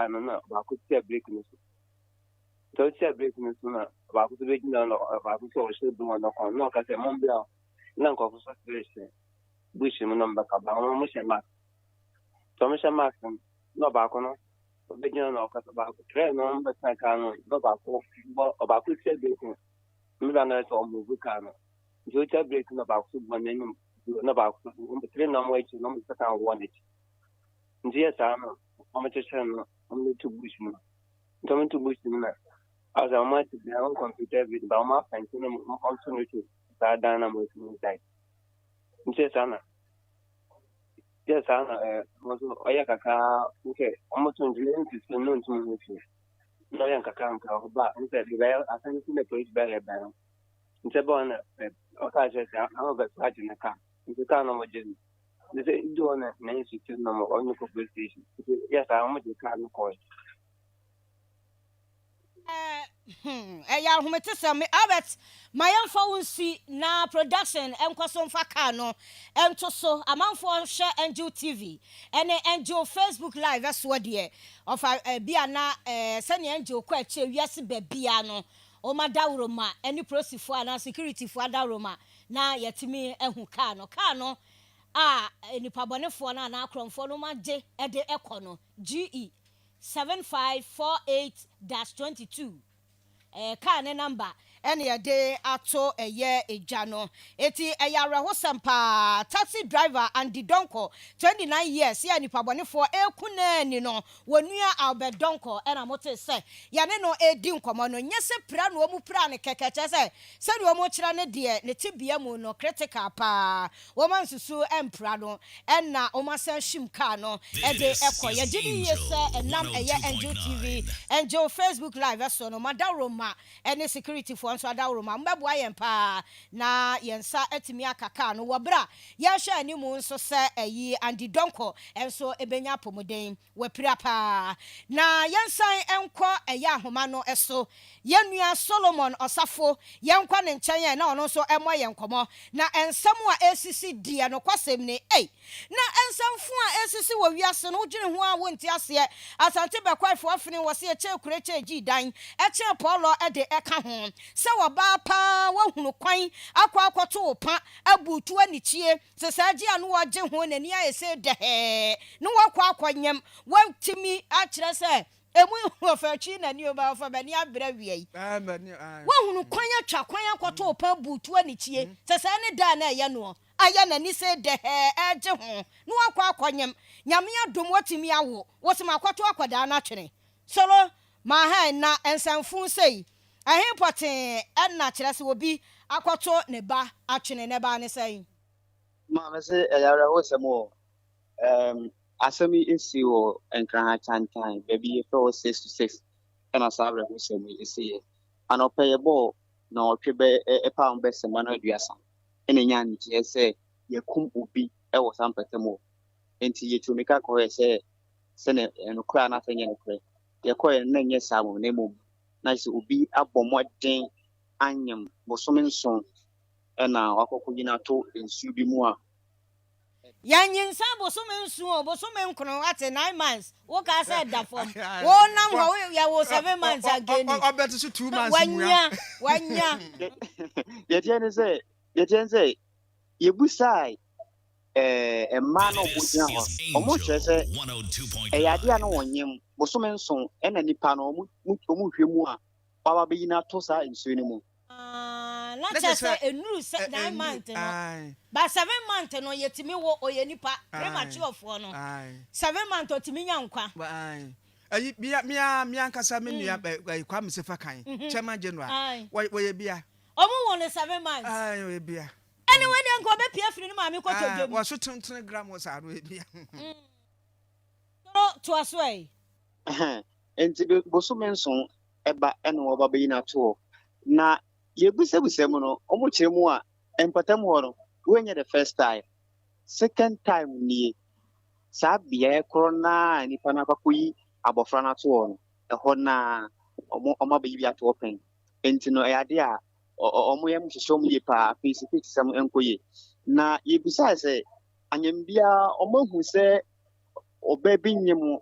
no na ba ko tie break no so tie break no na ba ko so be na ba ko so so do no ko no ka se mo bia na nko so stress bushi mu number ka ba mo shema to mo shema no ba ko no be jina no ka ba ko tre no mba ka no ba ko se be ko mi ba na so mu bu ka no jo cha break no ba ko bo ne no ba ko mo tre no mo echi no mo sa ka wo ne ndia sa no mo che no mo tu bushi mu to mo tu bushi mu na as a ma ti na on computer with ba ma fancy no on so no that dynamo is inside. Nche sana. Yes, sana also oya kaka okay, almost 20 no ntu. No yan kaka nka ba nse di ba asan si me police ba ba. Nse bon okay just I'm going to na ka. Nse ka no mo je. Nse do na na institute no mo on ko police station. Yes, I'm going to car no call. Ya humete some Albert my phone see na production enkoso mfa ka no ento so amanfo share Angel TV ene Angel Facebook live eso de of bia na sene Angel kwa che wiase ba bia no o madawroma eni prosifo ana security fo adawroma na yetimi ehu ka no eni pabonefo na akromfo no magye ede ekono GE 7548-22 car ne number ene yede ato eye ejano eti eyara hosampa taxi driver and the donko 29 years ya nipa bonefo ekunani no wonua Albert Donko ena mote se ya ne no edi nkomo no nyese pra no mu pra ne kekeche se de omo kira ne de ne tibia mu no critical pa wo man susu empra no ena omo san shim car no ede ekoye gidi yese enam eye Angel TV Angel Facebook live so no madaroma ene security for so adawroma mbabo ayempa na yensa etimi akaka no wobra ya hwa animu nso se eyi Andy Donko enso ebenya pomoden wapira pa na yensan enko eya ahoma no eso yenua Solomon Osafo yenkwa ne nchen na ono so emo yenkomo na ensamu a esisi die no kwasem ne na ensamfu a esisi wo wiase no dwene ho a wonti ase asante bekwafo afene wo se eche kureche gi dan eche polo ede eka ho se wo ba pa wo hunu kwan akwakoto pa abutu anichie se saji anu wo je ho nani ayese de no wo akwanyam wantimi a kire se emu ofachi na ni oba ofa bani abra wiei wo hunu kwan atwa kwan akoto pa abutu anichie se sa ne da na ye no aya na ni se de eje ho no akwanyam nyame adom watimi awo wosema akoto akoda na twene solo ma ha na ensanfu sei ahepote enna kire se obi akoto ne ba atwene ne ba ne sei ma me se eyara wosemo asemi esi wo enkran chantan baby for 6 to 6 and asabre wosemo esi anope bo na otwebe epa mbesema na aduasa enenya nje se yekum obi ewo sampetemo enti yetumika ko se ne enokra na fenye nekre yekoye na nye samu nemu na se obi abomodin anyam bosomenson na wakokugina to ensu bi mu a yanyin sabo bosomen kono at 9 months wo ka say da form wo nam ho ya wo 7 months again obet so 2 months wanya ye say yebusai emma no bugina ho omo chese eyade ano wonyem bosomenson ena nipa no omu hwemu a baba be yina to sa ensu ni mu na chese enuru 9 months no ba 7 months no yetimi wo oyenipa premature for no 7 months otimi nyankwa ayi bia nkasa menua kwa msefa kan chairman general wo bia omu won 7 months wo bia anyway den ko be pia firi no ma mi ko todwem wo so 10 gram wo sa ro bia to aswai enti bosomenson eba eno wo baba yina to na yebusebusem no omo chiremu a empatam ho no wenye the first time second time nie sabia korona ni pana kwakuyi abofra na to no eho na omo bayi ato open enti no eyade a omo yem hyesom ye pa pcp tisam enkoye na yebusa se anyambia omo hu se obabi nyemu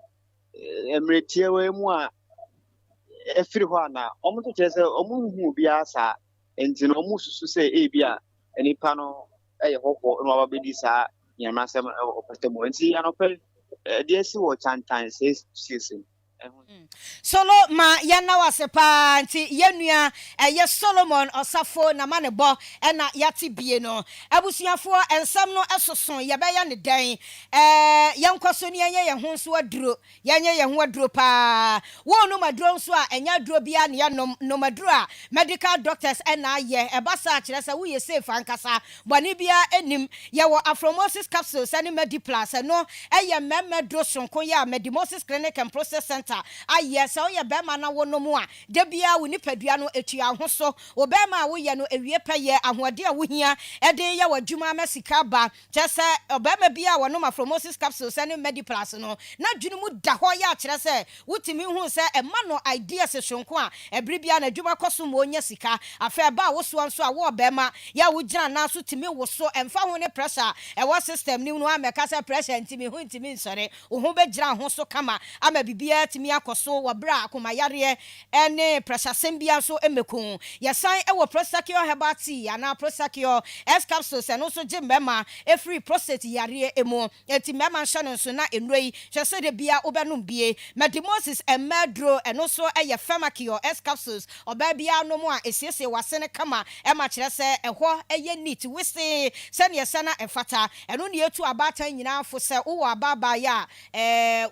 emretie we mu a efiri ho ana omo to chese omo hu bia sa enti no omo susu se bia enipa no hoko no ababedi sa nyama sem opetemo enti anope de si wo chantan 6 season Solo ma yana wasepa nti yenua eye Solomon Osafo na manebo na yati bie no abusuafo ensam no esoso ye be ya ne dan yenkwaso ni yenye ye ho so aduro yenye ye ho aduro pa wo no maduro nso a enya aduro bia ne ya no maduro a medical doctors na ye ebasa kire se wo ye safe ankasa bone bia enim ye wo Afromosis capsules and Mediplas no eye memedro sonko ya Medimosis Clinic and Process Center aye so ye bema na wono mu a de bia wo nipadua no etua ho so wo bema wo ye no ewie peye ahoade a wo hia e de ye wadwuma masika ba chese obema bia wono Afromosis capsules and Mediplas no na dwunu mu da ho ya kire se wutimi hu se e ma no idea se sonko a ebri bia na dwuma koso mo nya sika afa ba wo so anso a wo bema ya wo gina na so timi wo so emfa ho ne pressure e wo system ni no ameka se pressure ntimi hu ntimi nsore wo ho be gira ho so kama ama bibia timi akoso wo bra akoma yare ene pressure sembia so emekun yesan e wo Prosecure herbal tea ana Prosecure S capsules and also jimbema e free prostate yare emo enti mema nshano so na enrei hwese de bia obenum bie Medimosis emedro and also eye Pharmacure S capsules oba bia no mo a esiese wasene kama e ma kire se ehwo eye neat wisi se ne sana efata eno ne etu abatan nyina fo se wo ababa ya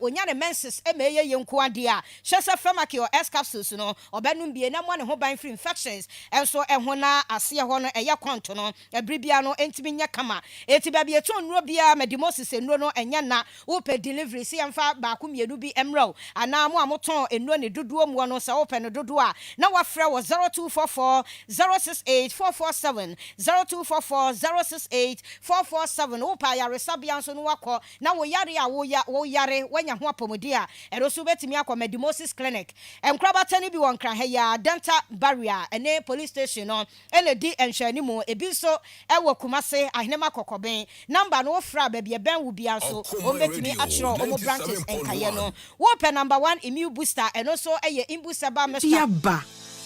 onya ne menses e meye yenko ade a hwese Pharmacure S capsules no obenum bie na mo ne ho ban free infections enso ehwo na ase ho no eye konto no ebribia no entimi nya kama eti ba bie to nro bia Medimosis enro no enya na wo pe delivery si emfa ba ko mienu bi emro ana mo amoton enro ne dodo mu no se wo pe no dodo a na wafrɛ wo 0244 068 447 0244 068 447 wo pa yare sabia nso no wakɔ na wo yare a wo yare wanya ho apomodi a ero so betimi akɔ Medimosis clinic enkrabata ne bi won kra ha ya dental barrier ene police station no ene di enhwani mu ebi so ewo Kumase ahenema kokoben number no fra ba bia ben wo bia so o betimi akyerɛ o mo branches enkaye no wo pe number 1 immune booster eno so eye imbusa ba mesta yaba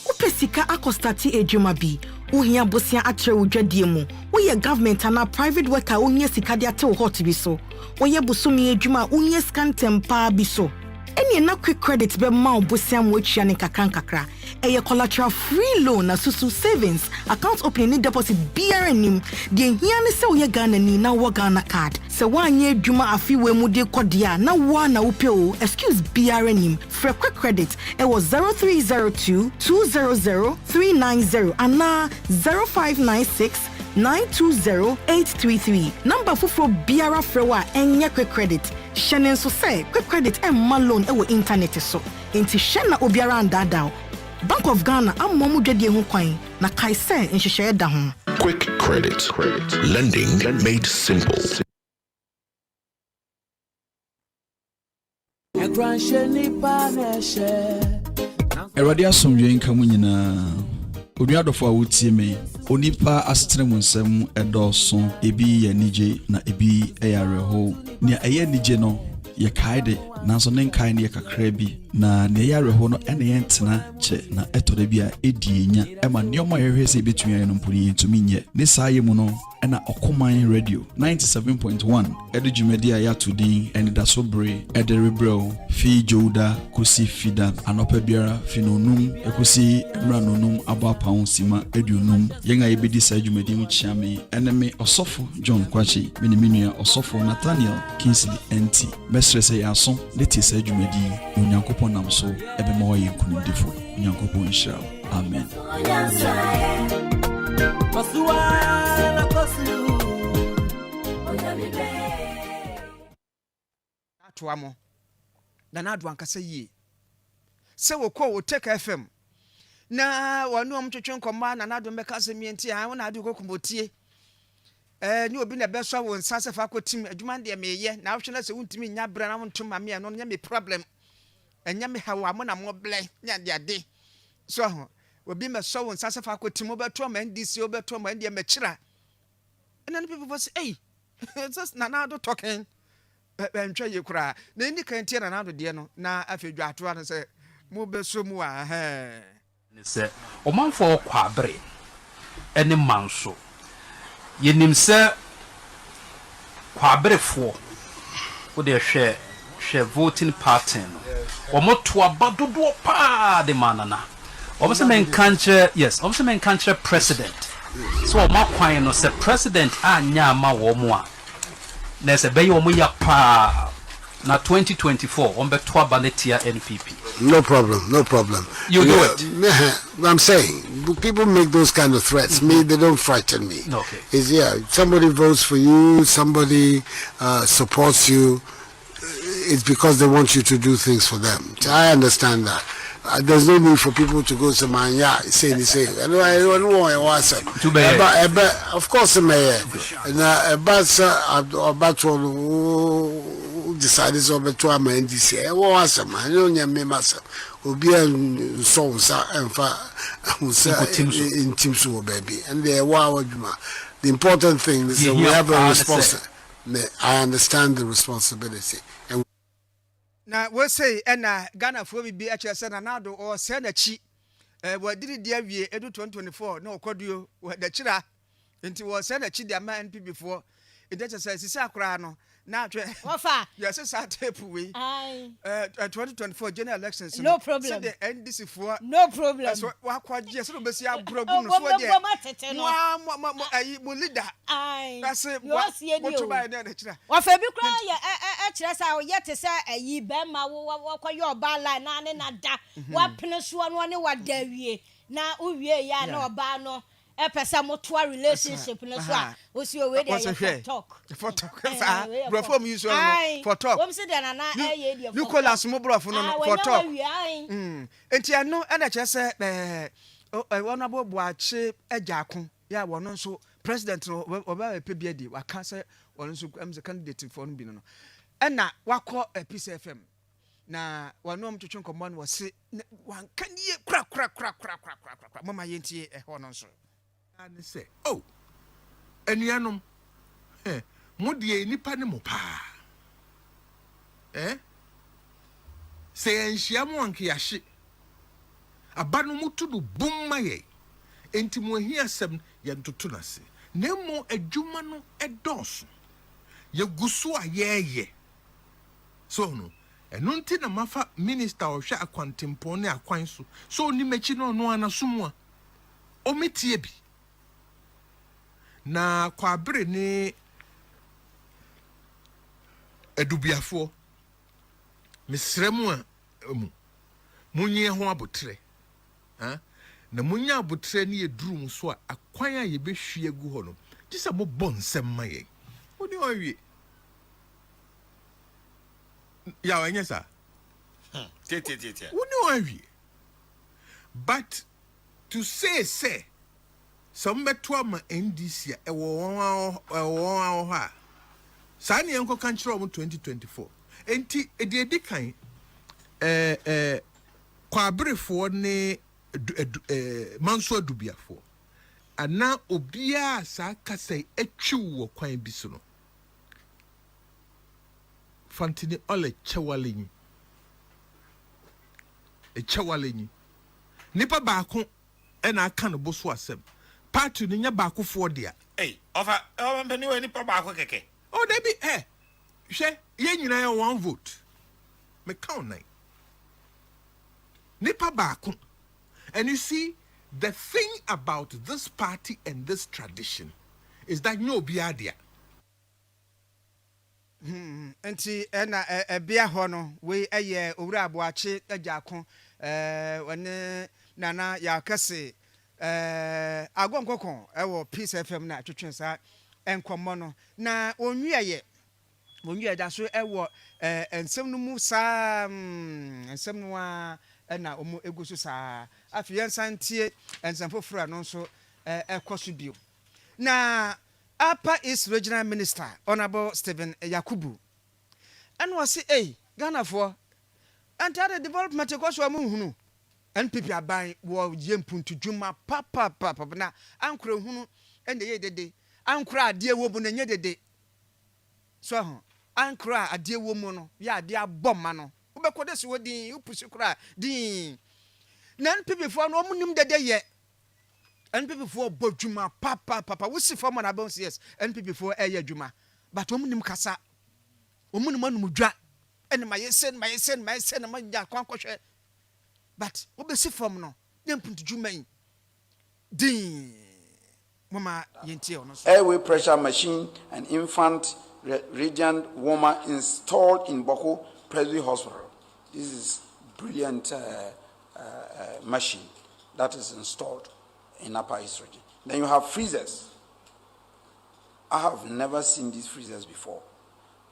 upesika akostati ejuma bi uhia bosia atre odwadie mu woye government ana private worker ohia sika de ate hot bi so woye busumi ejuma ohia scan tempa bi so eni na quick credit be ma obosia mo atwa ne kakra eye collateral free loan na susu savings account opening ni deposit BRNim de hia ne se woye Ghana ni na wo Ghana card se wanye adwuma afiwe mu de kodia na wo na wo peo excuse BRNim for quick credit it was 0302 200 390 ana 0596 920-833 number fufro biara frewa enye quick credit shenen so say quick credit and loan e wo internet so enti shena obiara andada Bank of Ghana amomu dwede ho kwan na kai say nhihye da ho Quick credit lending made simple. Eradi asomdwe nka mu nyina Onuadofo a wotie me onipa asetre mu nsem edoso ebi ya nije na ebi eyareho ne eye nije no ye kaide nanso ne nkai ne kakra bi na ne yareho no ene yentena che na etore bi a edienya ema nioma yehwese betumi ayo no mpuni yentumi nye ne saaye mu no ena Okoman radio 97.1 edujumedi aya tudin ene da sobre ederebro fi joda kosi fida anopa biara finonum ekosi emranonum abapa sima edunum yenga yebedi sa jumedi mu chiame eneme osofo John Kwachi menimia osofo Nathaniel Kingsley NT mesrese yaso leti sa jumedi onyankopon nam so ebe ma waye kunudefo onyankopon nhyira amen atoamo na na ado ankasa yie se wokɔ wo Take FM na wanu omtwetwe nkɔma na na ado mbɛka se mienti a wona ade kokumotie ni obi na bɛso wo nsa se fa kotim adwuma de meyɛ na ahwe na se wuntimi nya bra na wontom ma me no nya me problem enya me hawa mo na mo blɛ nya de ade so ho obi me so wo nsa se fa kotim obeto ma ndisi obeto ma ndie mekira and then people say hey just na ado talking ntwa ye kura na ndi kan tie na ado de no na afedwa ato an se mo beso mu a ne se omanfo kwa abre ene manso yenim se kwa abrefo wo de hwe wohwɛ voting pattern wɔn to aba dodoɔ paa de ma nana wɔn sɛ menka nkyerɛ yes wɔn sɛ menka nkyerɛ president so wɔn akwan no sɛ president anya ama wɔn a na sɛ bɛyɛ wɔn yɛ paa na 2024 wɔn bɛto aba ne tia NPP. No problem. You do it. I'm saying people make those kind of threats. Me, they don't frighten me. Okay. It's somebody votes for you, somebody supports you. It's because they want you to do things for them. I understand that. There's no need for people to go to man. Yeah, say. I don't want to answer. Of course, mayor. About decided over to am NDC. I was a man. You know, me myself. Obi and so and fa in teams baby. And they wow. The important thing is that we have a responsibility. I understand the responsibility. And now we say Ghana for be actually said another or send a chi what did it dear we edu 2024 no kodio the chira into was send a chi the man NP before it just says Sakra no now yes it's a tape we 2024 general elections no problem the NDC for no problem so what just so be ya brogun so there mo leader that's it what to buy there the chira wa fa bi kra ya kire sa wo yete sa ayi be ma wo koyo oba line na ne na da wa pene so no ne wa da wie na uwie ya na oba no e pesa motoa relationship no so a o si o we dey talk bro from you so for talk wo mse dey na na ye dey Nicholas mo bro for no for talk enti ano na che se wona bo boache agyakon ya wono nso president no oba pe bia di waka se wono nso am the candidate for no bi no na wakọ Peace FM na wono mtwetwe nkomo no wose wanka nie kra mama yentie ho no nso and say oh anuanom mo de nipa ne mo pa say enhia mo anke yahye aba no mutu do bumma ye enti mo hia asem ye ntoto nase na mo adwuma no edoso ye gusu ayeye so no eno nti na mafa minister ohwe akwantempo ne akwan so ni machi no no anasomu a o metie bi na kwabere ne edubiafo misremu a munye ho abotre na munya abotre ne yeduru mu so a akwan a yebehwie gu ho no tisa mo bonsem maye woni owie ya wanye sa tie woni owie but to say some beto ama NDC ewo ha sa ne enko kan kire o 2024 enti edi kan kwabrefo ne manso adubiafo ana obia sa kasai atwi wo kwan bi so no fantini ole chewalenyi nipa baako ena aka no bo so asem party ni nya baako fo dia ofa mpani we nipa baako keke oh they be hwe ye nyina ya one vote me count nine nipa baako. And you see, the thing about this party and this tradition is that no biadia. Enti ena bia ho no we eye owura aboache agyakon wone nana ya kase agonkokon ewo Peace FM na twetwen sa enkomo no na onwie da so ewo ensem no mu sa ensem no a na omo egusu sa afi yensantie ensanfofura no so ekoso bio na Upper East Regional Minister Honorable Stephen Yakubu and was say Ghana for anti development ekoso amuhunu NPP aban wo yempuntu djuma papa na ankro hunu ende ye dede ankro ade wo bu na nye dede so ho ankro ade wo mu no ya ade aboma no ubekode se wodin upusi kura din na NPP for no omunim dede ye NPP for bodjuma papa we see for man about yes NPP for eye adwuma but omunim kasa omunim anum dwa and my son my ya kwankwohwe but obesi form no dem put juman din mama yentie ono so airway pressure machine and infant radiant warmer installed in Boko Presbyterian Hospital. This is brilliant machine that is installed in Upper East Region. Then you have freezers. I have never seen these freezers before,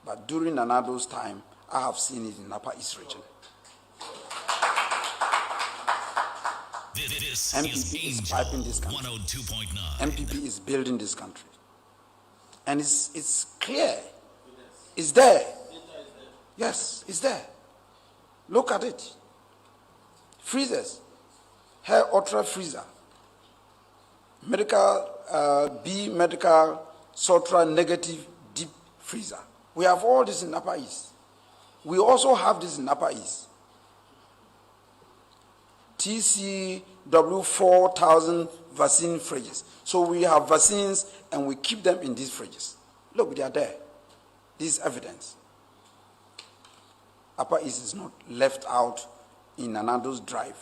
but during Nanado's time, I have seen it in Upper East Region. This MPP is piping this country. 102.9. MPP is building this country. And it's clear. It's there. Yes, it's there. Look at it. Freezers. Hair ultra freezer. Medical B medical ultra negative deep freezer. We have all this in Upper East. We also have this in Upper East. TCW 4,000 vaccine fridges. So we have vaccines and we keep them in these fridges. Look, they are there. This is evidence. Upper East is not left out in Nanado's drive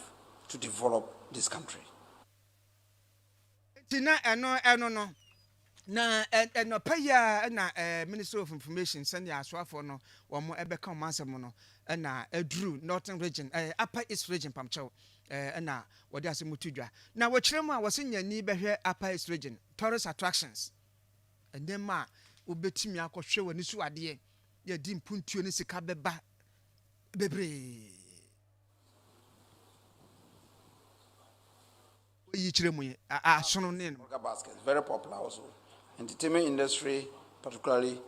to develop this country. Tina no. Na no paya na Minister of Information send ya aswafo no wo mo ebeka mansem no na adru Northern Region Upper East Region pamchew na wode asemutudwa na wo kiremu a wosenya ni behwe Upper East Region tourist attractions and then ma obetimi akohwe wani su ade ye di mpuntuo ni sika beba bebre yi kiremu asono ne basket very popular also. Entertainment industry, particularly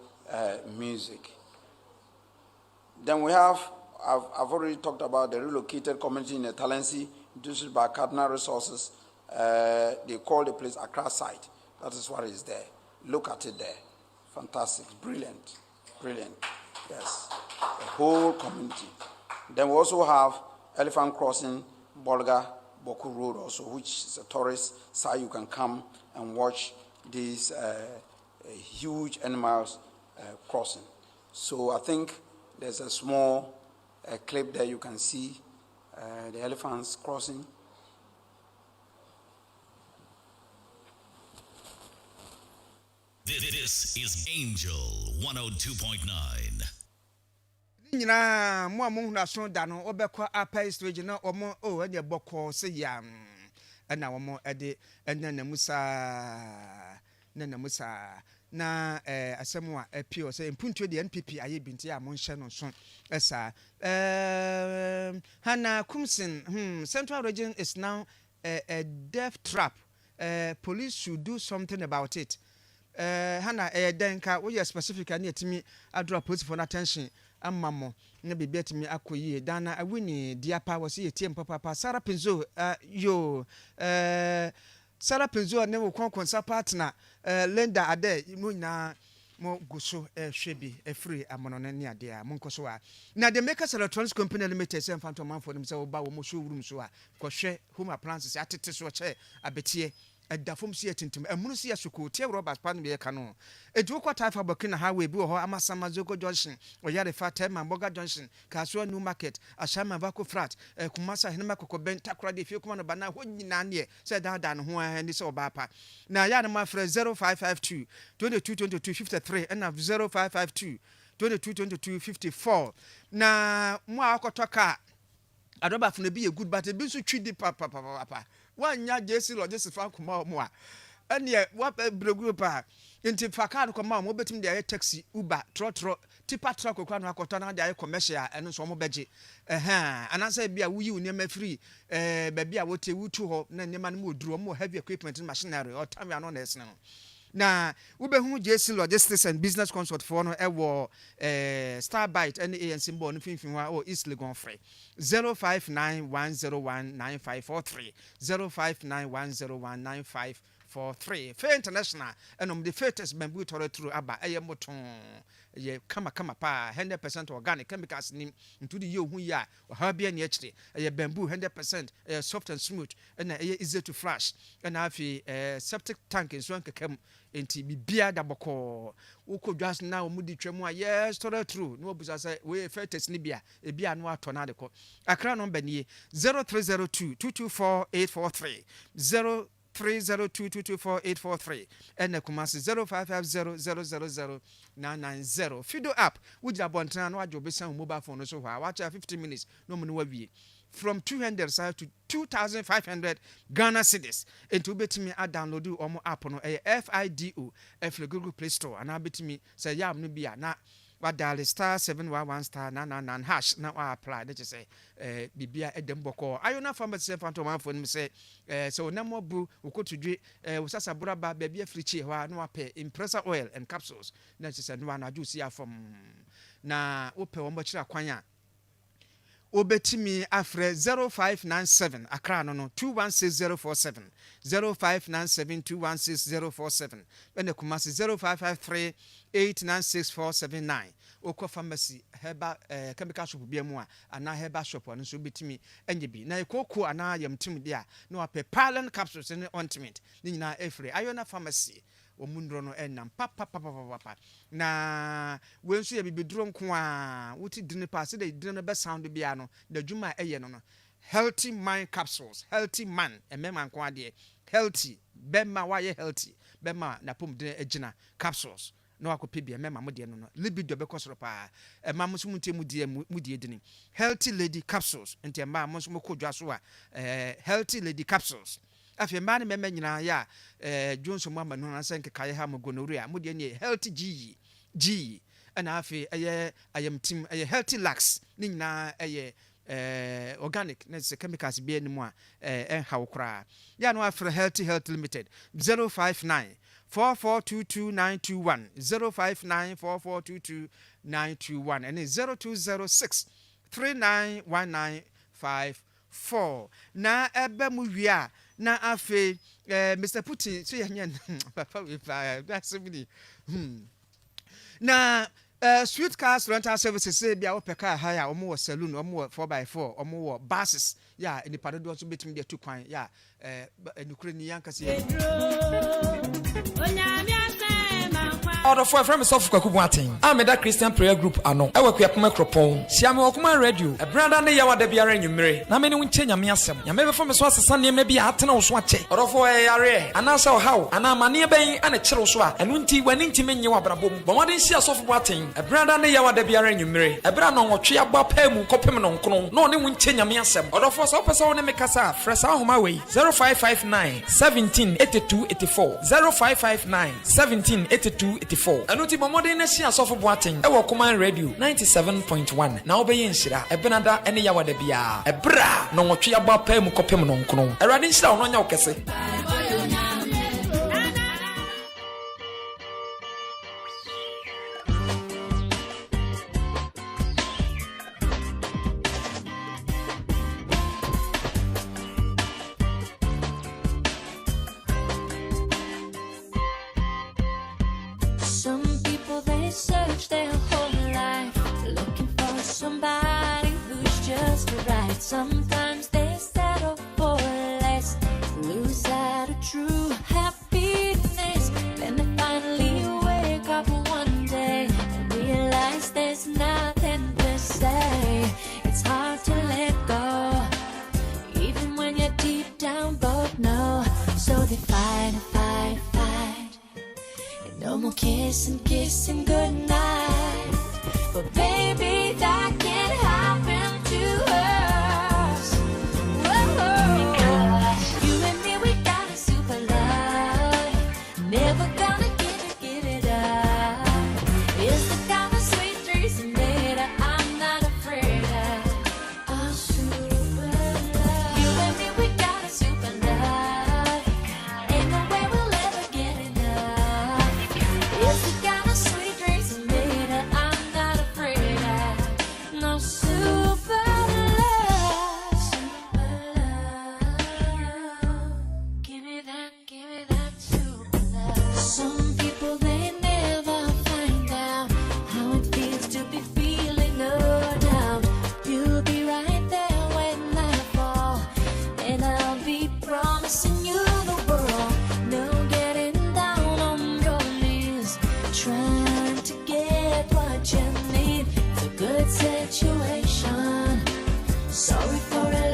music. Then we have, I've already talked about the relocated community in the Talensi, induced by Cardinal Resources. They call the place Accra site. That is what is there. Look at it there. Fantastic, brilliant. Yes, the whole community. Then we also have Elephant Crossing, Bolga, Boku Road also, which is a tourist site. You can come and watch these huge animals crossing. So I think there's a small clip there you can see the elephants crossing. This is Angel 102.9. Nyina mo amu na so da no obekwa Upper East Region na omo anya bokọ se ya na omo ede na musa na asemu a appeal say mpuntuo de NPP aye binti a mo nhye no so esa Hana Kumsin Central Region is now a death trap. Police should do something about it. Hana denka we specific na etimi adrop police for attention amamo na bibia timi akoyie dana awini diapa wose yetie mpapa Sarah Penzo Sarah Penzo ne wo konkonsa partner Linda Ade mu na mo guso hwebi free amono ne ade a monkoso a na the Makers Electronics Company Limited say phantom man for them say oba wo mo showroom so a kohwe home appliances atete so che abetie edafom si atintim amunu si asoko tie Robert Pan be ka no edu kwata fa Burkina Highway bi ho Amasama Zogo Junction oyare fa Tema Mboga Junction Kasua New Market Ashama Vako Frat Kumasa Hinema Kokoben Takra de fie kuma no bana ho nyina ne se da no ho ani se obapa na ya na mafre 0552 222253 and 0552 222254 na mo akotoka adoba funa bi ye good but bi so twidi papa wanya JC Logistics fa kuma mo a ene wa bregu pa nti fa car ko ma mo betim de taxi Uber trotro tipa truck ko na akota na de commercial eno so mo beje anansa bia wuyi unema free ba bia wote wutu ho na nema no mo duro mo heavy equipment machinery or time ya no na esne no na ubehu JC Logistics and Business Consult for no ewo Starbite and ANC bo no finfin wa o East Legon free 0591019543 0591019543 Fair International and the fairest bamboo tore through aba moton ye kama pa 100% organic chemicals nim into the yo hu ya ha bia ne akire ye bamboo 100% soft and smooth and easy to flush and afi septic tank in so nkekam enti bibia da boko woko dwas na o mudi twam a yes story true no obusa say we fetus ni bia e bia no ato na de ko Accra number ni 0302 224843 0302224843 and Kumasi 0550000990 Fido app which abontra no ajo besan mobile phone so wa watch 15 minutes no mo no wie from 200 side to 2,500 Ghana cedis. Into betimi a download omo app no FIDO F Google Play Store and I betimi say ya no bia na wa dial *711*999# na wa apply that say bibia edem boko ayona pharmacy phantom phone me say so na mo bu ukotudwe usasa braba bia frichi ho na wa pay impressor oil and capsules na say no na juice ya from na wo pe wo mo kira kwan a obetimi afre 0597 Accra no 216047 0597216047 and Kumasi 0553896479 Oko pharmacy heba chemical shop bia mu a ana heba shop no so betimi enye bi na ekoko ana yamtim dia na wape pollen capsules and ointment ni nyina efre ayona pharmacy omundro no enam papa na wensu ya bibidro nko a wuti dine pass de dine no be sound bia no da djuma eye no healthy mind capsules healthy man emema nko ade healthy bema waye healthy bema na pom de agina capsules no akope bia mema mo de no libido be kosoro pa ema mo so mutie mudie dini healthy lady capsules enti ema mo so kodwa so a healthy lady capsules afie mane mema nyina ya Johnson mama no na senke kaye ha gonorrhea mo de ne healthy G ana afie ayam team healthy lax ni nyina organic na se chemicals bi enimu a enha wokra ya no afre health limited 059 4422921 059 4422921 and 0206 391954 na ebe mu wia na afe Mr Putin so yenye papa we that's me na Sweet Cars Rental Services say bia wo peka ha ya omo saloon omo 4x4 omo wo buses ya ni padodo so betimi de tukwan ya enukure ni yankase Order for from Sofu Kwakubu Aten. Ameda Christian Prayer Group ano. Ewe kuyapuma kropon. Siame okuma radio. E branda ne yawa da biara nwumere. Na me ne wonche nyame asem. Nyame be from so asesa ne me bia atena wo so ache. Order for yare. Anasa o hawo. Ana mane ben ana kire wo so a. Enu nti wani nti menye wa brabom. Bo modin sia Sofu Aten. E branda ne yawa da biara nwumere. E bra no nwotwe agba pamu kopem no nkono. Na one wonche nyame asem. Order for so pesa one me kasa. Fresa homa we 0559 178284 0559 178284 Anuti momode na sia sofo boaten e wo command radio 97.1 na obeye nshira e benada ene yawa da bia e bra no nwotwe agba pa mu kopem no nkono erade nshira ono nya okese Sometimes they settle for less, lose out of true happiness. Then they finally wake up one day and realize there's nothing to say. It's hard to let go, even when you're deep down both know. So they fight and fight and fight, and no more kissing goodnight. But baby, that can't happen to her. Never gonna give it up. It's the kind of sweet dreams made that I'm not afraid of. A super love. You and me, we got a super love. Ain't no way we'll ever get enough. It's the kind of sweet dreams made time to get what you need. It's a good situation. Sorry for a